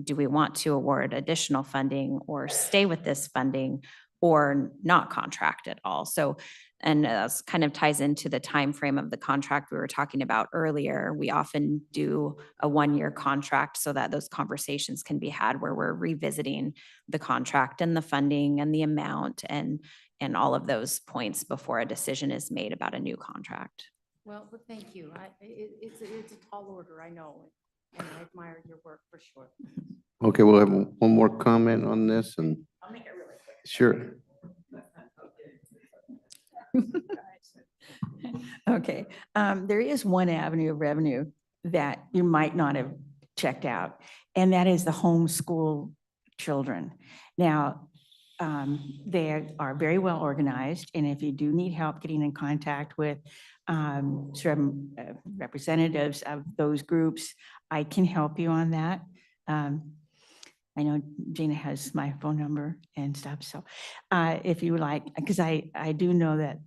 P: do we want to award additional funding or stay with this funding or not contract at all? So, and that's kind of ties into the time frame of the contract we were talking about earlier. We often do a 1-year contract so that those conversations can be had where we're revisiting the contract and the funding and the amount and all of those points before a decision is made about a new contract.
J: Well, thank you. It's a tall order, I know, and I admire your work for sure.
N: Okay, we'll have one more comment on this and.
A: I'll make it really quick.
N: Sure.
A: Okay, there is one avenue of revenue that you might not have checked out, and that is the homeschool children. Now, they are very well organized, and if you do need help getting in contact with some representatives of those groups, I can help you on that. I know Gina has my phone number and stuff, so if you would like, because I do know that,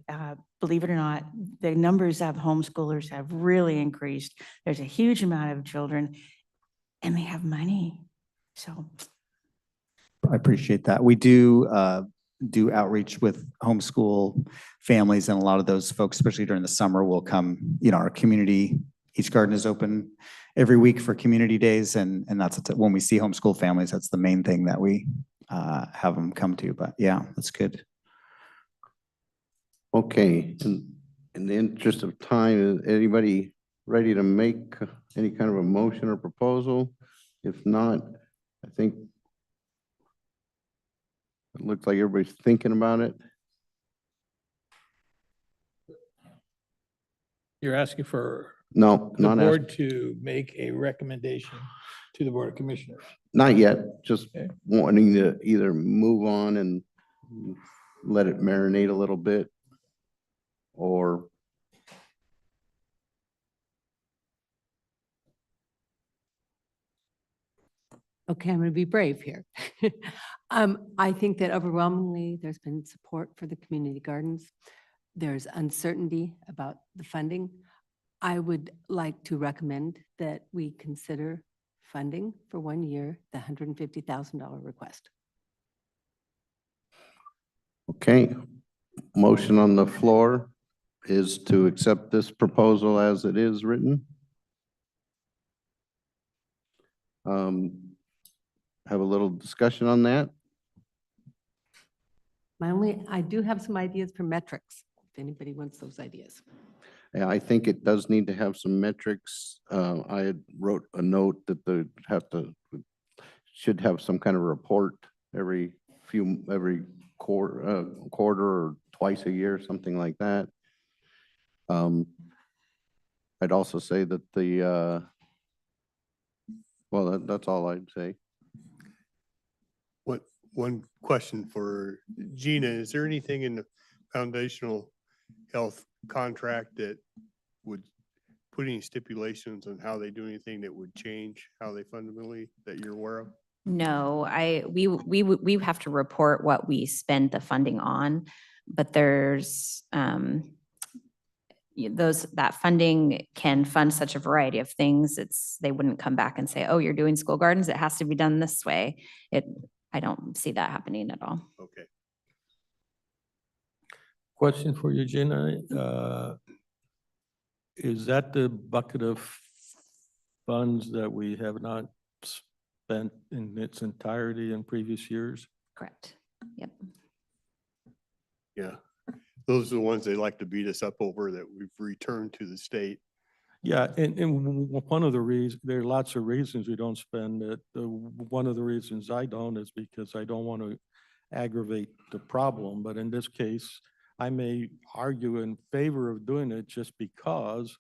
A: believe it or not, the numbers of homeschoolers have really increased. There's a huge amount of children, and they have money, so.
Q: I appreciate that. We do outreach with homeschool families, and a lot of those folks, especially during the summer, will come, our community, each garden is open every week for community days. And that's when we see homeschool families, that's the main thing that we have them come to. But yeah, that's good.
N: Okay, in the interest of time, is anybody ready to make any kind of a motion or proposal? If not, I think it looks like everybody's thinking about it.
D: You're asking for
N: No,
D: the
N: not
D: board to make a recommendation to the Board of Commissioners.
N: not yet, just
D: Okay.
N: wanting to either move on and let it marinate a little bit, or
R: Okay, I'm going to be brave here. I think that overwhelmingly, there's been support for the community gardens. There's uncertainty about the funding. I would like to recommend that we consider funding for 1 year, the $150,000 request.
N: okay. Motion on the floor is to accept this proposal as it is written. Have a little discussion on that.
R: I do have some ideas for metrics, if anybody wants those ideas.
N: Yeah, I think it does need to have some metrics. I had wrote a note that they should have some kind of report every quarter or twice a year, something like that. I'd also say that well, that's all I'd say.
B: One question for Gina, is there anything in the foundational health contract that would put any stipulations on how they do anything that would change how they fundamentally, that you're aware of?
P: No, we have to report what we spend the funding on, but there's, that funding can fund such a variety of things. They wouldn't come back and say, oh, you're doing school gardens, it has to be done this way. I don't see that happening at all.
B: Okay.
C: Question for you, Gina. Is that the bucket of funds that we have not spent in its entirety in previous years?
P: Correct. Yep.
B: Yeah. Those are the ones they like to beat us up over, that we've returned to the state.
C: Yeah, and one of the reasons, there are lots of reasons we don't spend it. One of the reasons I don't is because I don't want to aggravate the problem. But in this case, I may argue in favor of doing it just because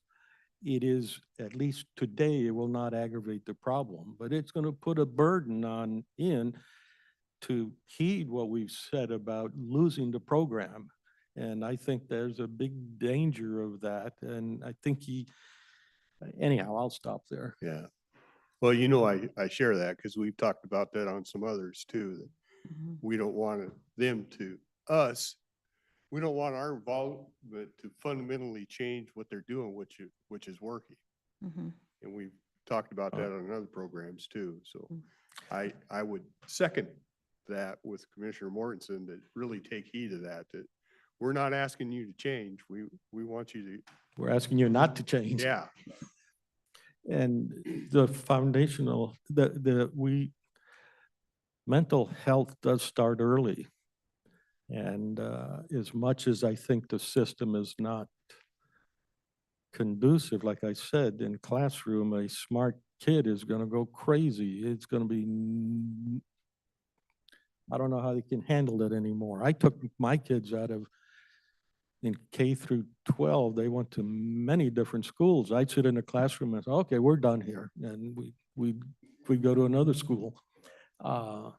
C: it is, at least today, it will not aggravate the problem. But it's going to put a burden on Ian to heed what we've said about losing the program. And I think there's a big danger of that. And I think anyhow, I'll stop there.
B: Yeah. Well, you know, I share that because we've talked about that on some others too, that we don't want we don't want our involvement to fundamentally change what they're doing, which is working. And we've talked about that on other programs too. So I would second that with Commissioner Mortensen, that really take heed of that we're not asking you to change. We want you to.
C: We're asking you not to change.
B: Yeah.
C: And the foundational, mental health does start early. And as much as I think the system is not conducive, like I said, in classroom, a smart kid is going to go crazy. It's going to be, I don't know how they can handle it anymore. I took my kids in K through 12, they went to many different schools. I'd sit in a classroom and say, okay, we're done here. And we go to another school. But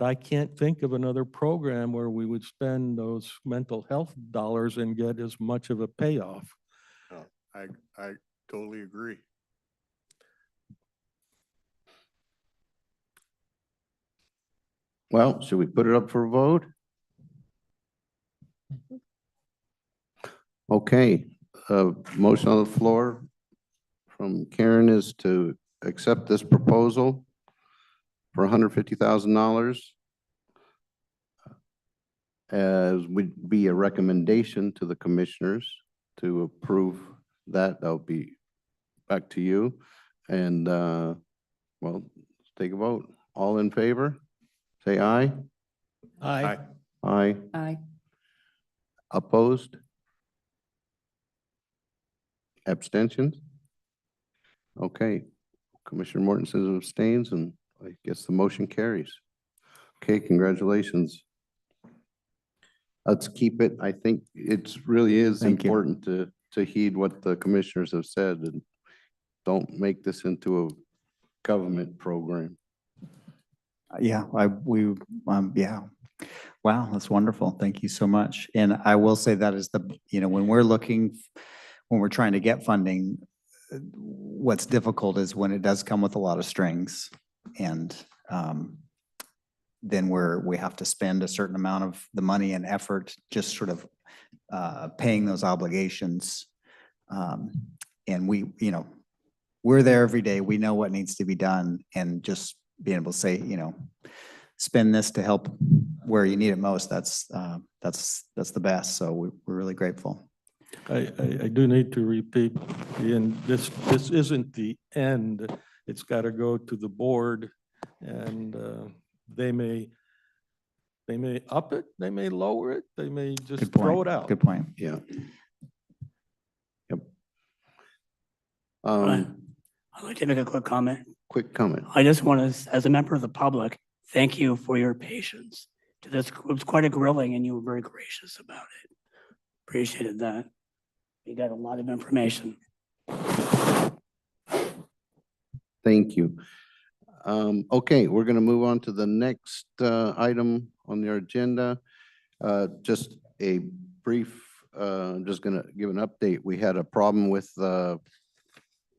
C: I can't think of another program where we would spend those mental health dollars and get as much of a payoff.
B: No, I totally agree.
N: Well, should we put it up for a vote? Okay, motion on the floor from Karen is to accept this proposal for $150,000 as would be a recommendation to the commissioners to approve that. That'll be back to you. And well, let's take a vote. All in favor? Say aye.
D: Aye.
N: Aye.
O: Aye.
N: Opposed? Abstentions? Okay, Commissioner Mortensen abstains, and I guess the motion carries. Okay, congratulations. Let's keep it. I think it really is important to heed what the commissioners have said, and don't make this into a government program.
Q: Yeah, yeah. Wow, that's wonderful. Thank you so much. And I will say that is when we're trying to get funding, what's difficult is when it does come with a lot of strings, and then we have to spend a certain amount of the money and effort just sort of paying those obligations. And we're there every day. We know what needs to be done, and just being able to say, spend this to help where you need it most. That's the best. So we're really grateful.
C: I do need to repeat, and this isn't the end. It's got to go to the board, and they may up it, they may lower it, they may just throw it out.
Q: Good point.
N: Yeah. Yep.
U: I'd like to make a quick comment.
N: Quick comment.
U: I just want to, as a member of the public, thank you for your patience. It was quite a grilling, and you were very gracious about it. Appreciated that. You got a lot of information.
N: Thank you. Okay, we're going to move on to the next item on your agenda. Just a brief I'm just gonna give an update. We had a problem with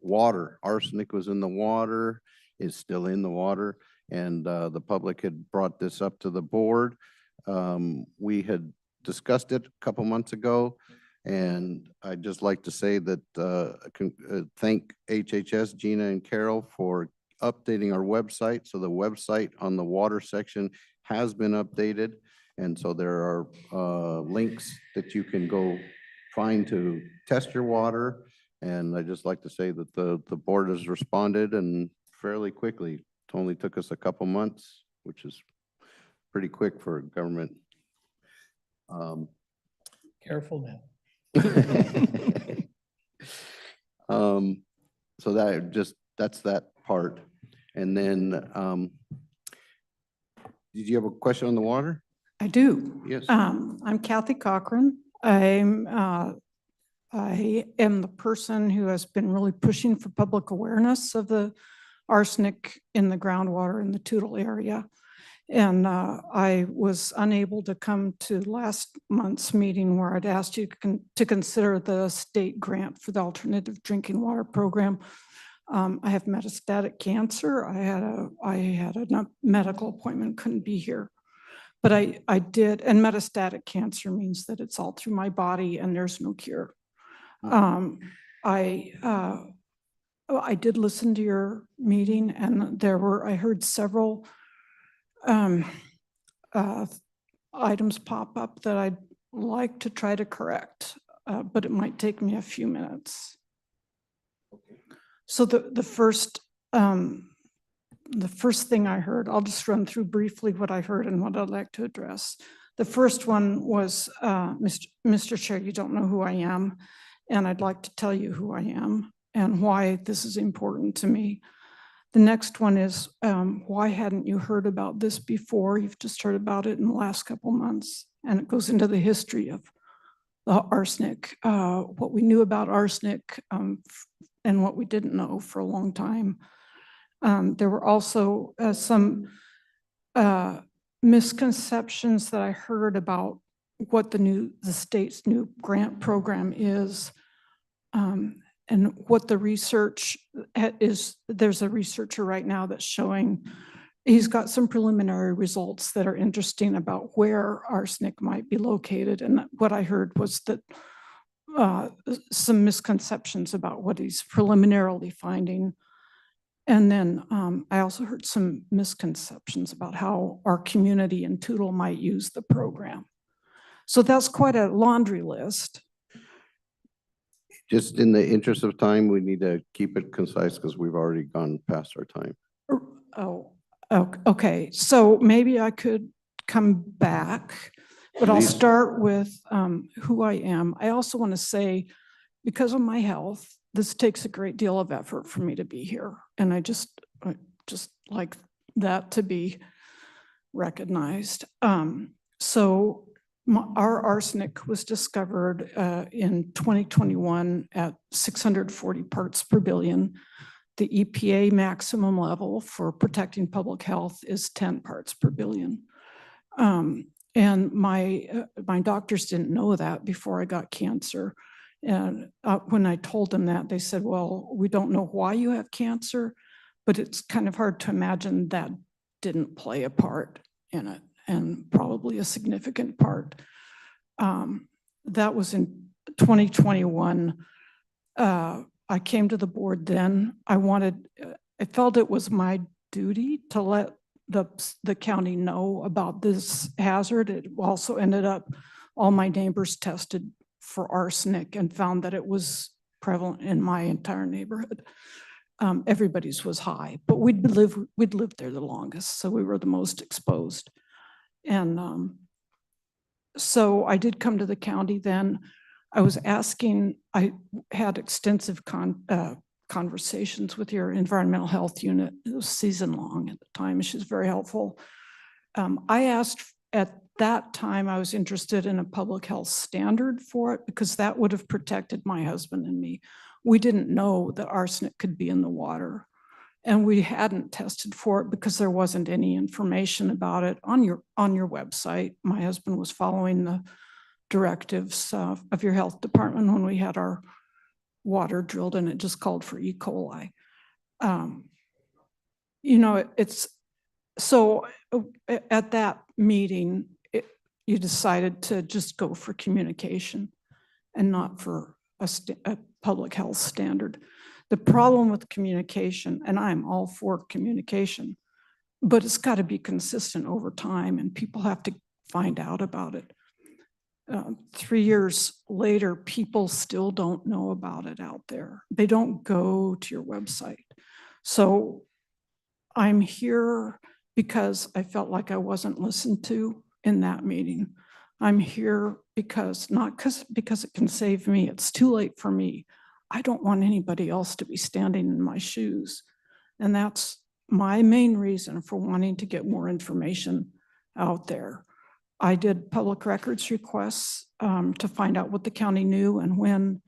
N: water. Arsenic was in the water, is still in the water, and the public had brought this up to the board. We had discussed it a couple months ago, and I'd just like to say that thank HHS, Gina and Carol, for updating our website. So the website on the water section has been updated. And so there are links that you can go find to test your water. And I just like to say that the board has responded and fairly quickly. It only took us a couple months, which is pretty quick for government.
D: Careful now.
N: So that's that part. And then, did you have a question on the water?
E: I do.
N: Yes.
E: I'm Kathy Cochran. I am the person who has been really pushing for public awareness of the arsenic in the groundwater in the Tootle area. And I was unable to come to last month's meeting where I'd asked you to consider the state grant for the alternative drinking water program. I have metastatic cancer. I had a medical appointment, couldn't be here. But I did, and metastatic cancer means that it's all through my body and there's no cure. I did listen to your meeting, and I heard several items pop up that I'd like to try to correct, but it might take me a few minutes. So the first thing I heard, I'll just run through briefly what I heard and what I'd like to address. The first one was, Mr. Chair, you don't know who I am, and I'd like to tell you who I am and why this is important to me. The next one is, why hadn't you heard about this before? You've just heard about it in the last couple months, and it goes into the history of the arsenic, what we knew about arsenic, and what we didn't know for a long time. There were also some misconceptions that I heard about what the state's new grant program is, and what the research is. There's a researcher right now that's showing, he's got some preliminary results that are interesting about where arsenic might be located. And what I heard was that some misconceptions about what he's preliminarily finding. And then I also heard some misconceptions about how our community in Tootle might use the program. So that's quite a laundry list.
N: Just in the interest of time, we need to keep it concise because we've already gone past our time.
E: Oh, okay. So maybe I could come back, but I'll
N: Please.
E: start with who I am. I also want to say, because of my health, this takes a great deal of effort for me to be here. And I just like that to be recognized. So our arsenic was discovered in 2021 at 640 parts per billion. The EPA maximum level for protecting public health is 10 parts per billion. And my doctors didn't know that before I got cancer. And when I told them that, they said, well, we don't know why you have cancer, but it's kind of hard to imagine that didn't play a part in it, and probably a significant part. That was in 2021. I came to the board then. I felt it was my duty to let the county know about this hazard. It also ended up, all my neighbors tested for arsenic and found that it was prevalent in my entire neighborhood. Everybody's was high, but we'd lived there the longest, so we were the most exposed. And so I did come to the county then. I was asking, I had extensive conversations with your environmental health unit. It was season long at the time. She was very helpful. I asked at that time, I was interested in a public health standard for it because that would have protected my husband and me. We didn't know that arsenic could be in the water, and we hadn't tested for it because there wasn't any information about it on your website. My husband was following directives of your health department when we had our water drilled and it just called for E. coli. You know, it's so at that meeting, you decided to just go for communication and not for a public health standard. The problem with communication, and I'm all for communication, but it's got to be consistent over time and people have to find out about it. 3 years later, people still don't know about it out there. They don't go to your website. So I'm here because I felt like I wasn't listened to in that meeting. I'm here because, not because it can save me. It's too late for me. I don't want anybody else to be standing in my shoes. And that's my main reason for wanting to get more information out there. I did public records requests to find out what the county knew and when.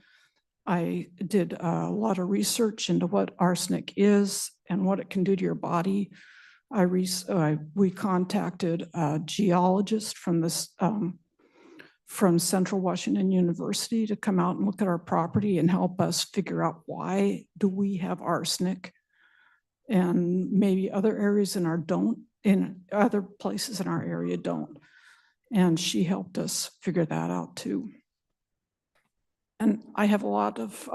E: I did a lot of research into what arsenic is and what it can do to your body. We contacted a geologist from from Central Washington University to come out and look at our property and help us figure out why do we have arsenic, and maybe other areas in other places in our area don't. And she helped us figure that out too. And I have a lot of,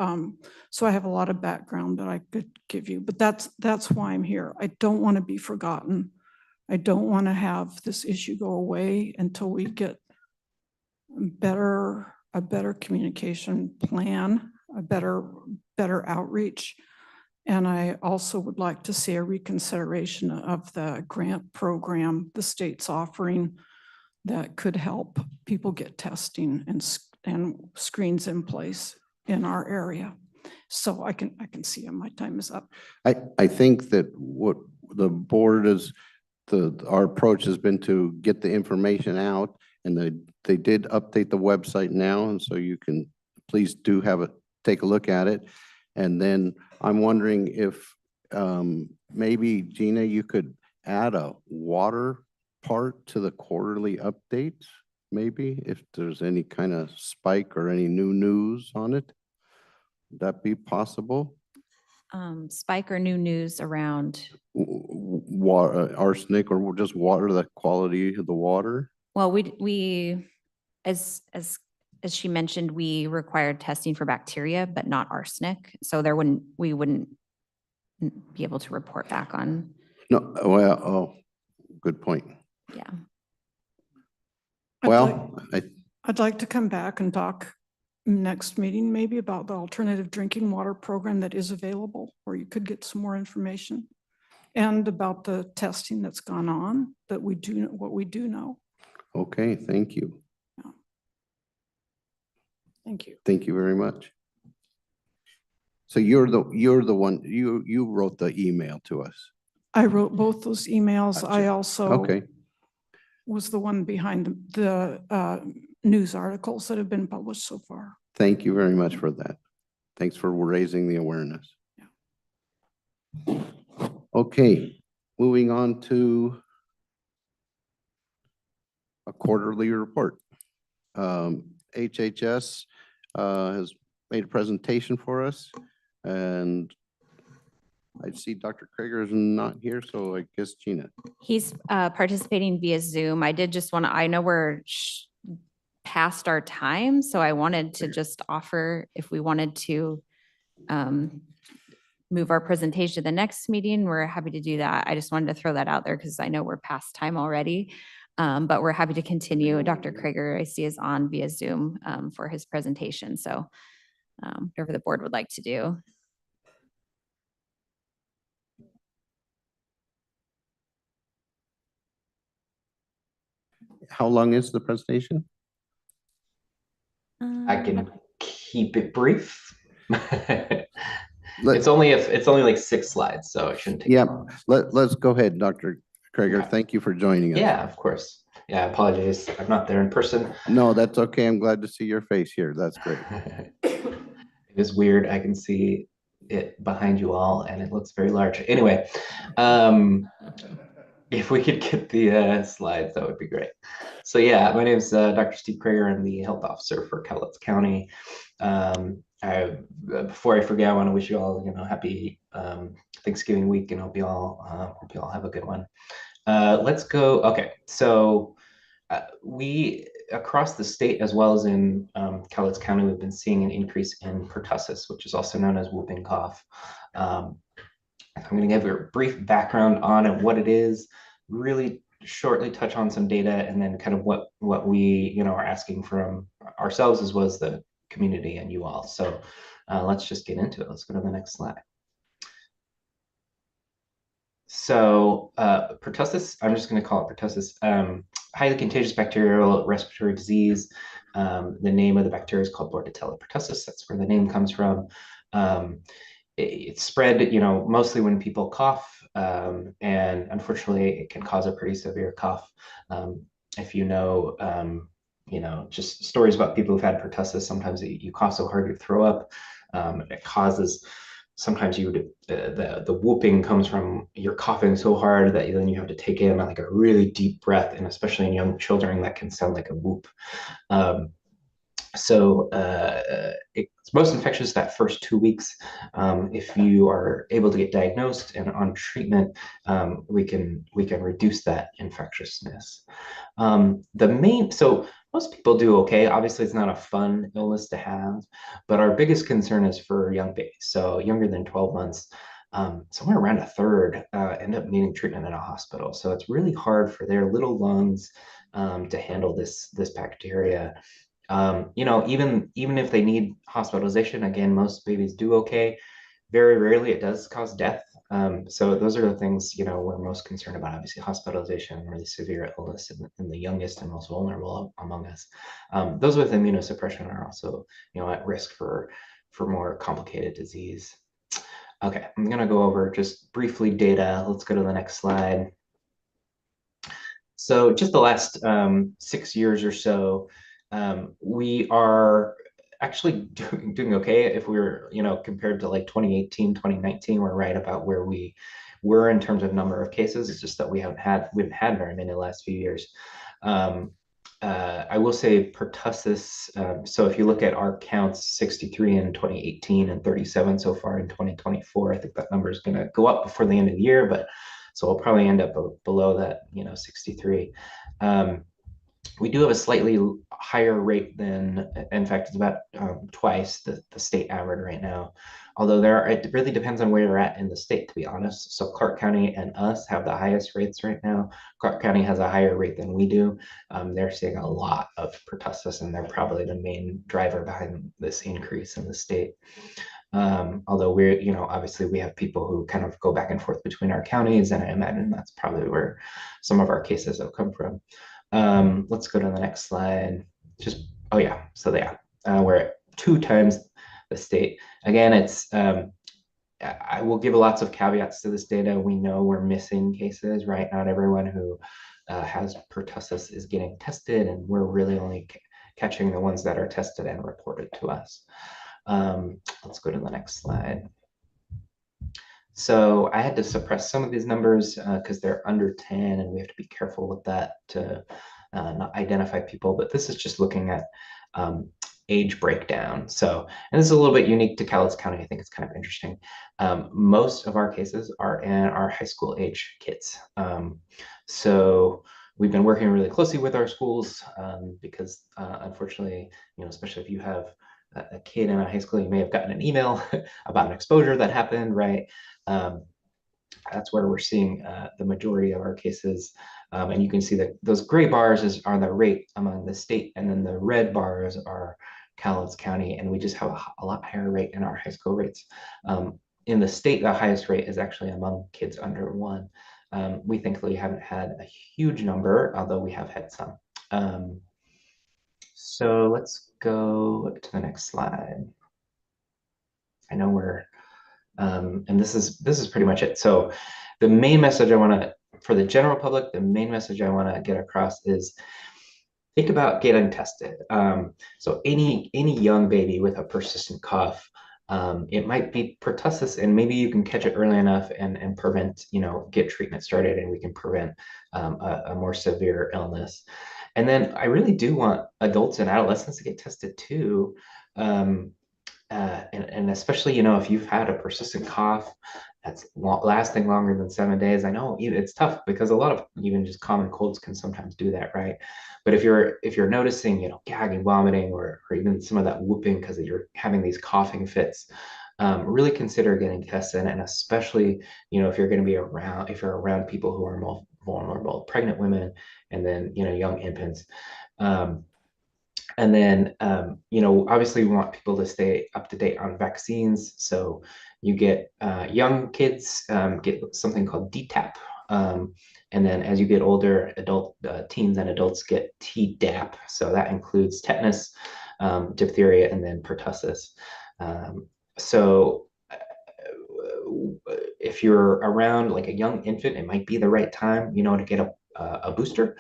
E: so I have a lot of background that I could give you, but that's why I'm here. I don't want to be forgotten. I don't want to have this issue go away until we get a better communication plan, a better outreach. And I also would like to see a reconsideration of the grant program the state's offering that could help people get testing and screens in place in our area. So I can see my time is up.
N: I think that what the board is, our approach has been to get the information out, and they did update the website now, and so you can, please do take a look at it. And then I'm wondering if maybe Gina, you could add a water part to the quarterly updates, maybe if there's any kind of spike or any new news on it. Would that be possible?
P: Spike or new news around?
N: Water, arsenic, or just water, the quality of the water?
P: Well, we as she mentioned, we required testing for bacteria, but not arsenic. So we wouldn't be able to report back on.
N: No, well, oh, good point.
P: Yeah.
E: I'd like to come back and talk next meeting, maybe about the alternative drinking water program that is available, where you could get some more information, and about the testing that's gone on, that we do what we do know.
N: Okay, thank you.
E: Yeah. Thank you.
N: Thank you very much. So you're the one, you wrote the email to us.
E: I wrote both those emails.
N: Gotcha.
E: I also
N: Okay.
E: was the one behind the news articles that have been published so far.
N: Thank you very much for that. Thanks for raising the awareness.
E: Yeah.
N: Okay, moving on to a quarterly report. HHS has made a presentation for us, and I see Dr. Krager is not here, so I guess Gina.
P: He's participating via Zoom. I did just want to, I know we're past our time, so I wanted to just offer if we wanted to move our presentation to the next meeting, we're happy to do that. I just wanted to throw that out there because I know we're past time already, but we're happy to continue. Dr. Krager, I see, is on via Zoom for his presentation. So whatever the board would like to do.
N: How long is the presentation?
I: I can keep it brief. It's only like 6 slides, so it shouldn't take
N: Yeah,
I: long.
N: let's go ahead, Dr. Krager. Thank you for joining us.
I: Yeah, of course. Yeah, I apologize. I'm not there in person.
N: No, that's okay. I'm glad to see your face here. That's great.
I: It is weird. I can see it behind you all, and it looks very large. Anyway, If we could get the slides, that would be great. So yeah, my name is Dr. Steve Krager. I'm the health officer for Cowlitz County. Before I forget, I want to wish you all, happy Thanksgiving week, and hope you all have a good one. Let's go. Okay, so we across the state as well as in Cowlitz County, we've been seeing an increase in pertussis, which is also known as whooping cough. I'm going to give you a brief background on it, what it is, really shortly touch on some data, and then kind of what we are asking from ourselves as well as the community and you all. So let's just get into it. Let's go to the next slide. So pertussis, I'm just going to call it pertussis, highly contagious bacterial respiratory disease. The name of the bacteria is called Bordetella pertussis. That's where the name comes from. It's spread, mostly when people cough, and unfortunately, it can cause a pretty severe cough. If just stories about people who've had pertussis, sometimes you cough so hard you throw up. It causes, sometimes the whooping comes from you're coughing so hard that then you have to take in like a really deep breath, and especially in young children, that can sound like a whoop. It's most infectious that first 2 weeks. If you are able to get diagnosed and on treatment, we can reduce that infectiousness. So most people do okay. Obviously, it's not a fun illness to have, but our biggest concern is for young babies. So younger than 12 months, somewhere around a third end up needing treatment in a hospital. So it's really hard for their little lungs to handle this bacteria. Even if they need hospitalization, again, most babies do okay. Very rarely it does cause death. So those are the things, we're most concerned about. Obviously, hospitalization, really severe illness in the youngest and most vulnerable among us. Those with immunosuppression are also, at risk for more complicated disease. Okay, I'm going to go over just briefly data. Let's go to the next slide. So just the last 6 years or so, we are actually doing okay. If we were, compared to like 2018, 2019, we're right about where we were in terms of number of cases. It's just that we haven't had very many the last few years. I will say pertussis. So if you look at our counts, 63 in 2018 and 37 so far in 2024, I think that number is going to go up before the end of the year, but so we'll probably end up below that, 63. We do have a slightly higher rate than, in fact, it's about twice the state average right now. Although it really depends on where you're at in the state, to be honest. So Clark County and us have the highest rates right now. Clark County has a higher rate than we do. They're seeing a lot of pertussis, and they're probably the main driver behind this increase in the state. Although we're, obviously we have people who kind of go back and forth between our counties, and I imagine that's probably where some of our cases have come from. Let's go to the next slide. Oh yeah, so we're at 2 times the state. Again, I will give lots of caveats to this data. We know we're missing cases, right? Not everyone who has pertussis is getting tested, and we're really only catching the ones that are tested and reported to us. Let's go to the next slide. So I had to suppress some of these numbers because they're under 10, and we have to be careful with that to not identify people. But this is just looking at age breakdown. So, and this is a little bit unique to Cowlitz County. I think it's kind of interesting. Most of our cases are in our high school age kids. So we've been working really closely with our schools because unfortunately, especially if you have a kid in a high school, you may have gotten an email about an exposure that happened, right? That's where we're seeing the majority of our cases. And you can see that those gray bars are the rate among the state, and then the red bars are Cowlitz County, and we just have a lot higher rate in our high school rates. In the state, the highest rate is actually among kids under 1. We thankfully haven't had a huge number, although we have had some. So let's go to the next slide. I know and this is pretty much it. So the main message for the general public, the main message I want to get across is think about getting tested. So any young baby with a persistent cough, it might be pertussis, and maybe you can catch it early enough and prevent, get treatment started, and we can prevent a more severe illness. And then I really do want adults and adolescents to get tested too. And especially, if you've had a persistent cough that's lasting longer than 7 days, I know it's tough because a lot of even just common colds can sometimes do that, right? But if you're noticing, gagging, vomiting, or even some of that whooping because you're having these coughing fits, really consider getting tested. And especially, if you're going to be around, if you're around people who are more vulnerable, pregnant women, and then, young infants. And then, obviously we want people to stay up to date on vaccines. So you get young kids get something called DTaP. And then as you get older, teens and adults get Tdap. So that includes tetanus, diphtheria, and then pertussis. So if you're around like a young infant, it might be the right time, to get a booster.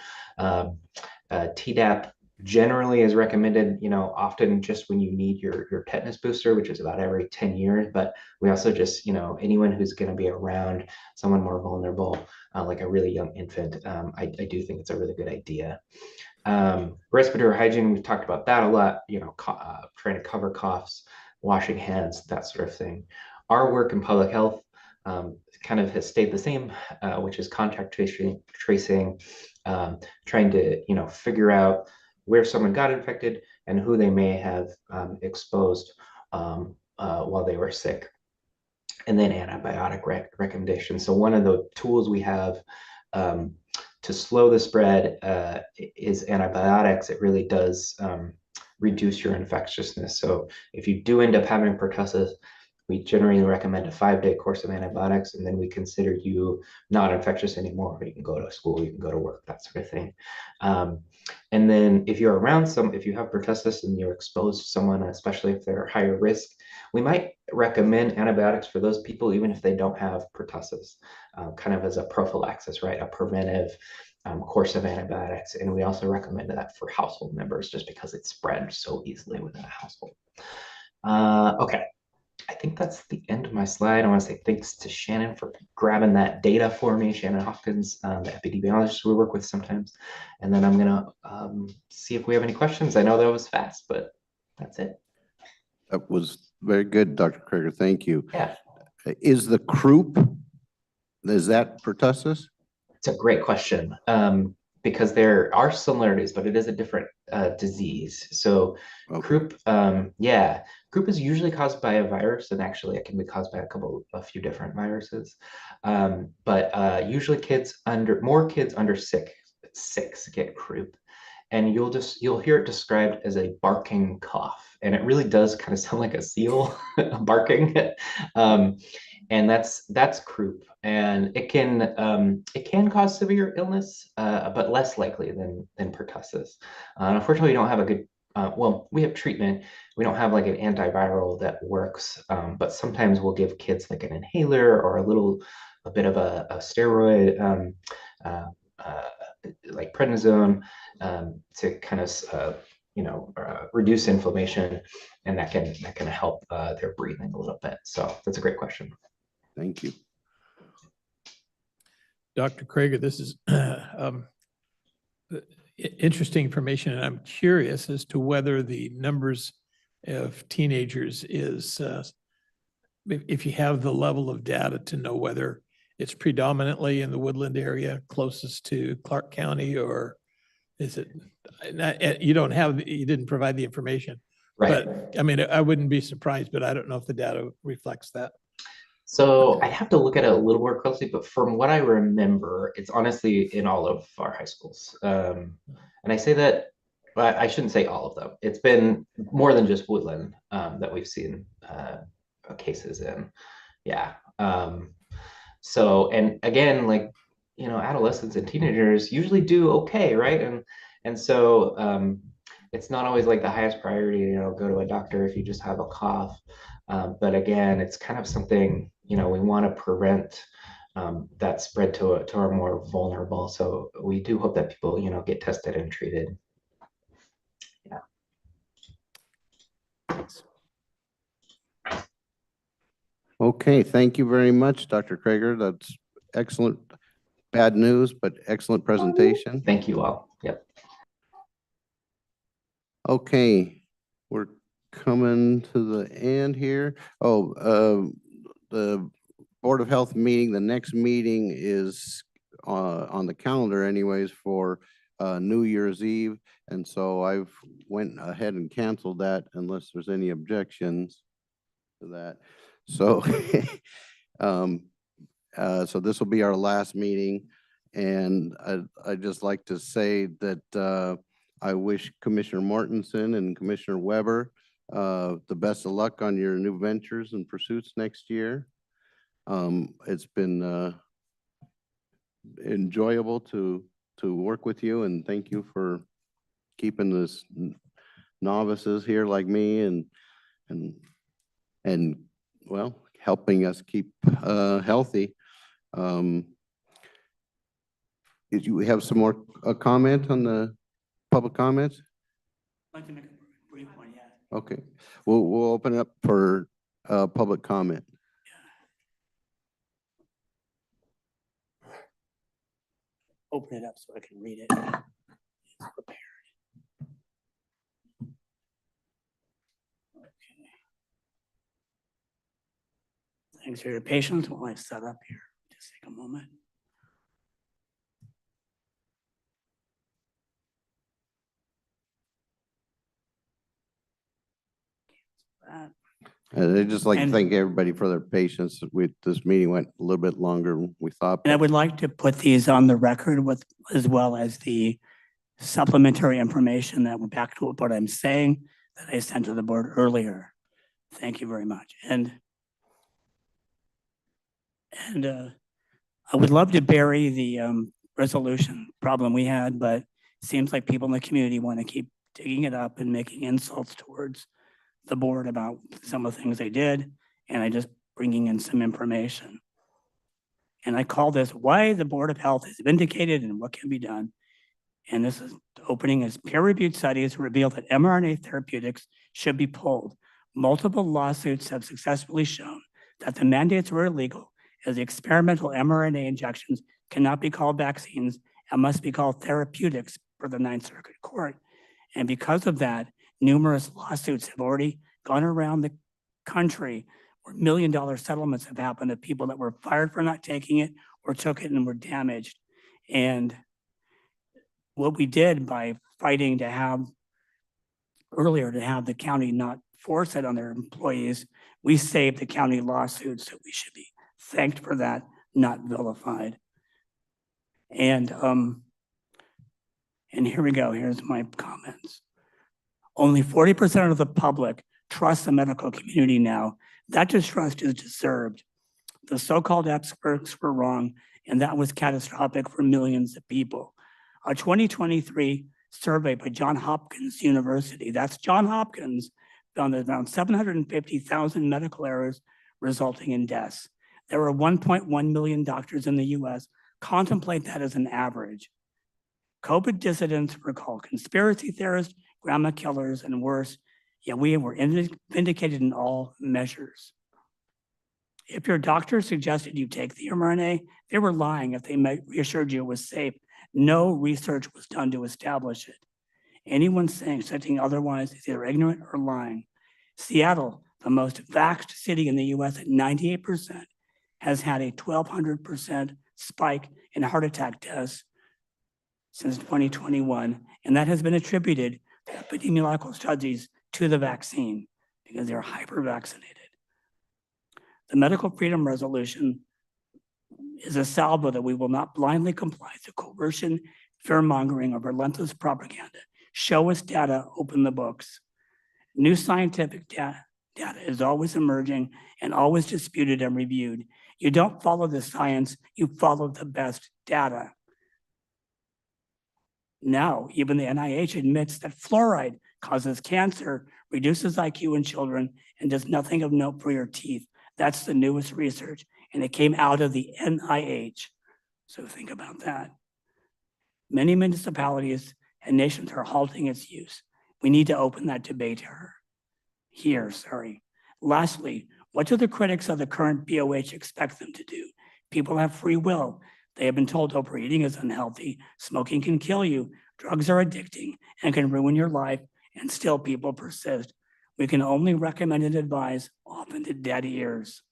I: Tdap generally is recommended, often just when you need your tetanus booster, which is about every 10 years. But we also just, anyone who's going to be around someone more vulnerable, like a really young infant, I do think it's a really good idea. Respiratory hygiene, we've talked about that a lot, trying to cover coughs, washing hands, that sort of thing. Our work in public health kind of has stayed the same, which is contact tracing, trying to, figure out where someone got infected and who they may have exposed while they were sick. And then antibiotic recommendations. So one of the tools we have to slow the spread is antibiotics. It really does reduce your infectiousness. So if you do end up having pertussis, we generally recommend a 5-day course of antibiotics, and then we consider you not infectious anymore. You can go to school, you can go to work, that sort of thing. And then if you're around if you have pertussis and you're exposed to someone, especially if they're higher risk, we might recommend antibiotics for those people, even if they don't have pertussis, kind of as a prophylaxis, right? A preventive course of antibiotics. And we also recommend that for household members, just because it spreads so easily within a household. Okay. I think that's the end of my slide. I want to say thanks to Shannon for grabbing that data for me. Shannon Hopkins, the epidemiologist we work with sometimes. And then I'm going to see if we have any questions. I know that was fast, but that's it.
N: That was very good, Dr. Krager. Thank you.
I: Yeah.
N: Is the croup, is that pertussis?
I: It's a great question. Because there are similarities, but it is a different disease. So croup, croup is usually caused by a virus, and actually it can be caused by a few different viruses. But usually more kids under six get croup, and you'll hear it described as a barking cough, and it really does kind of sound like a seal barking. And that's croup, and it can cause severe illness, but less likely than pertussis. Unfortunately, we don't have a good. Well, we have treatment. We don't have like an antiviral that works, but sometimes we'll give kids like an inhaler or a bit of a steroid, like prednisone, to kind of reduce inflammation, and that can help their breathing a little bit. So that's a great question.
N: Thank you.
D: Dr. Krager, this is interesting information, and I'm curious as to whether the numbers of teenagers is, if you have the level of data to know whether it's predominantly in the Woodland area closest to Clark County, or is it, you didn't provide the information.
I: Right.
D: But I mean, I wouldn't be surprised, but I don't know if the data reflects that.
I: So I have to look at it a little more closely, but from what I remember, it's honestly in all of our high schools. And I say that, but I shouldn't say all of them. It's been more than just Woodland that we've seen cases in. Yeah. So, and again, like, adolescents and teenagers usually do okay, right? And so it's not always like the highest priority, go to a doctor if you just have a cough. But again, it's kind of something, we want to prevent that spread to our more vulnerable. So we do hope that people, get tested and treated. Yeah.
N: Okay, thank you very much, Dr. Krager. That's excellent. Bad news, but excellent presentation.
I: Thank you all. Yep.
N: Okay, we're coming to the end here. The Board of Health meeting, the next meeting is on the calendar anyways for New Year's Eve. And so I've went ahead and canceled that unless there's any objections to that. So, so this will be our last meeting. And I'd just like to say that I wish Commissioner Mortensen and Commissioner Weber the best of luck on your new ventures and pursuits next year. It's been enjoyable to work with you, and thank you for keeping this novices here like me and well, helping us keep healthy. Did you have some more comment on the public comments?
U: I'd like to make a brief one, yeah.
N: Okay, we'll open it up for public comment.
U: Open it up so I can read it. It's prepared. Okay. Thanks for your patience while I set up here. Just take a moment. That.
N: I'd just like to
U: And-
N: thank everybody for their patience. This meeting went a little bit longer than we thought.
U: And I would like to put these on the record with, as well as the supplementary information that went back to what I'm saying that I sent to the board earlier. Thank you very much. And I would love to bury the resolution problem we had, but it seems like people in the community want to keep digging it up and making insults towards the board about some of the things they did, and I just bringing in some information. And I call this why the Board of Health is vindicated and what can be done. And this is opening as peer-reviewed studies reveal that mRNA therapeutics should be pulled. Multiple lawsuits have successfully shown that the mandates were illegal, as the experimental mRNA injections cannot be called vaccines and must be called therapeutics for the Ninth Circuit Court. And because of that, numerous lawsuits have already gone around the country where $1 million settlements have happened of people that were fired for not taking it or took it and were damaged. And what we did by fighting to have earlier to have the county not force it on their employees, we saved the county lawsuits, so we should be thanked for that, not vilified. And here we go. Here's my comments. Only 40% of the public trusts the medical community now. That distrust is deserved. The so-called experts were wrong, and that was catastrophic for millions of people. A 2023 survey by Johns Hopkins University, that's Johns Hopkins, found that around 750,000 medical errors resulting in deaths. There were 1.1 million doctors in the US. Contemplate that as an average. COVID dissidents were called conspiracy theorists, grandma killers, and worse, yet we were vindicated in all measures. If your doctor suggested you take the mRNA, they were lying if they reassured you it was safe. No research was done to establish it. Anyone saying something otherwise is either ignorant or lying. Seattle, the most vaxxed city in the US at 98%, has had a 1,200% spike in heart attack deaths since 2021, and that has been attributed to epidemiological studies to the vaccine because they're hyper-vaccinated. The Medical Freedom Resolution is a salvo that we will not blindly comply to coercion, fear-mongering, or relentless propaganda. Show us data, open the books. New scientific data is always emerging and always disputed and reviewed. You don't follow the science, you follow the best data. Now, even the NIH admits that fluoride causes cancer, reduces IQ in children, and does nothing of note for your teeth. That's the newest research, and it came out of the NIH. So think about that. Many municipalities and nations are halting its use. We need to open that debate here. Lastly, What do the critics of the current BOH expect them to do? People have free will. They have been told overeating is unhealthy, smoking can kill you, drugs are addicting and can ruin your life, and still people persist. We can only recommend and advise, often to dead ears.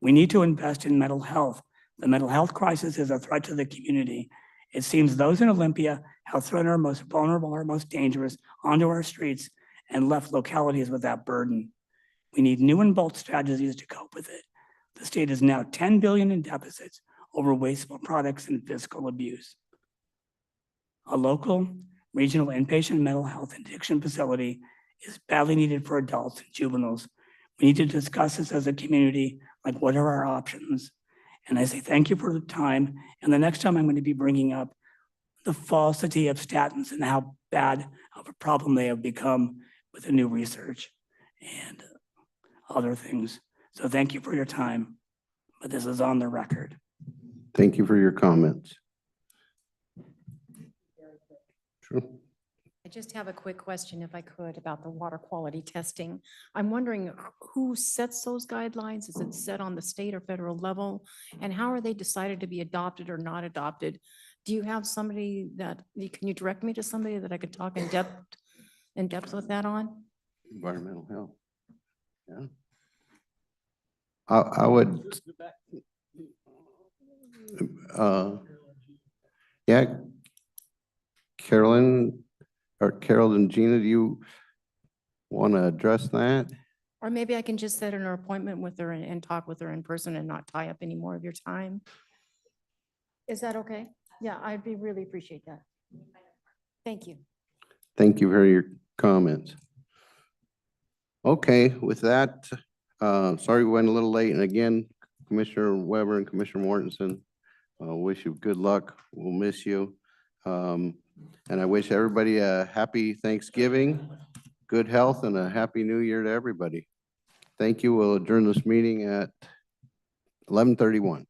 U: We need to invest in mental health. The mental health crisis is a threat to the community. It seems those in Olympia have thrown our most vulnerable, our most dangerous onto our streets and left localities with that burden. We need new and bold strategies to cope with it. The state is now 10 billion in deficits over wasteful products and fiscal abuse. A local, regional inpatient mental health and addiction facility is badly needed for adults and juveniles. We need to discuss this as a community, like what are our options? And I say thank you for the time. And the next time I'm going to be bringing up the falsity of statins and how bad of a problem they have become with the new research and other things. So thank you for your time, but this is on the record.
N: Thank you for your comments. Sure.
J: I just have a quick question, if I could, about the water quality testing. I'm wondering who sets those guidelines? Is it set on the state or federal level? And how are they decided to be adopted or not adopted? Do you have somebody that, can you direct me to somebody that I could talk in depth with that on?
N: Environmental health. Yeah. I would, yeah, Carolyn or Carol and Gina, do you want to address that?
J: Or maybe I can just set an appointment with her and talk with her in person and not tie up any more of your time. Is that okay? Yeah, I'd really appreciate that. Thank you.
N: Thank you for your comments. Okay, with that, sorry we went a little late. And again, Commissioner Weber and Commissioner Mortensen, wish you good luck. We'll miss you. And I wish everybody a happy Thanksgiving, good health, and a happy new year to everybody. Thank you. We'll adjourn this meeting at 11:31.